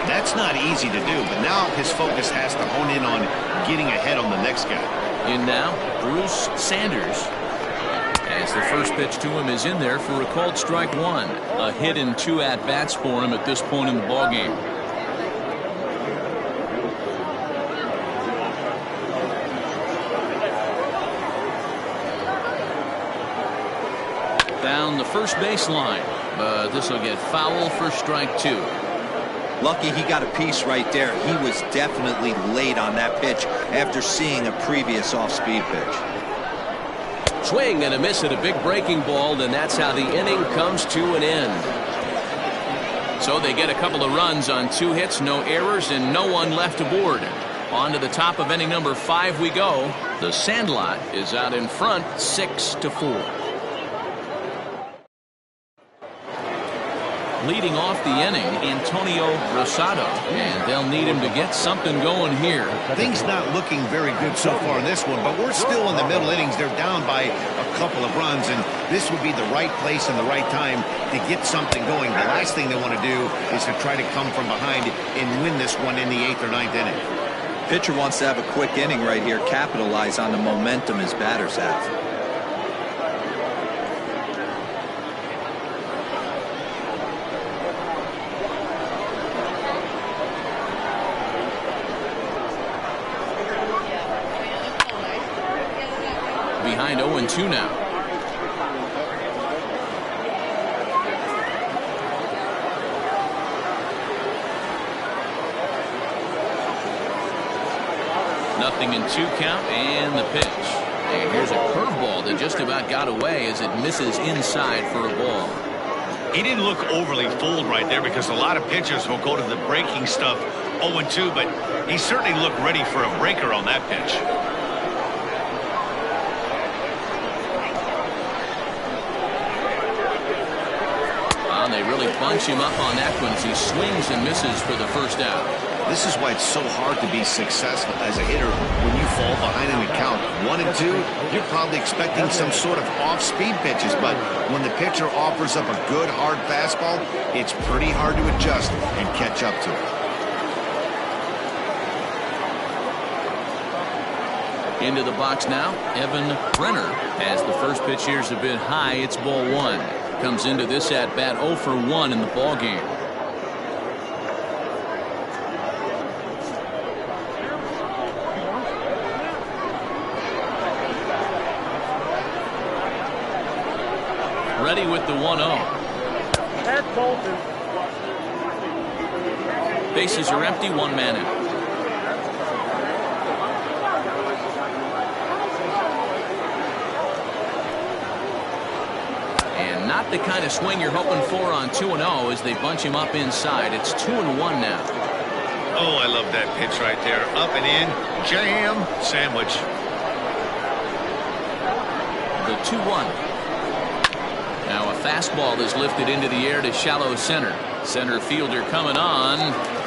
That's not easy to do, but now his focus has to hone in on getting ahead on the next guy. In now, Bruce Sanders. As the first pitch to him is in there for a called strike one. A hit in 2 at-bats for him at this point in the ballgame. Down the first baseline, but this will get foul for strike 2. Lucky he got a piece right there. He was definitely late on that pitch after seeing a previous off-speed pitch. Swing and a miss at a big breaking ball, and that's how the inning comes to an end. So they get a couple of runs on 2 hits, no errors, and no one left aboard. On to the top of inning number 5 we go. The Sandlot is out in front, 6-4. Leading off the inning, Antonio Rosado, and they'll need him to get something going here. Things not looking very good so far in this one, but we're still in the middle innings. They're down by a couple of runs, and this would be the right place and the right time to get something going. The last thing they want to do is to try to come from behind and win this one in the 8th or 9th inning. Pitcher wants to have a quick inning right here, capitalize on the momentum his batters have. Behind 0-2 now. Nothing in 2 count, and the pitch. And here's a curveball that just about got away as it misses inside for a ball. He didn't look overly fooled right there because a lot of pitchers will go to the breaking stuff 0-2, but he certainly looked ready for a breaker on that pitch. They really bunch him up on that one as he swings and misses for the first out. This is why it's so hard to be successful as a hitter when you fall behind in the count 1-2. You're probably expecting some sort of off-speed pitches, but when the pitcher offers up a good hard fastball, it's pretty hard to adjust and catch up to it. Into the box now, Evan Brenner. As the first pitch here's a bit high, it's ball 1. Comes into this at bat 0 for 1 in the ball game. Ready with the 1-0. That's Bolton. Bases are empty, 1 man out. Not the kind of swing you're hoping for on 2-0 as they bunch him up inside. It's 2-1 now. Oh, I love that pitch right there. Up and in, jam, sandwich. The 2-1. Now a fastball is lifted into the air to shallow center. Center fielder coming on.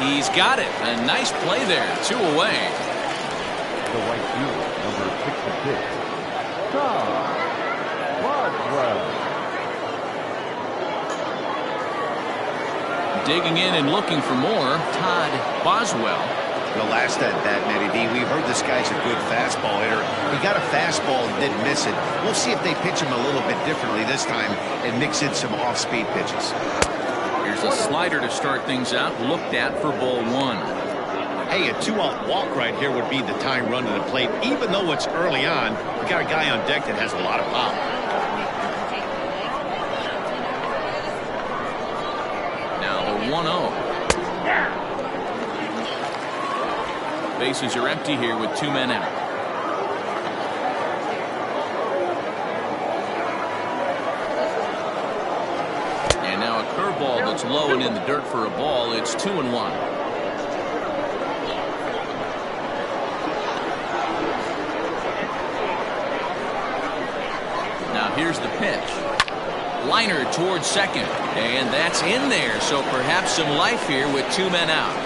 He's got it. A nice play there. 2 away. The right fielder, number 66, Todd Boswell. Digging in and looking for more, Todd Boswell. The last at bat, Matty D, we heard this guy's a good fastball hitter. He got a fastball and didn't miss it. We'll see if they pitch him a little bit differently this time and mix in some off-speed pitches. Here's a slider to start things out, looked at for ball 1. Hey, a 2-out walk right here would be the time run to the plate. Even though it's early on, we got a guy on deck that has a lot of pop. Now the 1-0. Bases are empty here with 2 men out. And now a curveball that's low and in the dirt for a ball. It's 2-1. Now here's the pitch. Liner towards second. And that's in there. So perhaps some life here with 2 men out.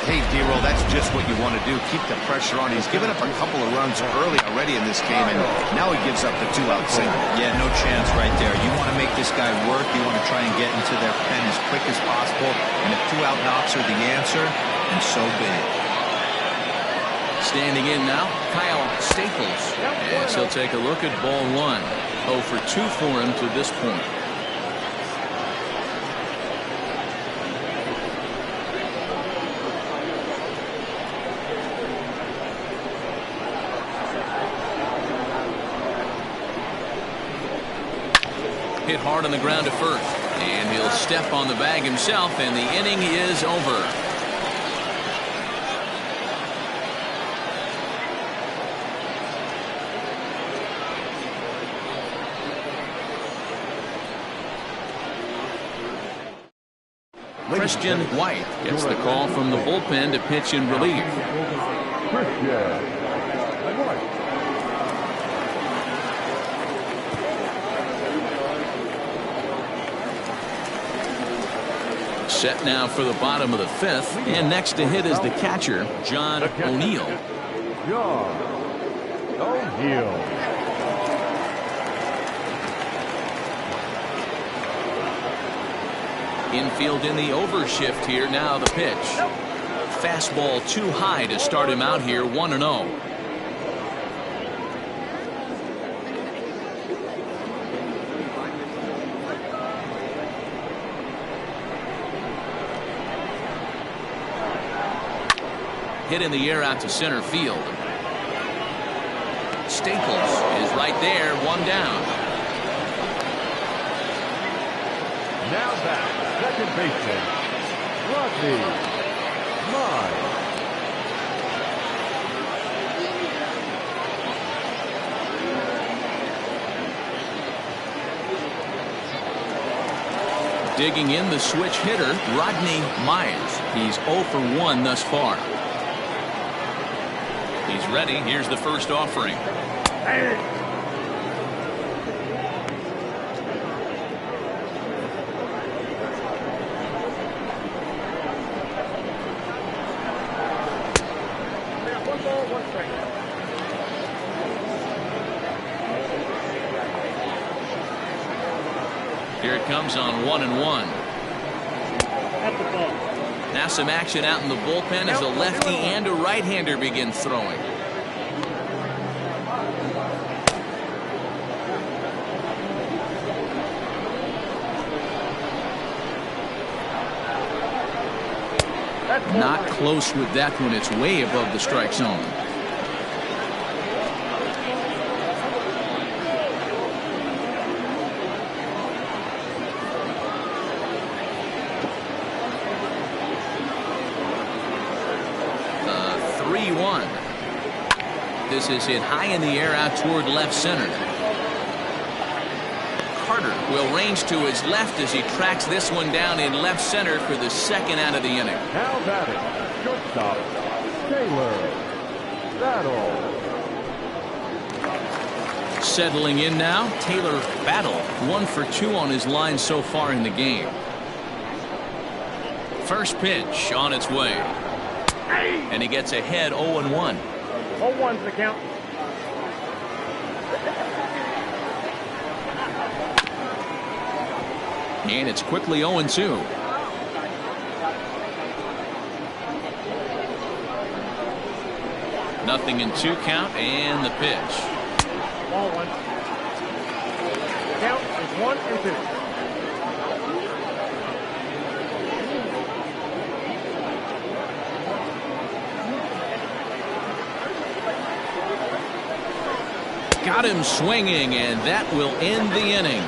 Hey, D-Roll, that's just what you want to do. Keep the pressure on. He's given up a couple of runs early already in this game, and now he gives up the 2-out single. Yeah, no chance right there. You want to make this guy work. You want to try and get into their pen as quick as possible. And if 2-out knocks are the answer, then so be it. Standing in now, Kyle Staples. As he'll take a look at ball 1. 0 for 2 for him to this point. Hit hard on the ground to first, and he'll step on the bag himself, and the inning is over. Christian White gets the call from the bullpen to pitch in relief. Christian White. Set now for the bottom of the 5th, and next to hit is the catcher, John O'Neill. John O'Neill. Infield in the overshift here. Now the pitch. Fastball too high to start him out here. 1-0. Hit in the air out to center field. Staples is right there. 1 down. Now back, second baseman, Rodney Miles. Digging in the switch hitter, Rodney Miles. He's 0 for 1 thus far. He's ready. Here's the first offering. Here it comes on 1-1. Now some action out in the bullpen as a lefty and a right-hander begin throwing. Not close with that one. It's way above the strike zone. This is hit high in the air out toward left center. Carter will range to his left as he tracks this one down in left center for the second out of the inning. Now batting, shortstop, Taylor Battle. Settling in now, Taylor Battle, 1 for 2 on his line so far in the game. First pitch on its way. And he gets ahead 0-1. 0-1's the count. And it's quickly 0-2. Nothing in 2 count, and the pitch. Ball 1. Count is 1-2. Got him swinging, and that will end the inning.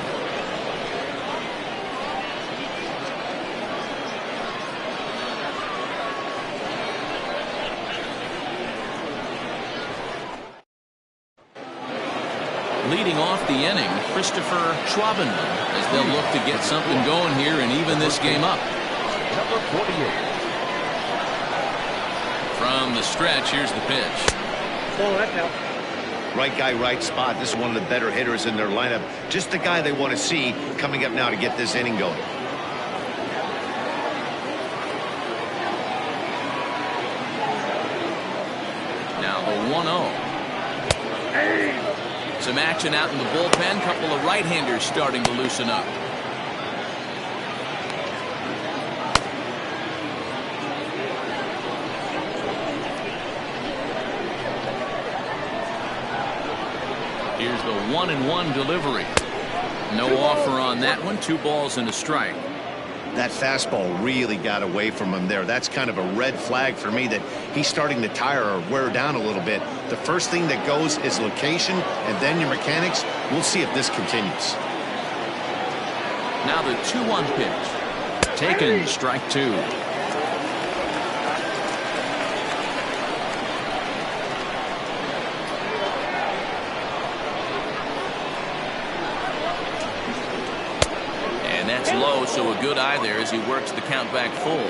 Leading off the inning, Christopher Schwabenman, as they'll look to get something going here and even this game up. Number 48. From the stretch, here's the pitch. Ball, that count. Right guy, right spot. This is one of the better hitters in their lineup. Just the guy they want to see coming up now to get this inning going. Now the 1-0. Some action out in the bullpen. Couple of right-handers starting to loosen up. Here's the 1-1 delivery. No offer on that one. 2 balls and a strike. That fastball really got away from him there. That's kind of a red flag for me that he's starting to tire or wear down a little bit. The first thing that goes is location and then your mechanics. We'll see if this continues. Now the 2-1 pitch. Taken, strike 2. Low, so a good eye there as he works the count back full.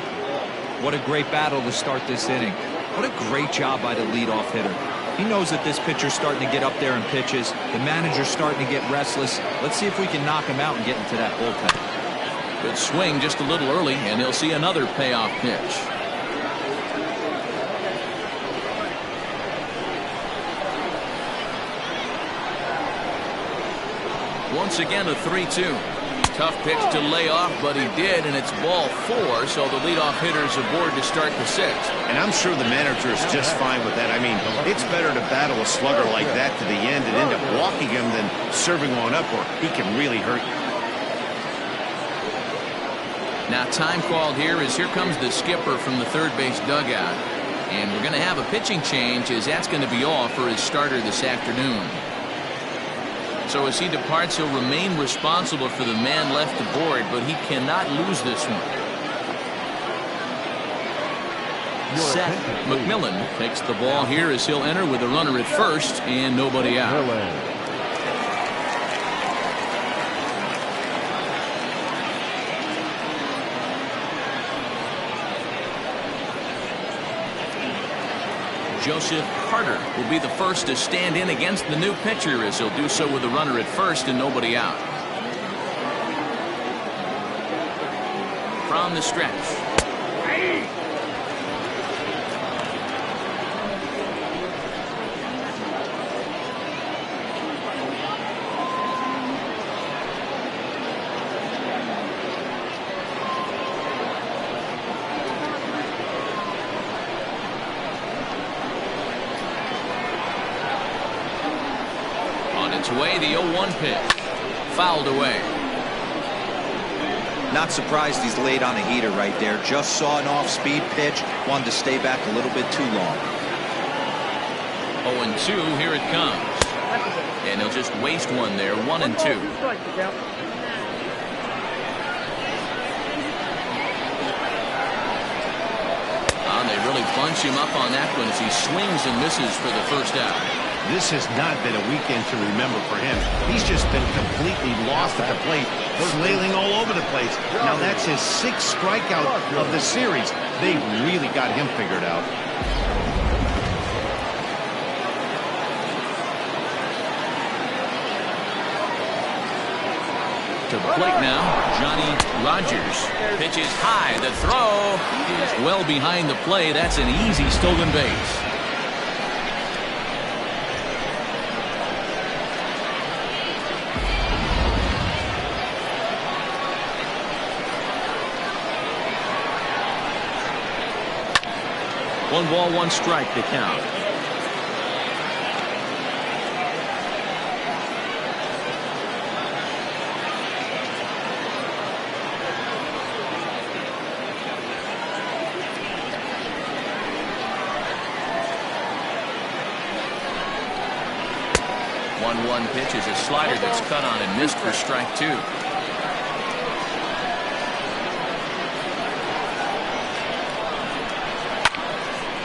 What a great battle to start this inning. What a great job by the leadoff hitter. He knows that this pitcher's starting to get up there in pitches. The manager's starting to get restless. Let's see if we can knock him out and get into that bullpen. Good swing just a little early, and he'll see another payoff pitch. Once again a 3-2. Tough pitch to lay off, but he did, and it's ball 4, so the leadoff hitter's aboard to start the 6th. And I'm sure the manager is just fine with that. I mean, it's better to battle a slugger like that to the end and end up walking him than serving one up where he can really hurt you. Now time called here as here comes the skipper from the third base dugout. And we're going to have a pitching change as that's going to be off for his starter this afternoon. So as he departs, he'll remain responsible for the man left aboard, but he cannot lose this one. Seth McMillan takes the ball here as he'll enter with a runner at first and nobody out. Joseph Carter will be the first to stand in against the new pitcher as he'll do so with a runner at first and nobody out. From the stretch. Away the 0-1 pitch. Fouled away. Not surprised he's laid on a heater right there. Just saw an off-speed pitch. Wanted to stay back a little bit too long. 0-2. Here it comes. And he'll just waste one there. 1-2. They really bunch him up on that one as he swings and misses for the first out. This has not been a weekend to remember for him. He's just been completely lost at the plate, flailing all over the place. Now that's his 6th strikeout of the series. They really got him figured out. To the plate now, Johnny Rogers. Pitches high. The throw is well behind the plate. That's an easy stolen base. One ball, one strike to count. One pitch is a slider that's cut on and missed for strike two.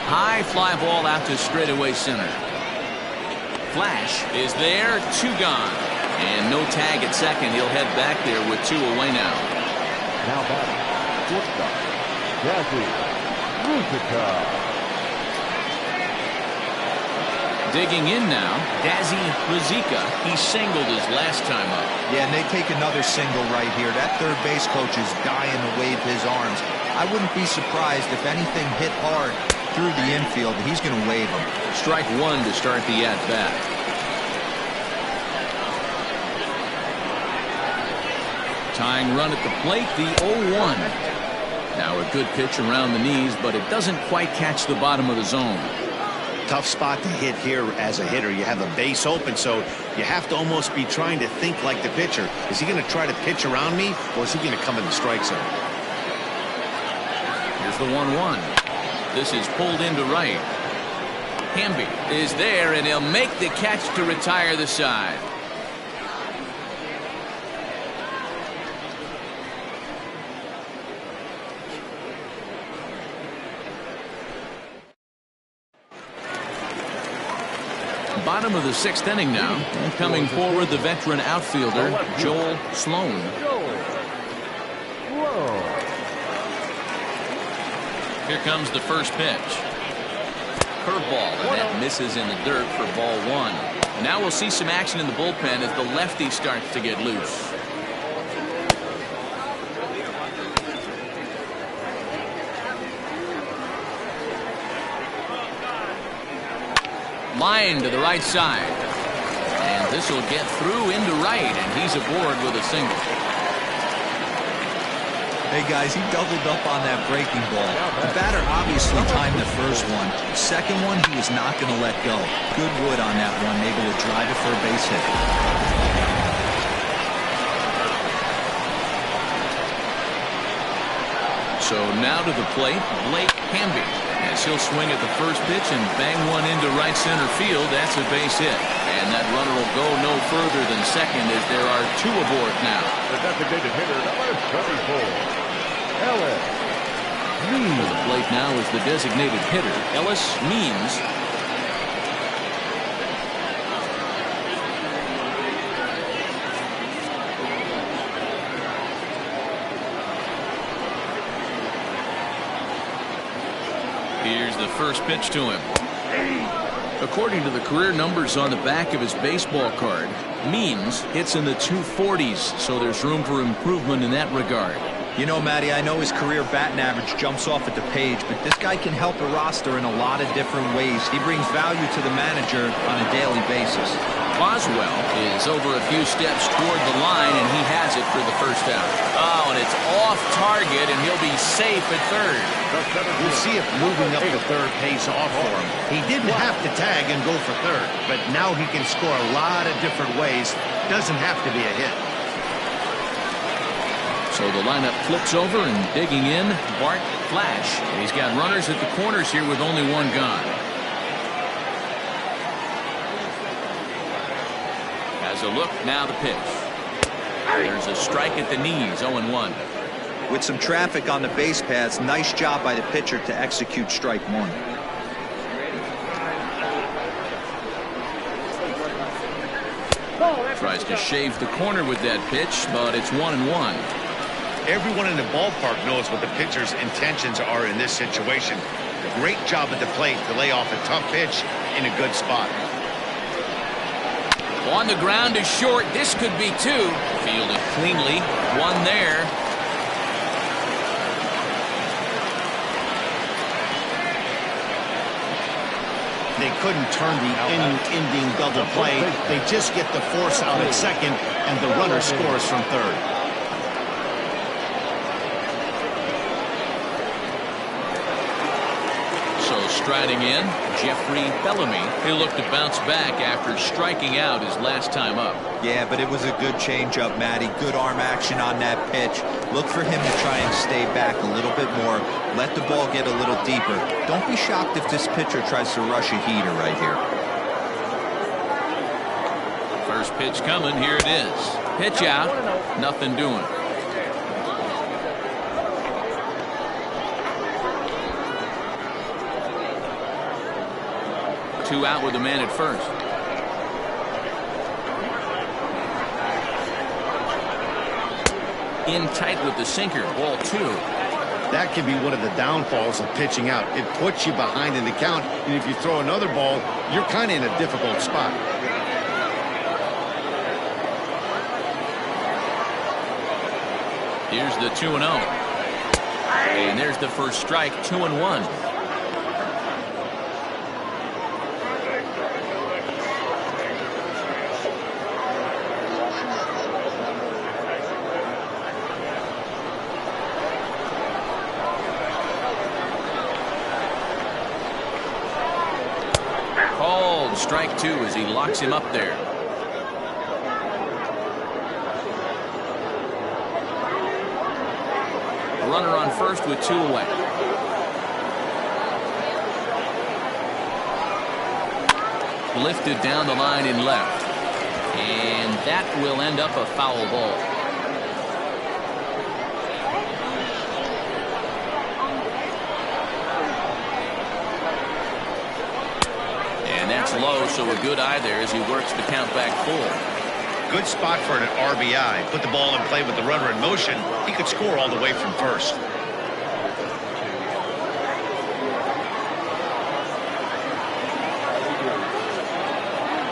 High fly ball out to straightaway center. Flash is there, two gone. And no tag at second. He'll head back there with two away now. Now batting, shortstop, Musica. Digging in now, Dazzy Rizika. He singled his last time up. Yeah, and they take another single right here. That third base coach is dying to wave his arms. I wouldn't be surprised if anything hit hard through the infield. He's going to wave them. Strike one to start the at-bat. Tying run at the plate, the 0-1. Now a good pitch around the knees, but it doesn't quite catch the bottom of the zone. Tough spot to hit here as a hitter. You have a base open, so you have to almost be trying to think like the pitcher. Is he going to try to pitch around me, or is he going to come in the strike zone? Here's the 1-1. This is pulled into right. Hamby is there, and he'll make the catch to retire the side. Bottom of the sixth inning now. And coming forward, the veteran outfielder, Joel Sloan. Here comes the first pitch. Curveball, and that misses in the dirt for ball one. And now we'll see some action in the bullpen as the lefty starts to get loose. Line to the right side. And this will get through into right, and he's aboard with a single. Hey, guys, he doubled up on that breaking ball. The batter obviously timed the first one. Second one, he was not going to let go. Good wood on that one, able to drive it for a base hit. So now to the plate, Blake Hamby. As he'll swing at the first pitch and bang one into right center field. That's a base hit. And that runner will go no further than second as there are two aboard now. The designated hitter, number 24, Ellis Means. To the plate now is the designated hitter, Ellis Means. Here's the first pitch to him. According to the career numbers on the back of his baseball card, Means hits in the 240s, so there's room for improvement in that regard. You know, Matty, I know his career batting average jumps off at the page, but this guy can help a roster in a lot of different ways. He brings value to the manager on a daily basis. Boswell is over a few steps toward the line, and he has it for the first out. Oh, and it's off target, and he'll be safe at third. We'll see if moving up to third pays off for him. He didn't have to tag and go for third, but now he can score a lot of different ways. Doesn't have to be a hit. So the lineup flips over, and digging in, Bart Flash. He's got runners at the corners here with only one gone. As a look, now the pitch. There's a strike at the knees, 0-1. With some traffic on the base paths, nice job by the pitcher to execute strike one. Tries to shave the corner with that pitch, but it's 1-1. Everyone in the ballpark knows what the pitcher's intentions are in this situation. Great job at the plate to lay off a tough pitch in a good spot. On the ground is short. This could be two. Fielded cleanly. One there. They couldn't turn the ending double play. They just get the force out at second, and the runner scores from third. So striding in, Jeffrey Bellamy. He looked to bounce back after striking out his last time up. Yeah, but it was a good changeup, Matty. Good arm action on that pitch. Look for him to try and stay back a little bit more. Let the ball get a little deeper. Don't be shocked if this pitcher tries to rush a heater right here. First pitch coming. Here it is. Pitch out. Nothing doing. Two out with the man at first. In tight with the sinker. Ball two. That can be one of the downfalls of pitching out. It puts you behind in the count, and if you throw another ball, you're kind of in a difficult spot. Here's the 2-0. And there's the first strike. 2-1. Strike two as he locks him up there. Runner on first with two away. Lifted down the line in left. And that will end up a foul ball. Low, so a good eye there as he works the count back full. Good spot for an RBI. Put the ball in play with the runner in motion. He could score all the way from first.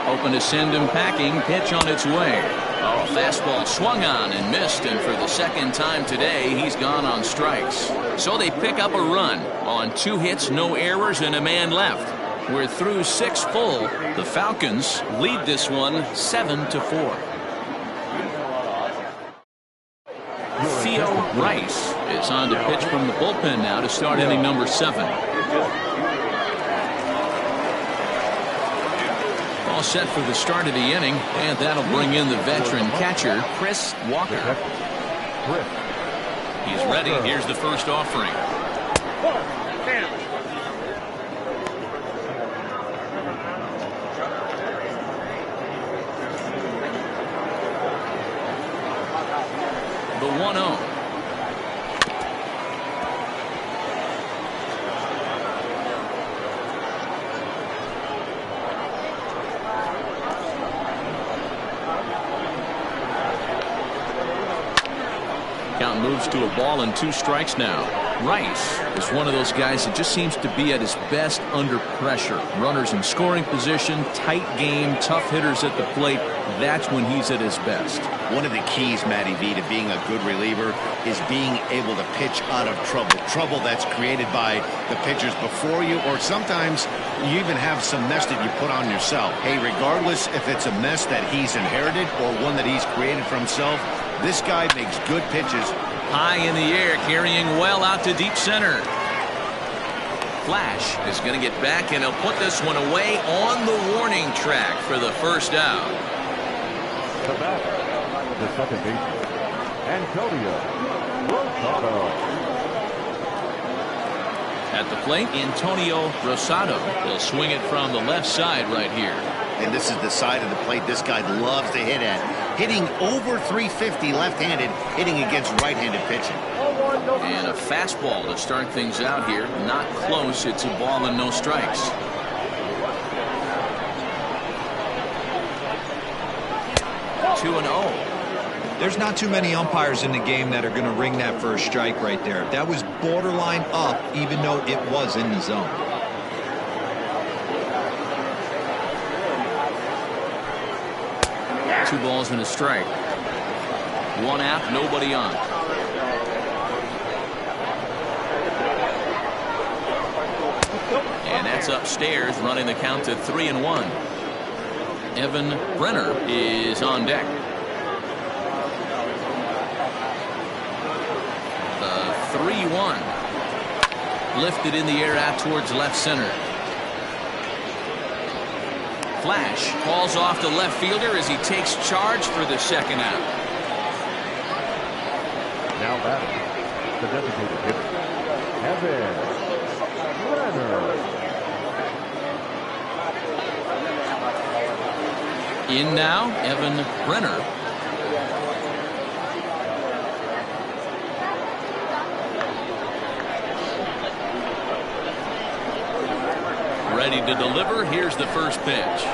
Open to send him packing. Pitch on its way. Oh, fastball swung on and missed, and for the second time today, he's gone on strikes. So they pick up a run on 2 hits, no errors, and a man left. We're through 6 full. The Falcons lead this one 7-4. Theo Rice is on to pitch from the bullpen now to start inning number 7. All set for the start of the inning, and that'll bring in the veteran catcher, Chris Walker. He's ready. Here's the first offering. The 1-0. Count moves to a ball and 2 strikes now. Rice is one of those guys that just seems to be at his best under pressure. Runners in scoring position, tight game, tough hitters at the plate. That's when he's at his best. One of the keys, Matty V, to being a good reliever is being able to pitch out of trouble. Trouble that's created by the pitchers before you, or sometimes you even have some mess that you put on yourself. Hey, regardless if it's a mess that he's inherited or one that he's created for himself, this guy makes good pitches. High in the air, carrying well out to deep center. Flash is going to get back, and he'll put this one away on the warning track for the first out. The batter, the second baseman, Antonio Rosado. At the plate, Antonio Rosado will swing it from the left side right here. And this is the side of the plate this guy loves to hit at. Hitting over 350 left-handed, hitting against right-handed pitching. And a fastball to start things out here. Not close. It's a ball and no strikes. Two and 0. There's not too many umpires in the game that are going to ring that first strike right there. That was borderline up, even though it was in the zone. 2 balls and a strike. 1 out, nobody on. And that's upstairs, running the count to 3-1. Evan Brenner is on deck. The 3-1. Lifted in the air out towards left center. Flash falls off to left fielder as he takes charge for the second out. Now batting, the designated hitter, Evan Brenner. In now, Evan Brenner. Ready to deliver. Here's the first pitch.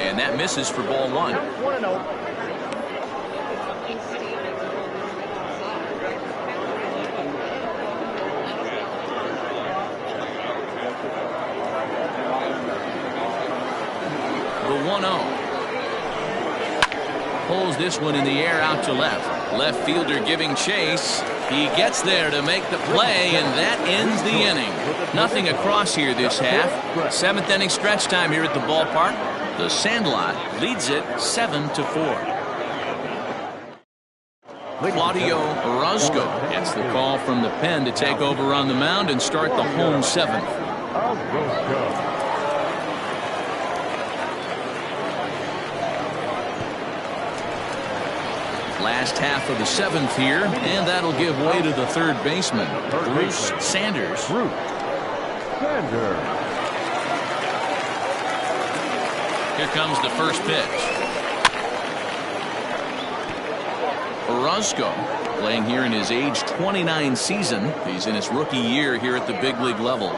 And that misses for ball 1. 1-0. The 1-0. Pulls this one in the air out to left. Left fielder giving chase. He gets there to make the play, and that ends the inning. Nothing across here this half. 7th inning stretch time here at the ballpark. The Sandlot leads it 7-4. Claudio Orozco gets the call from the pen to take over on the mound and start the home 7th. Last half of the 7th here, and that'll give way to the third baseman, Bruce Sanders. Here comes the first pitch. Orozco playing here in his age 29 season. He's in his rookie year here at the big league level.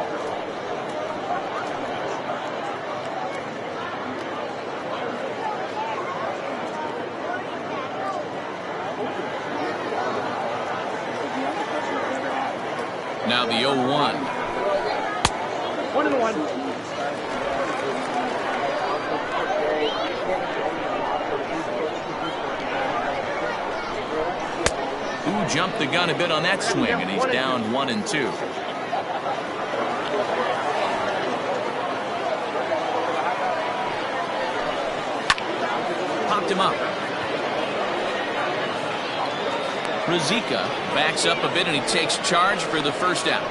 Now the 0-1. 1-1. Who jumped the gun a bit on that swing, and he's down 1-2. Popped him up. Rizika backs up a bit, and he takes charge for the first out.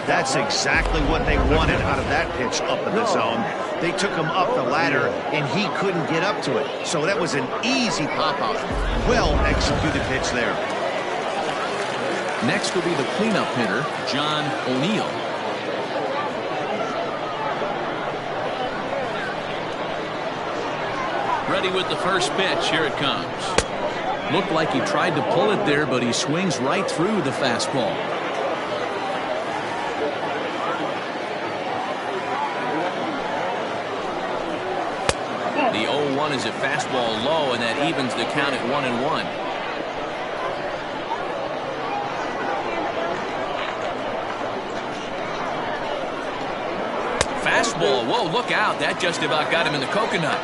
That's exactly what they wanted out of that pitch up in the zone. They took him up the ladder, and he couldn't get up to it. So that was an easy pop-out. Well-executed pitch there. Next will be the cleanup hitter, John O'Neill. Ready with the first pitch. Here it comes. Looked like he tried to pull it there, but he swings right through the fastball. The 0-1 is a fastball low, and that evens the count at 1-1. Fastball. Whoa, look out. That just about got him in the coconut.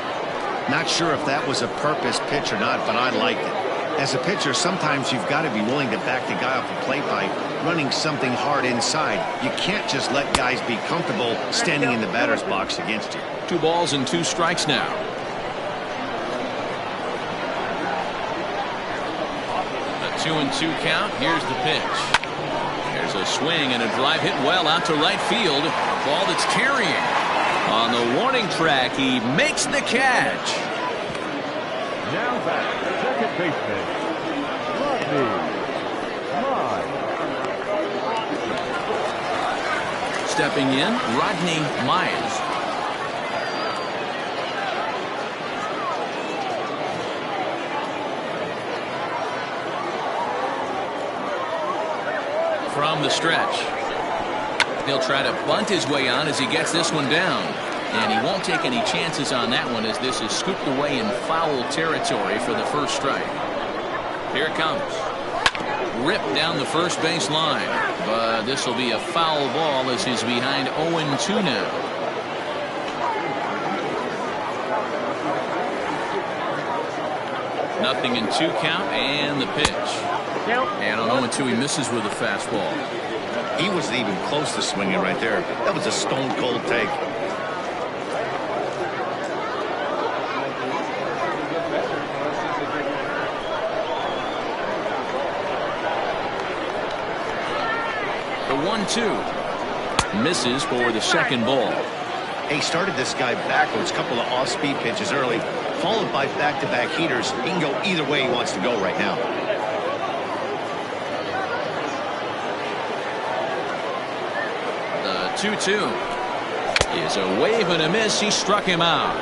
Not sure if that was a purpose pitch or not, but I liked it. As a pitcher, sometimes you've got to be willing to back the guy off the plate by running something hard inside. You can't just let guys be comfortable standing in the batter's box against you. 2 balls and 2 strikes now. A 2-2 count. Here's the pitch. There's a swing and a drive hit well out to right field. Ball that's carrying. On the warning track, he makes the catch. Now back, second baseman, Rodney Mize. Stepping in, Rodney Mize. From the stretch. He'll try to bunt his way on as he gets this one down. And he won't take any chances on that one as this is scooped away in foul territory for the first strike. Here it comes. Ripped down the first base line. But this will be a foul ball as he's behind 0-2 now. Nothing in 2 count and the pitch. And on 0-2 he misses with a fastball. He wasn't even close to swinging right there. That was a stone cold take. The 1-2 misses for the second ball. He started this guy backwards, couple of off-speed pitches early, followed by back-to-back heaters. He can go either way he wants to go right now. The 2-2 is a wave and a miss. He struck him out.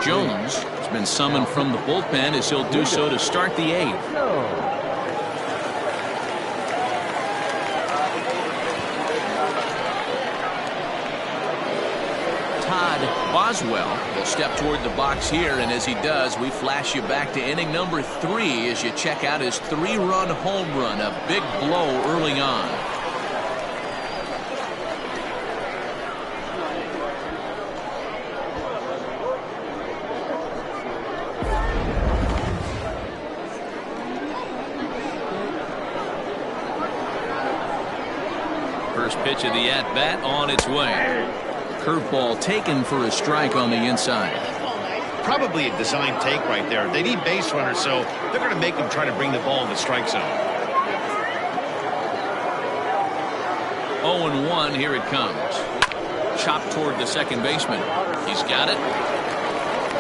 Jones has been summoned from the bullpen as he'll do so to start the 8th. Todd Boswell will step toward the box here, and as he does, we flash you back to inning number 3 as you check out his 3-run home run, a big blow early on. First pitch of the at-bat on its way. Curveball taken for a strike on the inside. Probably a design take right there. They need base runners, so they're going to make him try to bring the ball in the strike zone. 0-1, here it comes. Chopped toward the second baseman. He's got it.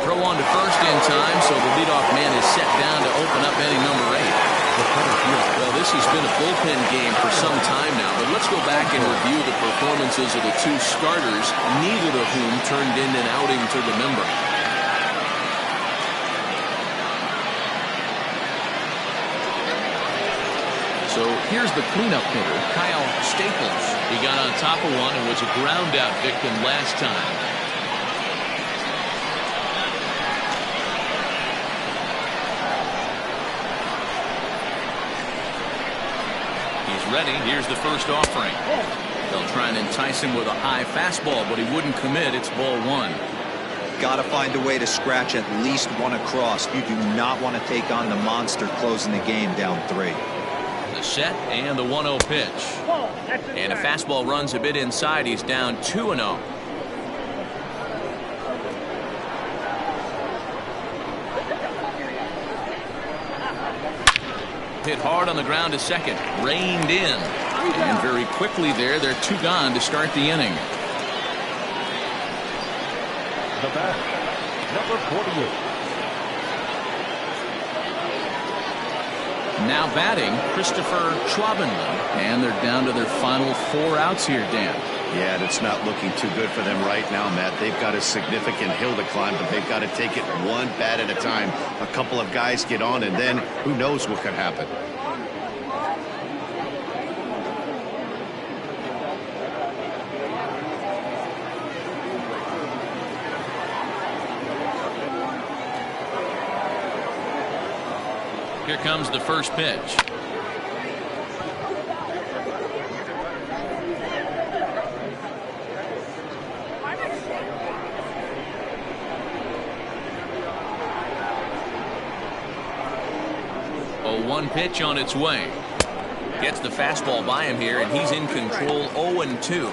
Throw on to first in time, so the leadoff man is set down to open up inning number 8. Well, this has been a bullpen game for some time now, but let's go back and review the performances of the 2 starters, neither of whom turned in an outing to remember. So here's the cleanup hitter, Kyle Staples. He got on top of one and was a ground-out victim last time. Ready. Here's the first offering. They'll try and entice him with a high fastball, but he wouldn't commit. It's ball 1. Got to find a way to scratch at least one across. You do not want to take on the monster closing the game down 3. The set and the 1-0 pitch. And a fastball runs a bit inside. He's down 2-0. Hit hard on the ground to second. Reined in. And very quickly there, they're 2 gone to start the inning. The bat, number 48. Now batting, Christopher Schwabenman. And they're down to their final 4 outs here, Dan. Yeah, and it's not looking too good for them right now, Matt. They've got a significant hill to climb, but they've got to take it one bat at a time. A couple of guys get on, and then who knows what could happen. Here comes the first pitch. One pitch on its way. Gets the fastball by him here, and he's in control. 0-2.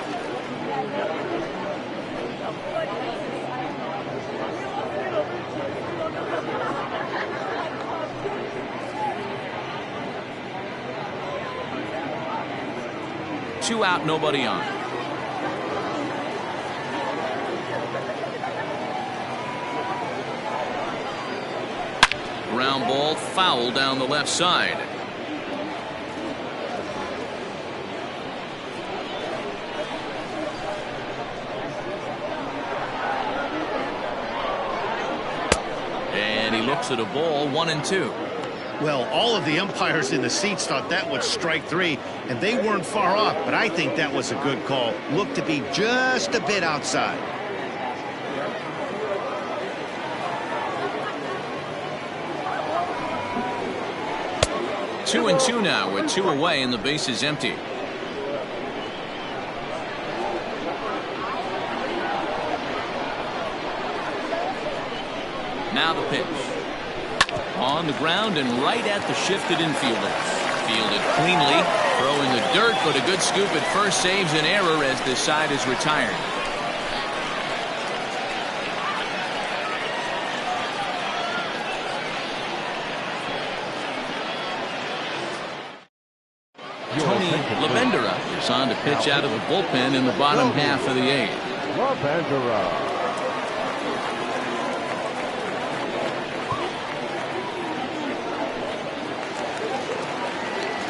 Two out, nobody on. Ground ball foul down the left side. And he looks at a ball, 1-2. Well, all of the umpires in the seats thought that was strike 3, and they weren't far off, but I think that was a good call. Looked to be just a bit outside. 2-2 now with 2 away and the base is empty. Now the pitch. On the ground and right at the shifted infielders. Fielded cleanly. Throw in the dirt, but a good scoop at first saves an error as this side is retired. Tony Labendera is on to pitch out of the bullpen in the bottom half of the 8th. Labendera.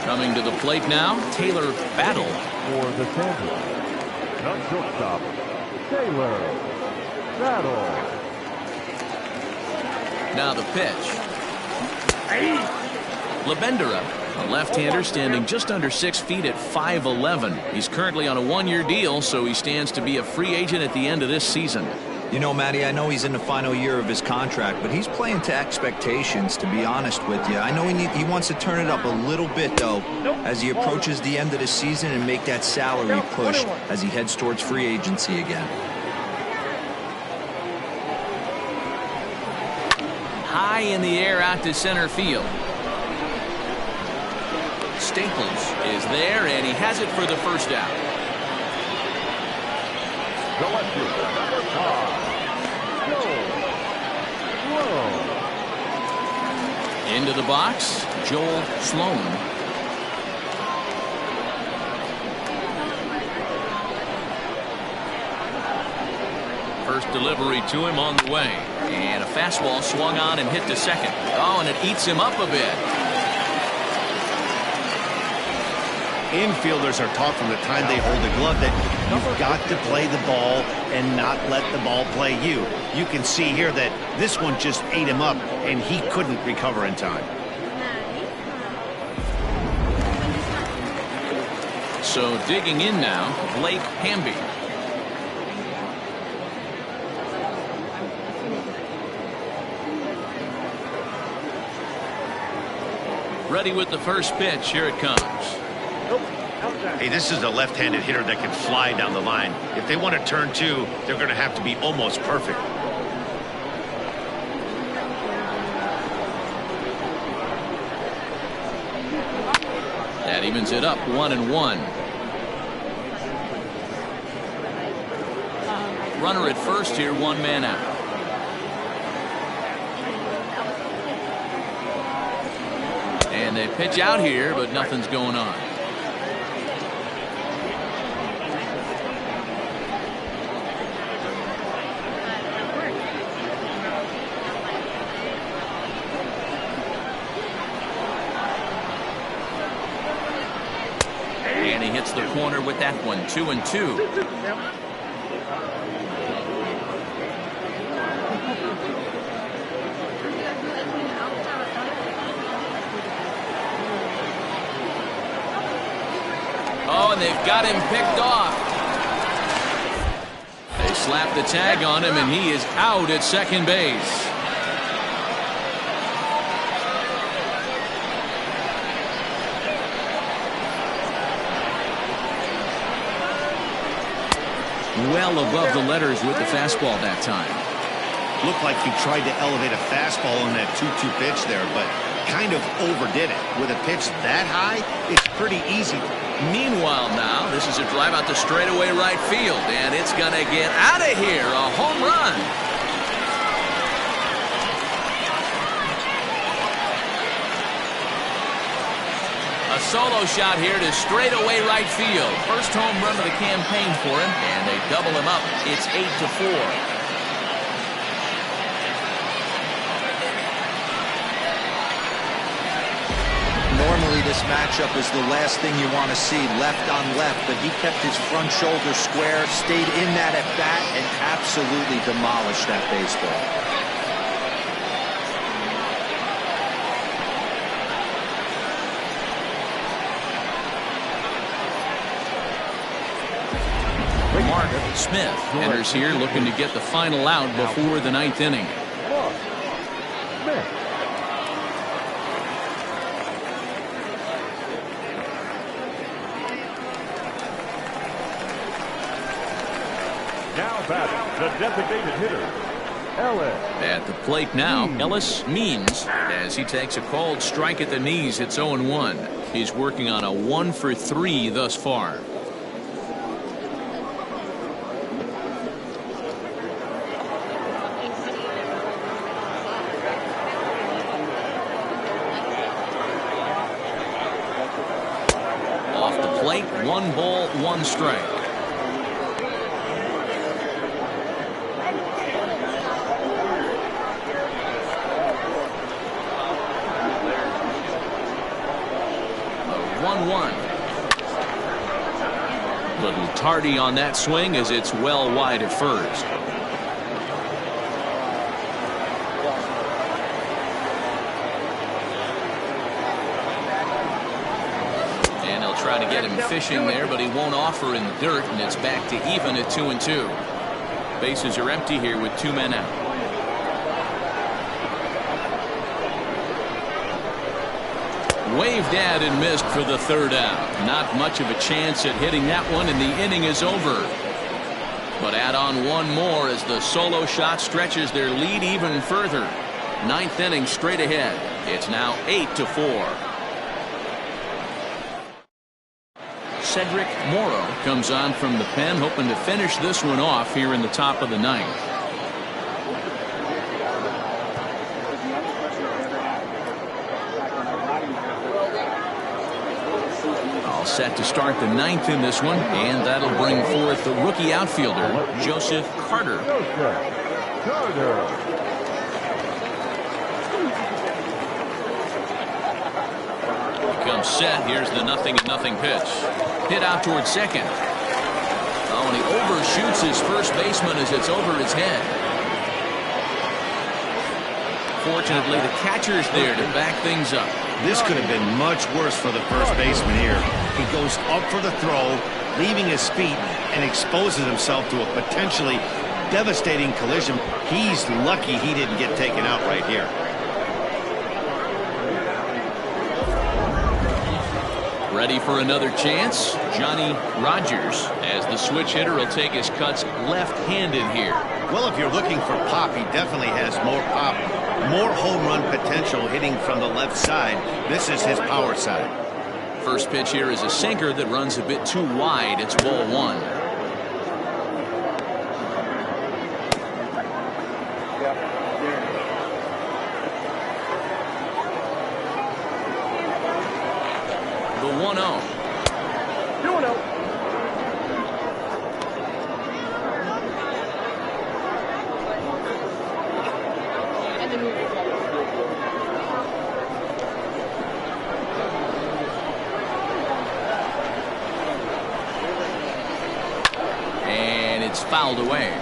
Coming to the plate now, Taylor Battle. For the Sanders. The shortstop, Taylor Battle. Now the pitch. Labendera, a left-hander standing just under 6 feet at 5'11". He's currently on a 1-year deal, so he stands to be a free agent at the end of this season. You know, Matty, I know he's in the final year of his contract, but he's playing to expectations, to be honest with you. I know he wants to turn it up a little bit, though, as he approaches the end of the season and make that salary push as he heads towards free agency again. High in the air out to center field. Staples is there, and he has it for the first out. Into the box, Joel Sloan. First delivery to him on the way. And a fastball swung on and hit to second. Oh, and it eats him up a bit. Infielders are taught from the time they hold the glove that you've got to play the ball and not let the ball play you. You can see here that this one just ate him up, and he couldn't recover in time. So digging in now, Blake Hamby. Ready with the first pitch. Here it comes. Hey, this is a left-handed hitter that can fly down the line. If they want to turn 2, they're going to have to be almost perfect. That evens it up 1-1. Runner at first here, 1 man out. And they pitch out here, but nothing's going on. And he hits the corner with that one. 2-2. Oh, and they've got him picked off. They slap the tag on him, and he is out at second base. Well above the letters with the fastball that time. Looked like he tried to elevate a fastball on that 2-2 pitch there, but kind of overdid it. With a pitch that high, it's pretty easy. Meanwhile now, this is a drive out to straightaway right field, and it's going to get out of here. A home run. A solo shot here to straightaway right field. First home run of the campaign for him, and they double him up. It's 8-4. Normally this matchup is the last thing you want to see, left on left, but he kept his front shoulder square, stayed in that at bat, and absolutely demolished that baseball. Mark Smith enters here looking to get the final out before the 9th inning. batting, the designated hitter, Ellis. At the plate now, Ellis Means, as he takes a called strike at the knees. It's 0-1. He's working on a 1-for-3 thus far. Off the plate, 1 ball, 1 strike. Little tardy on that swing as it's well wide at first. And he'll try to get him fishing there, but he won't offer in the dirt, and it's back to even at 2-2. Bases are empty here with 2 men out. Waved at and missed for the 3rd out. Not much of a chance at hitting that one, and the inning is over. But add on 1 more as the solo shot stretches their lead even further. 9th inning straight ahead. It's now 8-4. Cedric Morrow comes on from the pen, hoping to finish this one off here in the top of the 9th. Set to start the 9th in this one, and that'll bring forth the rookie outfielder Joseph Carter. He comes set. Here's the 0-0 pitch. Hit out towards second. Oh, and he overshoots his first baseman as it's over his head. Fortunately, the catcher's there to back things up. This could have been much worse for the first baseman here. He goes up for the throw, leaving his feet, and exposes himself to a potentially devastating collision. He's lucky he didn't get taken out right here. Ready for another chance? Johnny Rogers, as the switch hitter, will take his cuts left-handed here. Well, if you're looking for pop, he definitely has more pop, more home run potential hitting from the left side. This is his power side. First pitch here is a sinker that runs a bit too wide. It's ball 1. The 1-0. 2-0. Fouled away.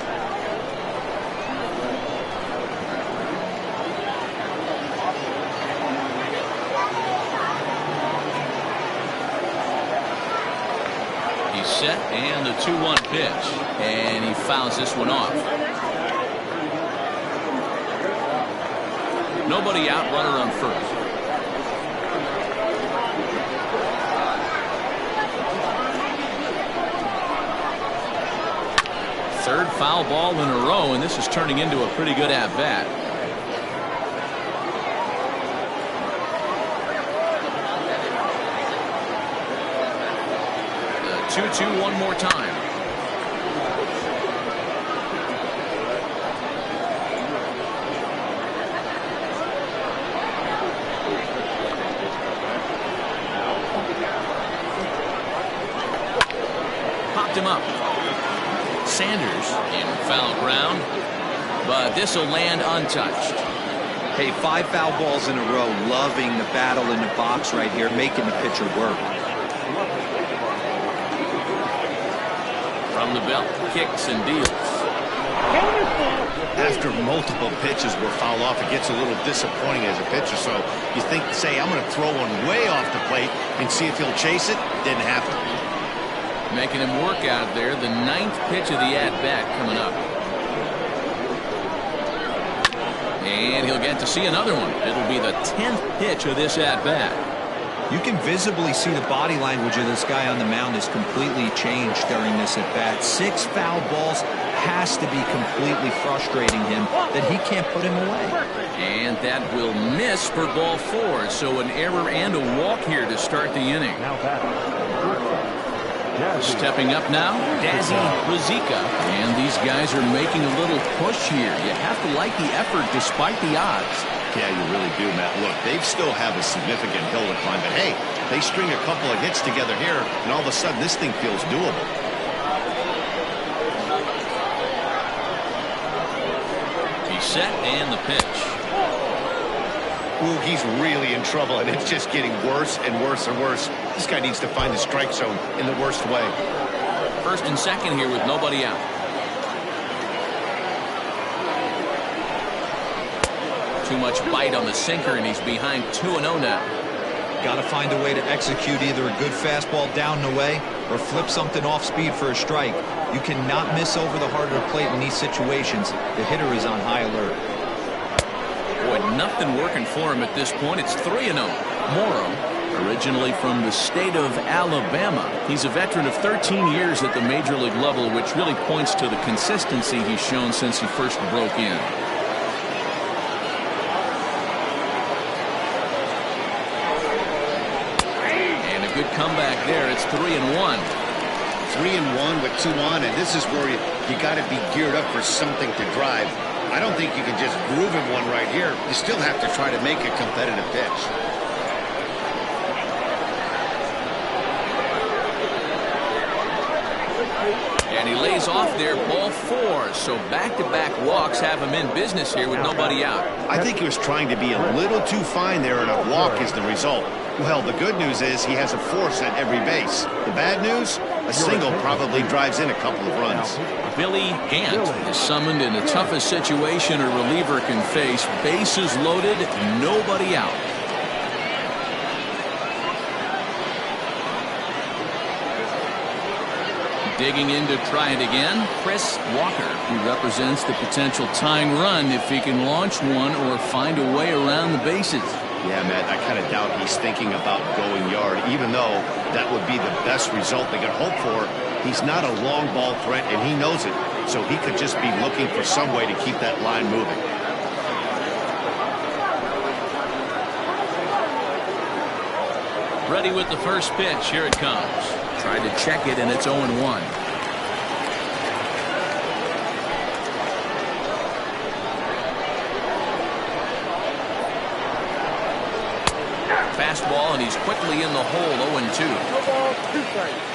He's set, and the 2-1 pitch, and he fouls this one off. Nobody out, runner on first. Third foul ball in a row, and this is turning into a pretty good at-bat. The 2-2 one more time. Popped him up. Sanders in foul ground, but this will land untouched. Hey, 5 foul balls in a row. Loving the battle in the box right here, making the pitcher work. From the belt, kicks and deals. After multiple pitches were fouled off, it gets a little disappointing as a pitcher. So you think, say, I'm going to throw one way off the plate and see if he'll chase it. Didn't happen. Making him work out there. The 9th pitch of the at-bat coming up. And he'll get to see another one. It'll be the 10th pitch of this at-bat. You can visibly see the body language of this guy on the mound has completely changed during this at-bat. 6 foul balls, has to be completely frustrating him that he can't put him away. And that will miss for ball 4. So an error and a walk here to start the inning. Now batting. Stepping up now, Dazzy Razika. And these guys are making a little push here. You have to like the effort despite the odds. Yeah, you really do, Matt. Look, they still have a significant hill to climb, but hey, they string a couple of hits together here, and all of a sudden this thing feels doable. He's set, and the pitch. Ooh, he's really in trouble, and it's just getting worse and worse and worse. This guy needs to find the strike zone in the worst way. First and second here with nobody out. Too much bite on the sinker, and he's behind 2-0 now. Got to find a way to execute either a good fastball down and away or flip something off speed for a strike. You cannot miss over the heart of the plate in these situations. The hitter is on high alert. Boy, nothing working for him at this point. It's 3-0. Morrow, originally from the state of Alabama. He's a veteran of 13 years at the major league level, which really points to the consistency he's shown since he first broke in. And a good comeback there. It's 3-1. 3-1 with 2 on, and this is where you got to be geared up for something to drive. I don't think you can just groove him one right here. You still have to try to make a competitive pitch. And he lays off there, ball 4. So back-to-back walks have him in business here with nobody out. I think he was trying to be a little too fine there, and a walk is the result. Well, the good news is he has a force at every base. The bad news? A single probably drives in a couple of runs. Billy Gant is summoned in the toughest situation a reliever can face. Bases loaded, nobody out. Digging in to try it again, Chris Walker. He represents the potential tying run if he can launch one or find a way around the bases. Yeah, Matt, I kind of doubt he's thinking about going yard, even though that would be the best result they could hope for. He's not a long ball threat, and he knows it, so he could just be looking for some way to keep that line moving. Ready with the first pitch. Here it comes. Tried to check it, and it's 0-1. Fastball, and he's quickly in the hole. 0-2. No ball, 2 strikes.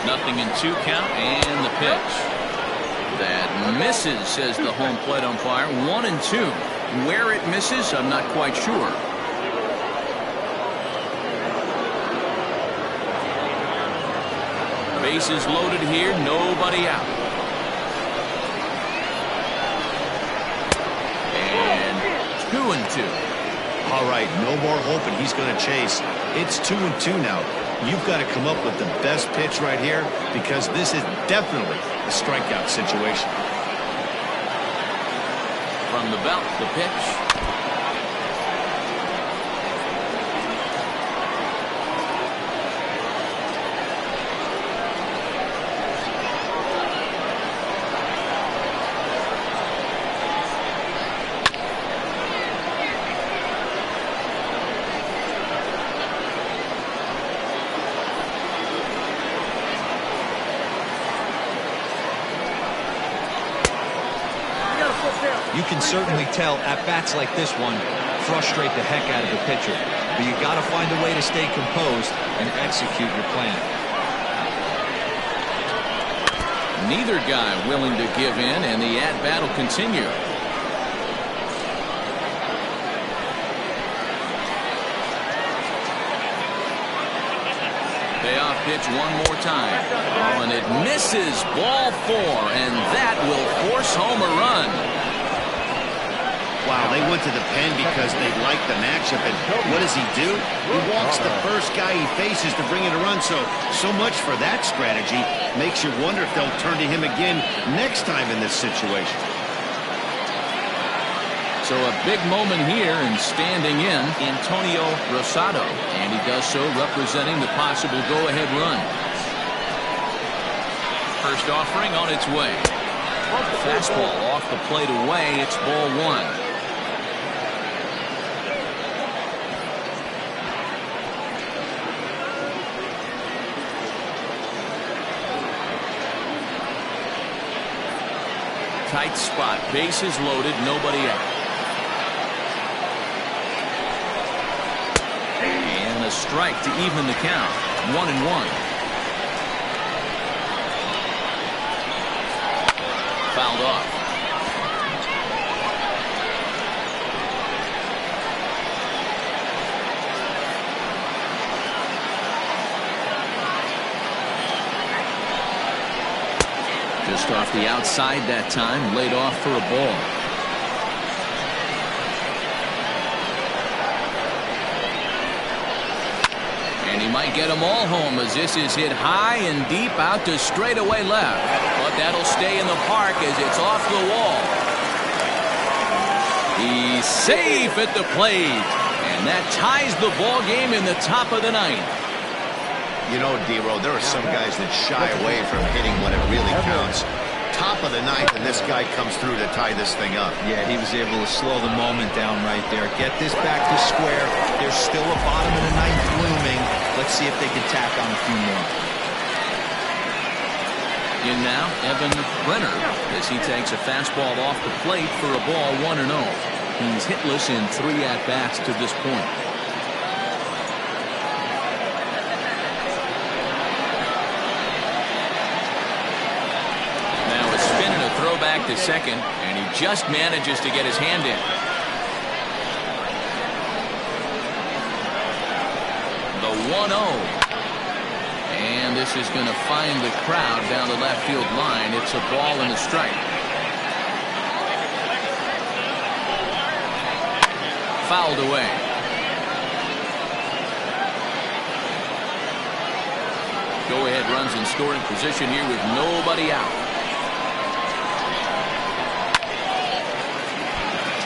Nothing in 2 count, and the pitch. That misses, says the home plate umpire. 1-2. Where it misses, I'm not quite sure. Bases loaded here, nobody out. And 2-2. All right, no more hoping he's going to chase. It's 2-2 now. You've got to come up with the best pitch right here, because this is definitely a strikeout situation. From the belt, the pitch. You can certainly tell at-bats like this one frustrate the heck out of the pitcher. But you got to find a way to stay composed and execute your plan. Neither guy willing to give in, and the at-bat will continue. Payoff pitch one more time. Oh, and it misses. Ball 4, and that will force home a run. Wow, they went to the pen because they like the matchup, and what does he do? He walks the first guy he faces to bring in a run, so much for that strategy. Makes you wonder if they'll turn to him again next time in this situation. So a big moment here, and standing in Antonio Rosado, and he does so representing the possible go-ahead run. First offering on its way. Fastball off the plate away. It's ball one. Tight spot, bases loaded, nobody out. And a strike to even the count. 1-1. Fouled off. Just off the outside that time, laid off for a ball. And he might get them all home as this is hit high and deep out to straightaway left. But that'll stay in the park as it's off the wall. He's safe at the plate. And that ties the ball game in the top of the ninth. You know, D-Row, there are some guys that shy away from hitting when it really counts. Top of the ninth, and this guy comes through to tie this thing up. Yeah, he was able to slow the moment down right there. Get this back to square. There's still a bottom of the ninth looming. Let's see if they can tack on a few more. In now, Evan Brenner, as he takes a fastball off the plate for a ball 1-0. He's hitless in 3 at-bats to this point. Now a spin and a throw back to second, and he just manages to get his hand in. The 1-0. And this is going to find the crowd down the left field line. It's a ball and a strike. Fouled away. Go-ahead runs in scoring position here with nobody out.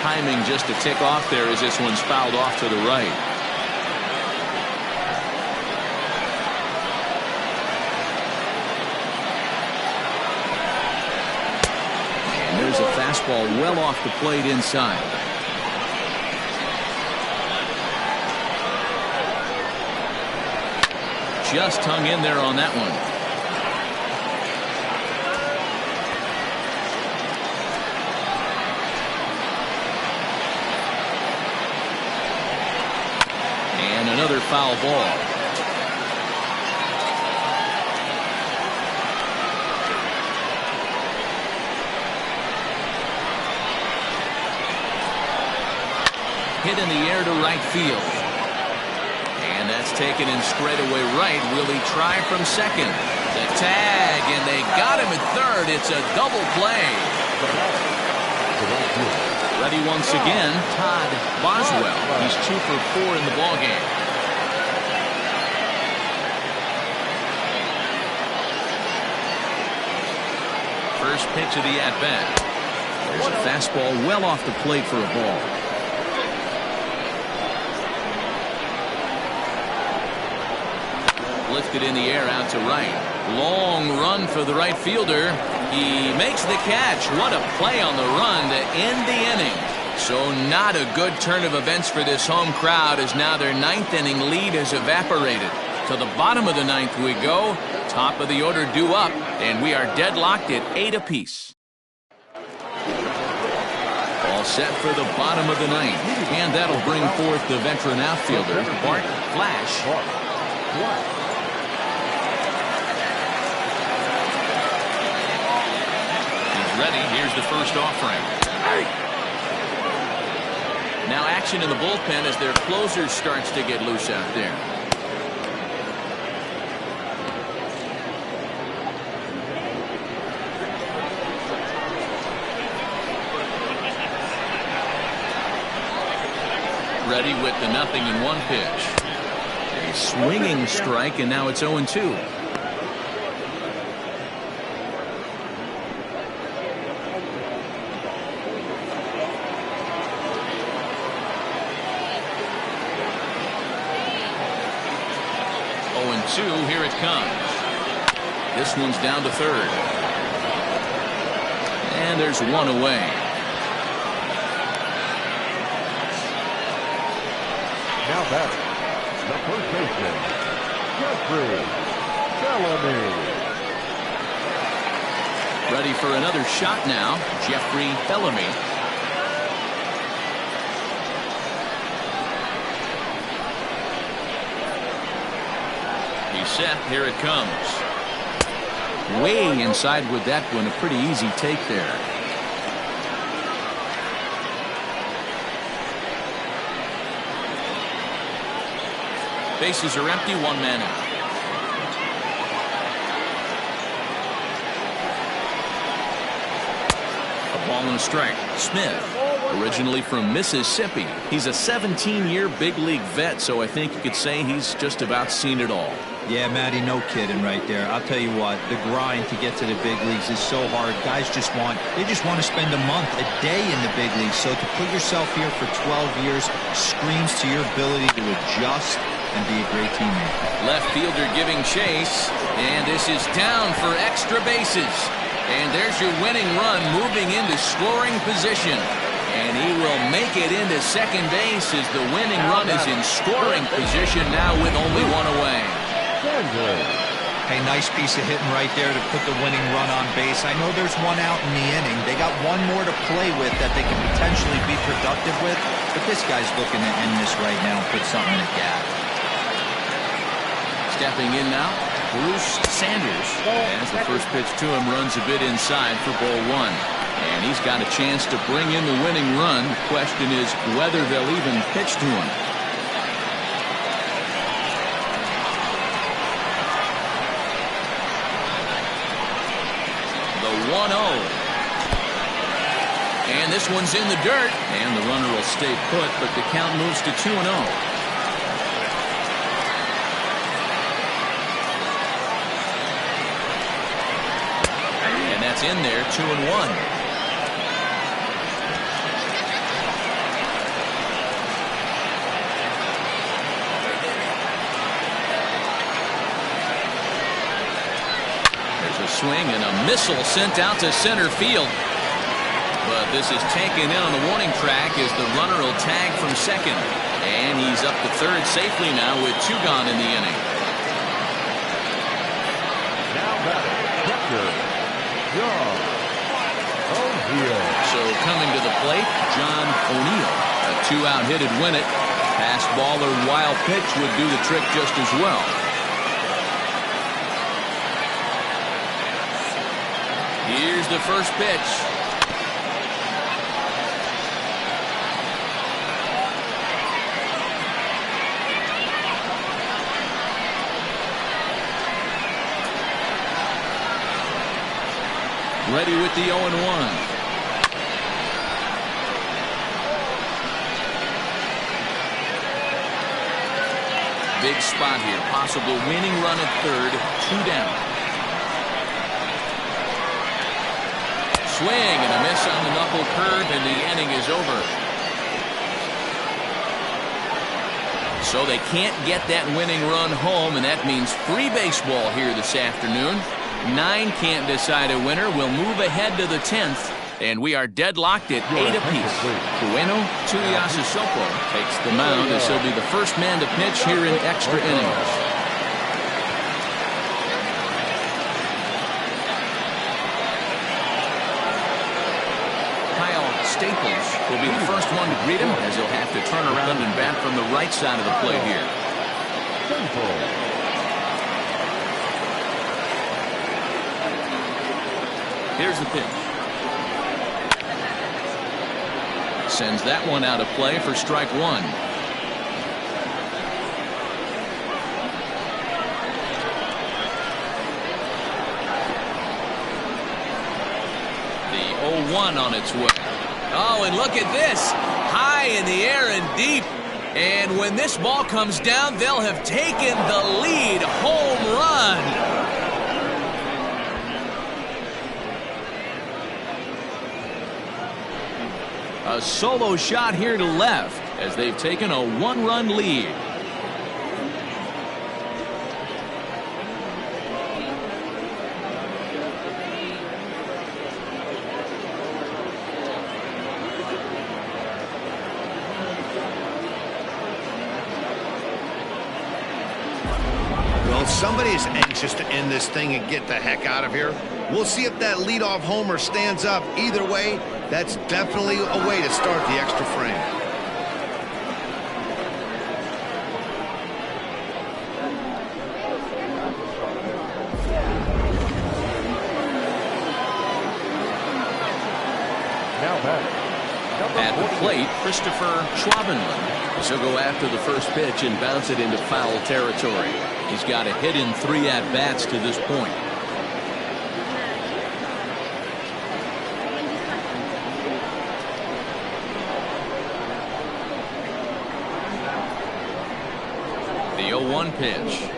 Timing just a tick off there as this one's fouled off to the right. There's a fastball well off the plate inside. Just hung in there on that one. And another foul ball. Hit in the air to right field. And that's taken in straightaway right. Will he try from second? The tag, and they got him at third. It's a double play. Ready once again, Todd Boswell. He's 2 for 4 in the ballgame. First pitch of the at-bat. There's a fastball well off the plate for a ball. Lifted in the air out to right. Long run for the right fielder. He makes the catch. What a play on the run to end the inning. So not a good turn of events for this home crowd as now their 9th inning lead has evaporated. To the bottom of the 9th we go. Top of the order due up, and we are deadlocked at 8 apiece. All set for the bottom of the 9th. And that'll bring forth the veteran outfielder, Bart Flash. Ready. Here's the first offering. Now action in the bullpen as their closer starts to get loose out there. Ready with the 0-1 pitch. A swinging strike, and now it's 0-2. 2. Here it comes. This one's down to third. And there's one away. Now batting, the first baseman, Jeffrey Bellamy. Ready for another shot now, Jeffrey Bellamy. He's set. Here it comes. Way inside with that one. A pretty easy take there. Bases are empty. One man out. A ball and a strike. Smith, originally from Mississippi. He's a 17-year big league vet, so I think you could say he's just about seen it all. Yeah, Matty, no kidding right there. I'll tell you what, the grind to get to the big leagues is so hard. Guys just want to spend a month, a day in the big leagues. So to put yourself here for 12 years screams to your ability to adjust and be a great teammate. Left fielder giving chase, and this is down for extra bases. And there's your winning run moving into scoring position. And he will make it into second base as the winning run is in scoring position now with only one away. Hey, nice piece of hitting right there to put the winning run on base. I know there's one out in the inning. They got one more to play with that they can potentially be productive with. But this guy's looking to end this right now and put something in the gap. Stepping in now, Bruce Sanders. As the first pitch to him runs a bit inside for ball one. And he's got a chance to bring in the winning run. The question is whether they'll even pitch to him. The 1-0. And this one's in the dirt. And the runner will stay put, but the count moves to 2-0. And that's in there, 2-1. Swing and a missile sent out to center field. But this is taken in on the warning track as the runner will tag from second. And he's up to third safely now with 2 gone in the inning. Now batting, catcher, John O'Neill. So coming to the plate, John O'Neill. A 2-out hit would win it. Pass ball or wild pitch would do the trick just as well. Here's the first pitch. Ready with the 0-1. Big spot here. Possible winning run at third. 2 down. Swing and a miss on the knuckle curve, and the inning is over. So they can't get that winning run home, and that means free baseball here this afternoon. 9 can't decide a winner. We'll move ahead to the 10th, and we are deadlocked at 8 apiece. Bueno Tuiasosopo takes the mound as he'll be the first man to pitch here in extra innings. Staples will be the first one to greet him as he'll have to turn around and bat from the right side of the plate here. Here's the pitch. Sends that one out of play for strike 1. The 0-1 on its way. Oh, and look at this. High in the air and deep. And when this ball comes down, they'll have taken the lead. Home run. A solo shot here to left as they've taken a 1-run lead. Somebody is anxious to end this thing and get the heck out of here. We'll see if that leadoff homer stands up. Either way, that's definitely a way to start the extra frame. At the plate, Christopher Schwabenland. So go after the first pitch and bounce it into foul territory. He's got a hit in 3 at-bats to this point. The 0-1 pitch.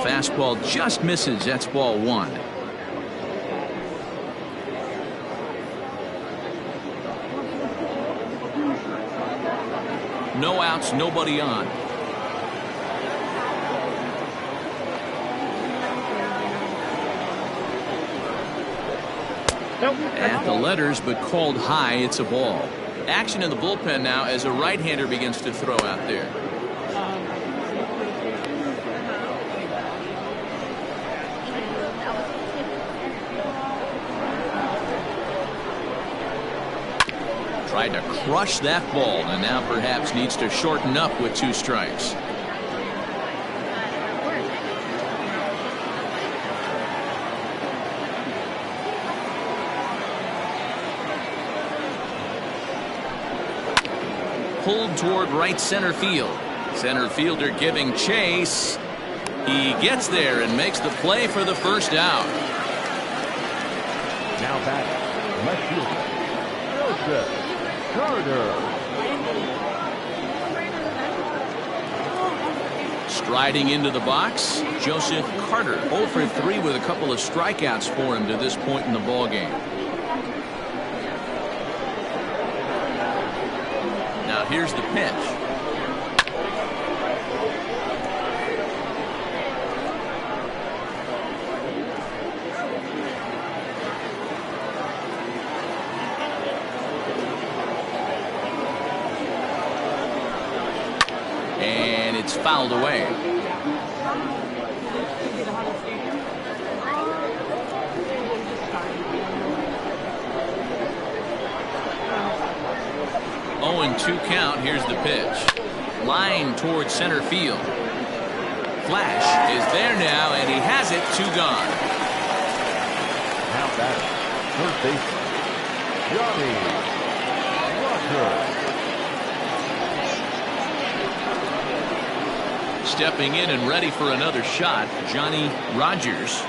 Fastball just misses. That's ball 1. No outs, nobody on. At the letters, but called high. It's a ball. Action in the bullpen now as a right-hander begins to throw out there. Tried to crush that ball and now perhaps needs to shorten up with 2 strikes. Pulled toward right center field. Center fielder giving chase. He gets there and makes the play for the first out. Now batting, left fielder, Joseph Carter. Striding into the box, Joseph Carter. 0 for 3 with a couple of strikeouts for him to this point in the ballgame. Now here's the pitch. And it's fouled away. Oh, and 2 count. Here's the pitch. Line towards center field. Flash is there now, and he has it. 2 gone. Now batting, first baseman, Johnny Rocker. Stepping in and ready for another shot, Johnny Rogers.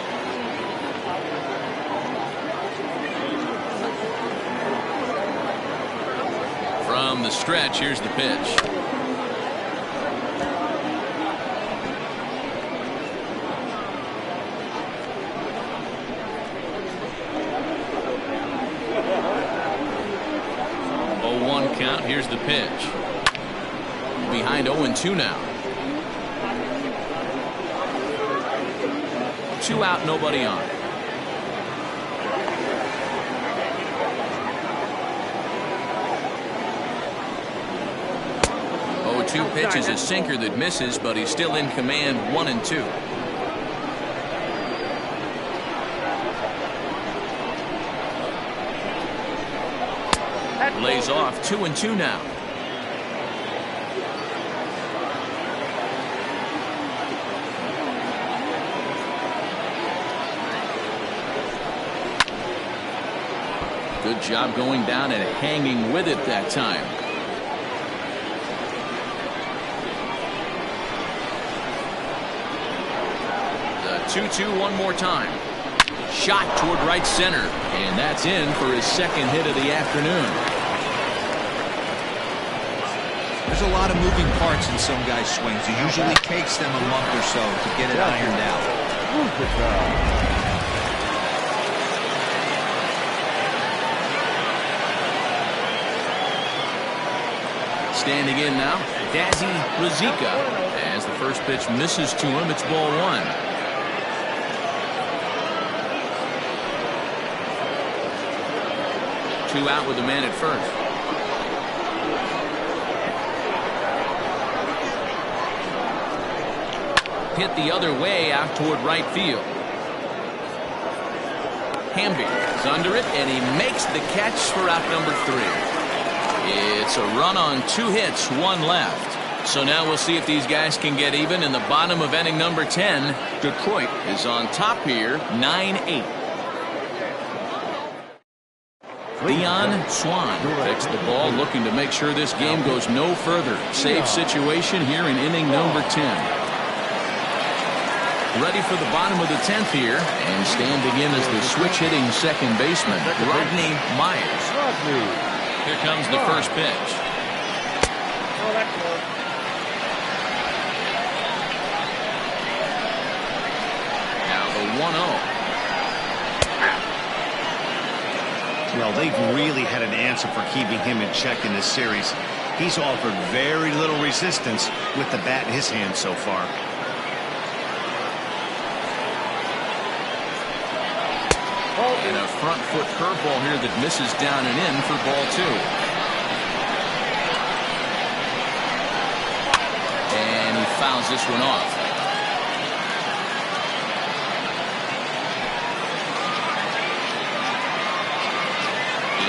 From the stretch, here's the pitch. Oh, 1 count. Here's the pitch. Behind 0-2 now. 2 out, nobody on. Oh, 2 pitch is a sinker that misses, but he's still in command. 1-2. Lays off. 2-2 now. Good job going down and hanging with it that time. The 2-2 one more time. Shot toward right center, and that's in for his second hit of the afternoon. There's a lot of moving parts in some guys' swings. It usually takes them a month or so to get it ironed out. Standing in now, Dazzy Razika. As the first pitch misses to him, it's ball 1. Two out with the man at first. hit the other way out toward right field. Hamby is under it, and he makes the catch for out number 3. It's a run on 2 hits, 1 left. So now we'll see if these guys can get even in the bottom of inning number 10. Detroit is on top here, 9-8. Dion Swan takes the ball, looking to make sure this game goes no further. Save situation here in inning number 10. Ready for the bottom of the 10th here, and standing in as the switch-hitting second baseman, Rodney Myers. Here comes the first pitch. Now the 1-0. Well, they've really had an answer for keeping him in check in this series. He's offered very little resistance with the bat in his hand so far. And a front foot curveball here that misses down and in for ball 2. And he fouls this one off.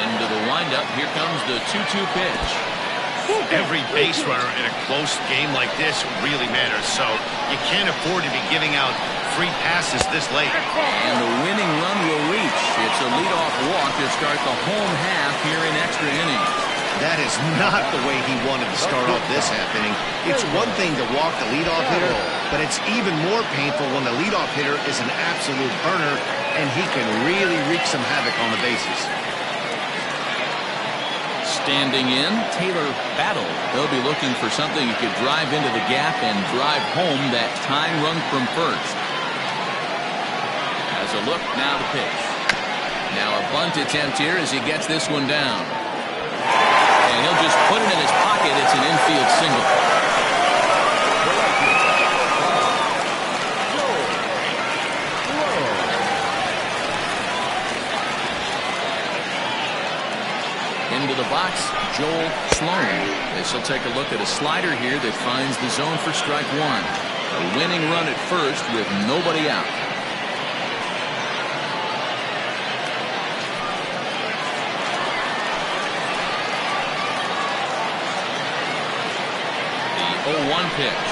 Into the windup. Here comes the 2-2 pitch. Every base runner in a close game like this really matters, so you can't afford to be giving out free passes this late. And the winning run will reach. It's a leadoff walk to start the home half here in extra innings. That is not the way he wanted to start off this half inning. It's one thing to walk the leadoff hitter, but it's even more painful when the leadoff hitter is an absolute burner, and he can really wreak some havoc on the bases. Standing in, Taylor Battle. They'll be looking for something he could drive into the gap and drive home that tying run from first. As a look, now the pitch. Now a bunt attempt here as he gets this one down. And he'll just put it in his pocket. It's an infield single. Into the box, Joel Sloan. This will take a look at a slider here that finds the zone for strike 1. A winning run at first with nobody out. The 0-1 pitch.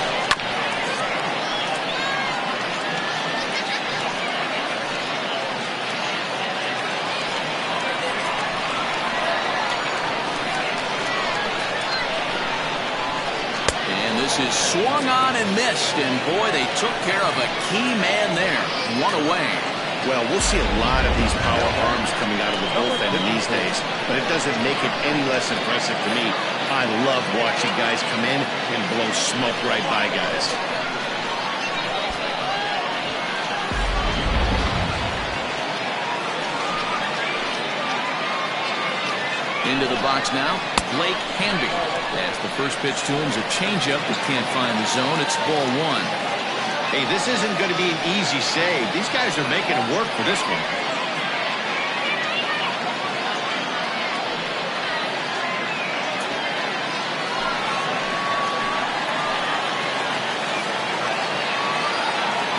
This is swung on and missed, and boy, they took care of a key man there. 1 away. Well, we'll see a lot of these power arms coming out of the bullpen in these days, but it doesn't make it any less impressive to me. I love watching guys come in and blow smoke right by guys. Into the box now, Blake Hamby. As the first pitch to him is a changeup that can't find the zone. It's ball 1. Hey, this isn't going to be an easy save. These guys are making it work for this one.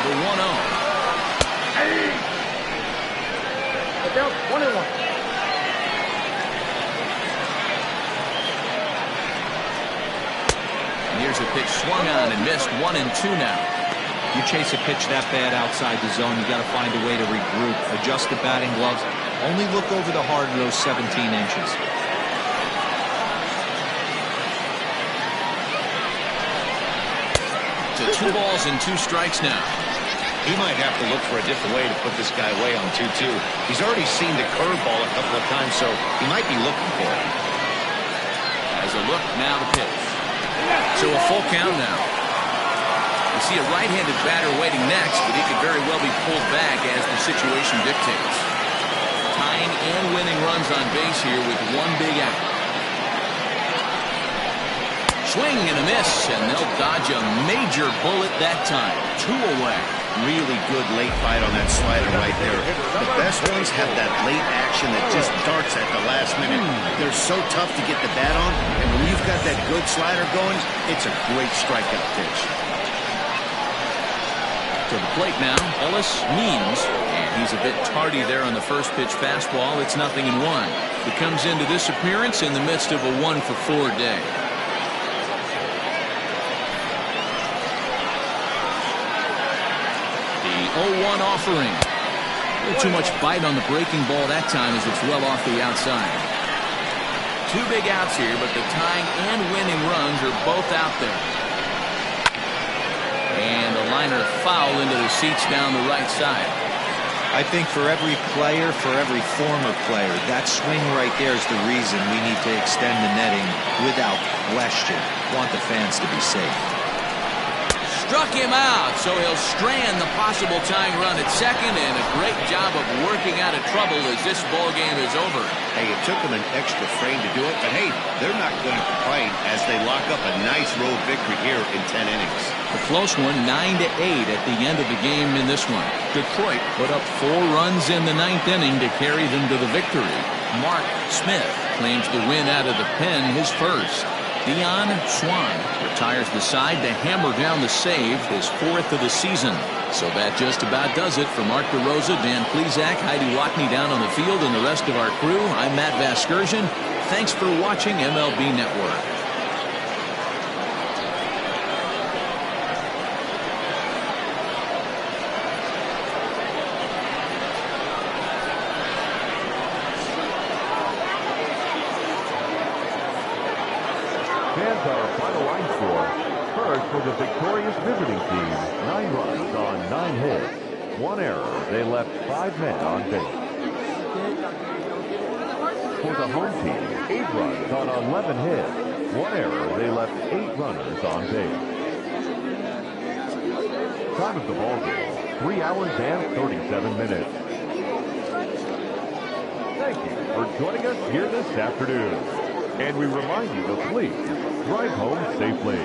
The 1-0. Hey! Look out, 1-1. Here's a pitch swung on and missed. 1-2 now. You chase a pitch that bad outside the zone, you got to find a way to regroup, adjust the batting gloves, only look over the heart of those 17 inches. To 2 balls and 2 strikes now. He might have to look for a different way to put this guy away on 2-2. He's already seen the curveball a couple of times, so he might be looking for it. As a look, now the pitch. So a full count now. You see a right-handed batter waiting next, but he could very well be pulled back as the situation dictates. Tying and winning runs on base here with 1 big out. Swing and a miss, and they'll dodge a major bullet that time. 2 away. Really good late bite on that slider right there. The best ones have that late action that just darts at the last minute. They're so tough to get the bat on, and when you've got that good slider going, it's a great strikeout pitch. To the plate now, Ellis Means, and he's a bit tardy there on the first pitch fastball. It's 0-1. He comes into this appearance in the midst of a 1-for-4 day. The 0-1 offering. A little too much bite on the breaking ball that time as it's well off the outside. Two big outs here, but the tying and winning runs are both out there. And a liner foul into the seats down the right side. I think for every player, for every former player, that swing right there is the reason we need to extend the netting without question. Want the fans to be safe. Struck him out, so he'll strand the possible tying run at second, and a great job of working out of trouble as this ball game is over. Hey, it took them an extra frame to do it, but hey, they're not going to complain as they lock up a nice road victory here in 10 innings. A close one, 9-8 at the end of the game in this one. Detroit put up 4 runs in the 9th inning to carry them to the victory. Mark Smith claims the win out of the pen, his first. Dion Swan retires the side to hammer down the save, his 4th of the season. So that just about does it for Mark DeRosa, Dan Plesac, Heidi Watney down on the field, and the rest of our crew. I'm Matt Vasgersian. Thanks for watching MLB Network. Fans, our final line score. First for the victorious visiting team, 9 runs on 9 hits. 1 error. They left 5 men on base. For the home team, 8 runs on 11 hits. 1 error. They left 8 runners on base. Time of the ball game, 3 hours and 37 minutes. Thank you for joining us here this afternoon. And we remind you to please drive home safely.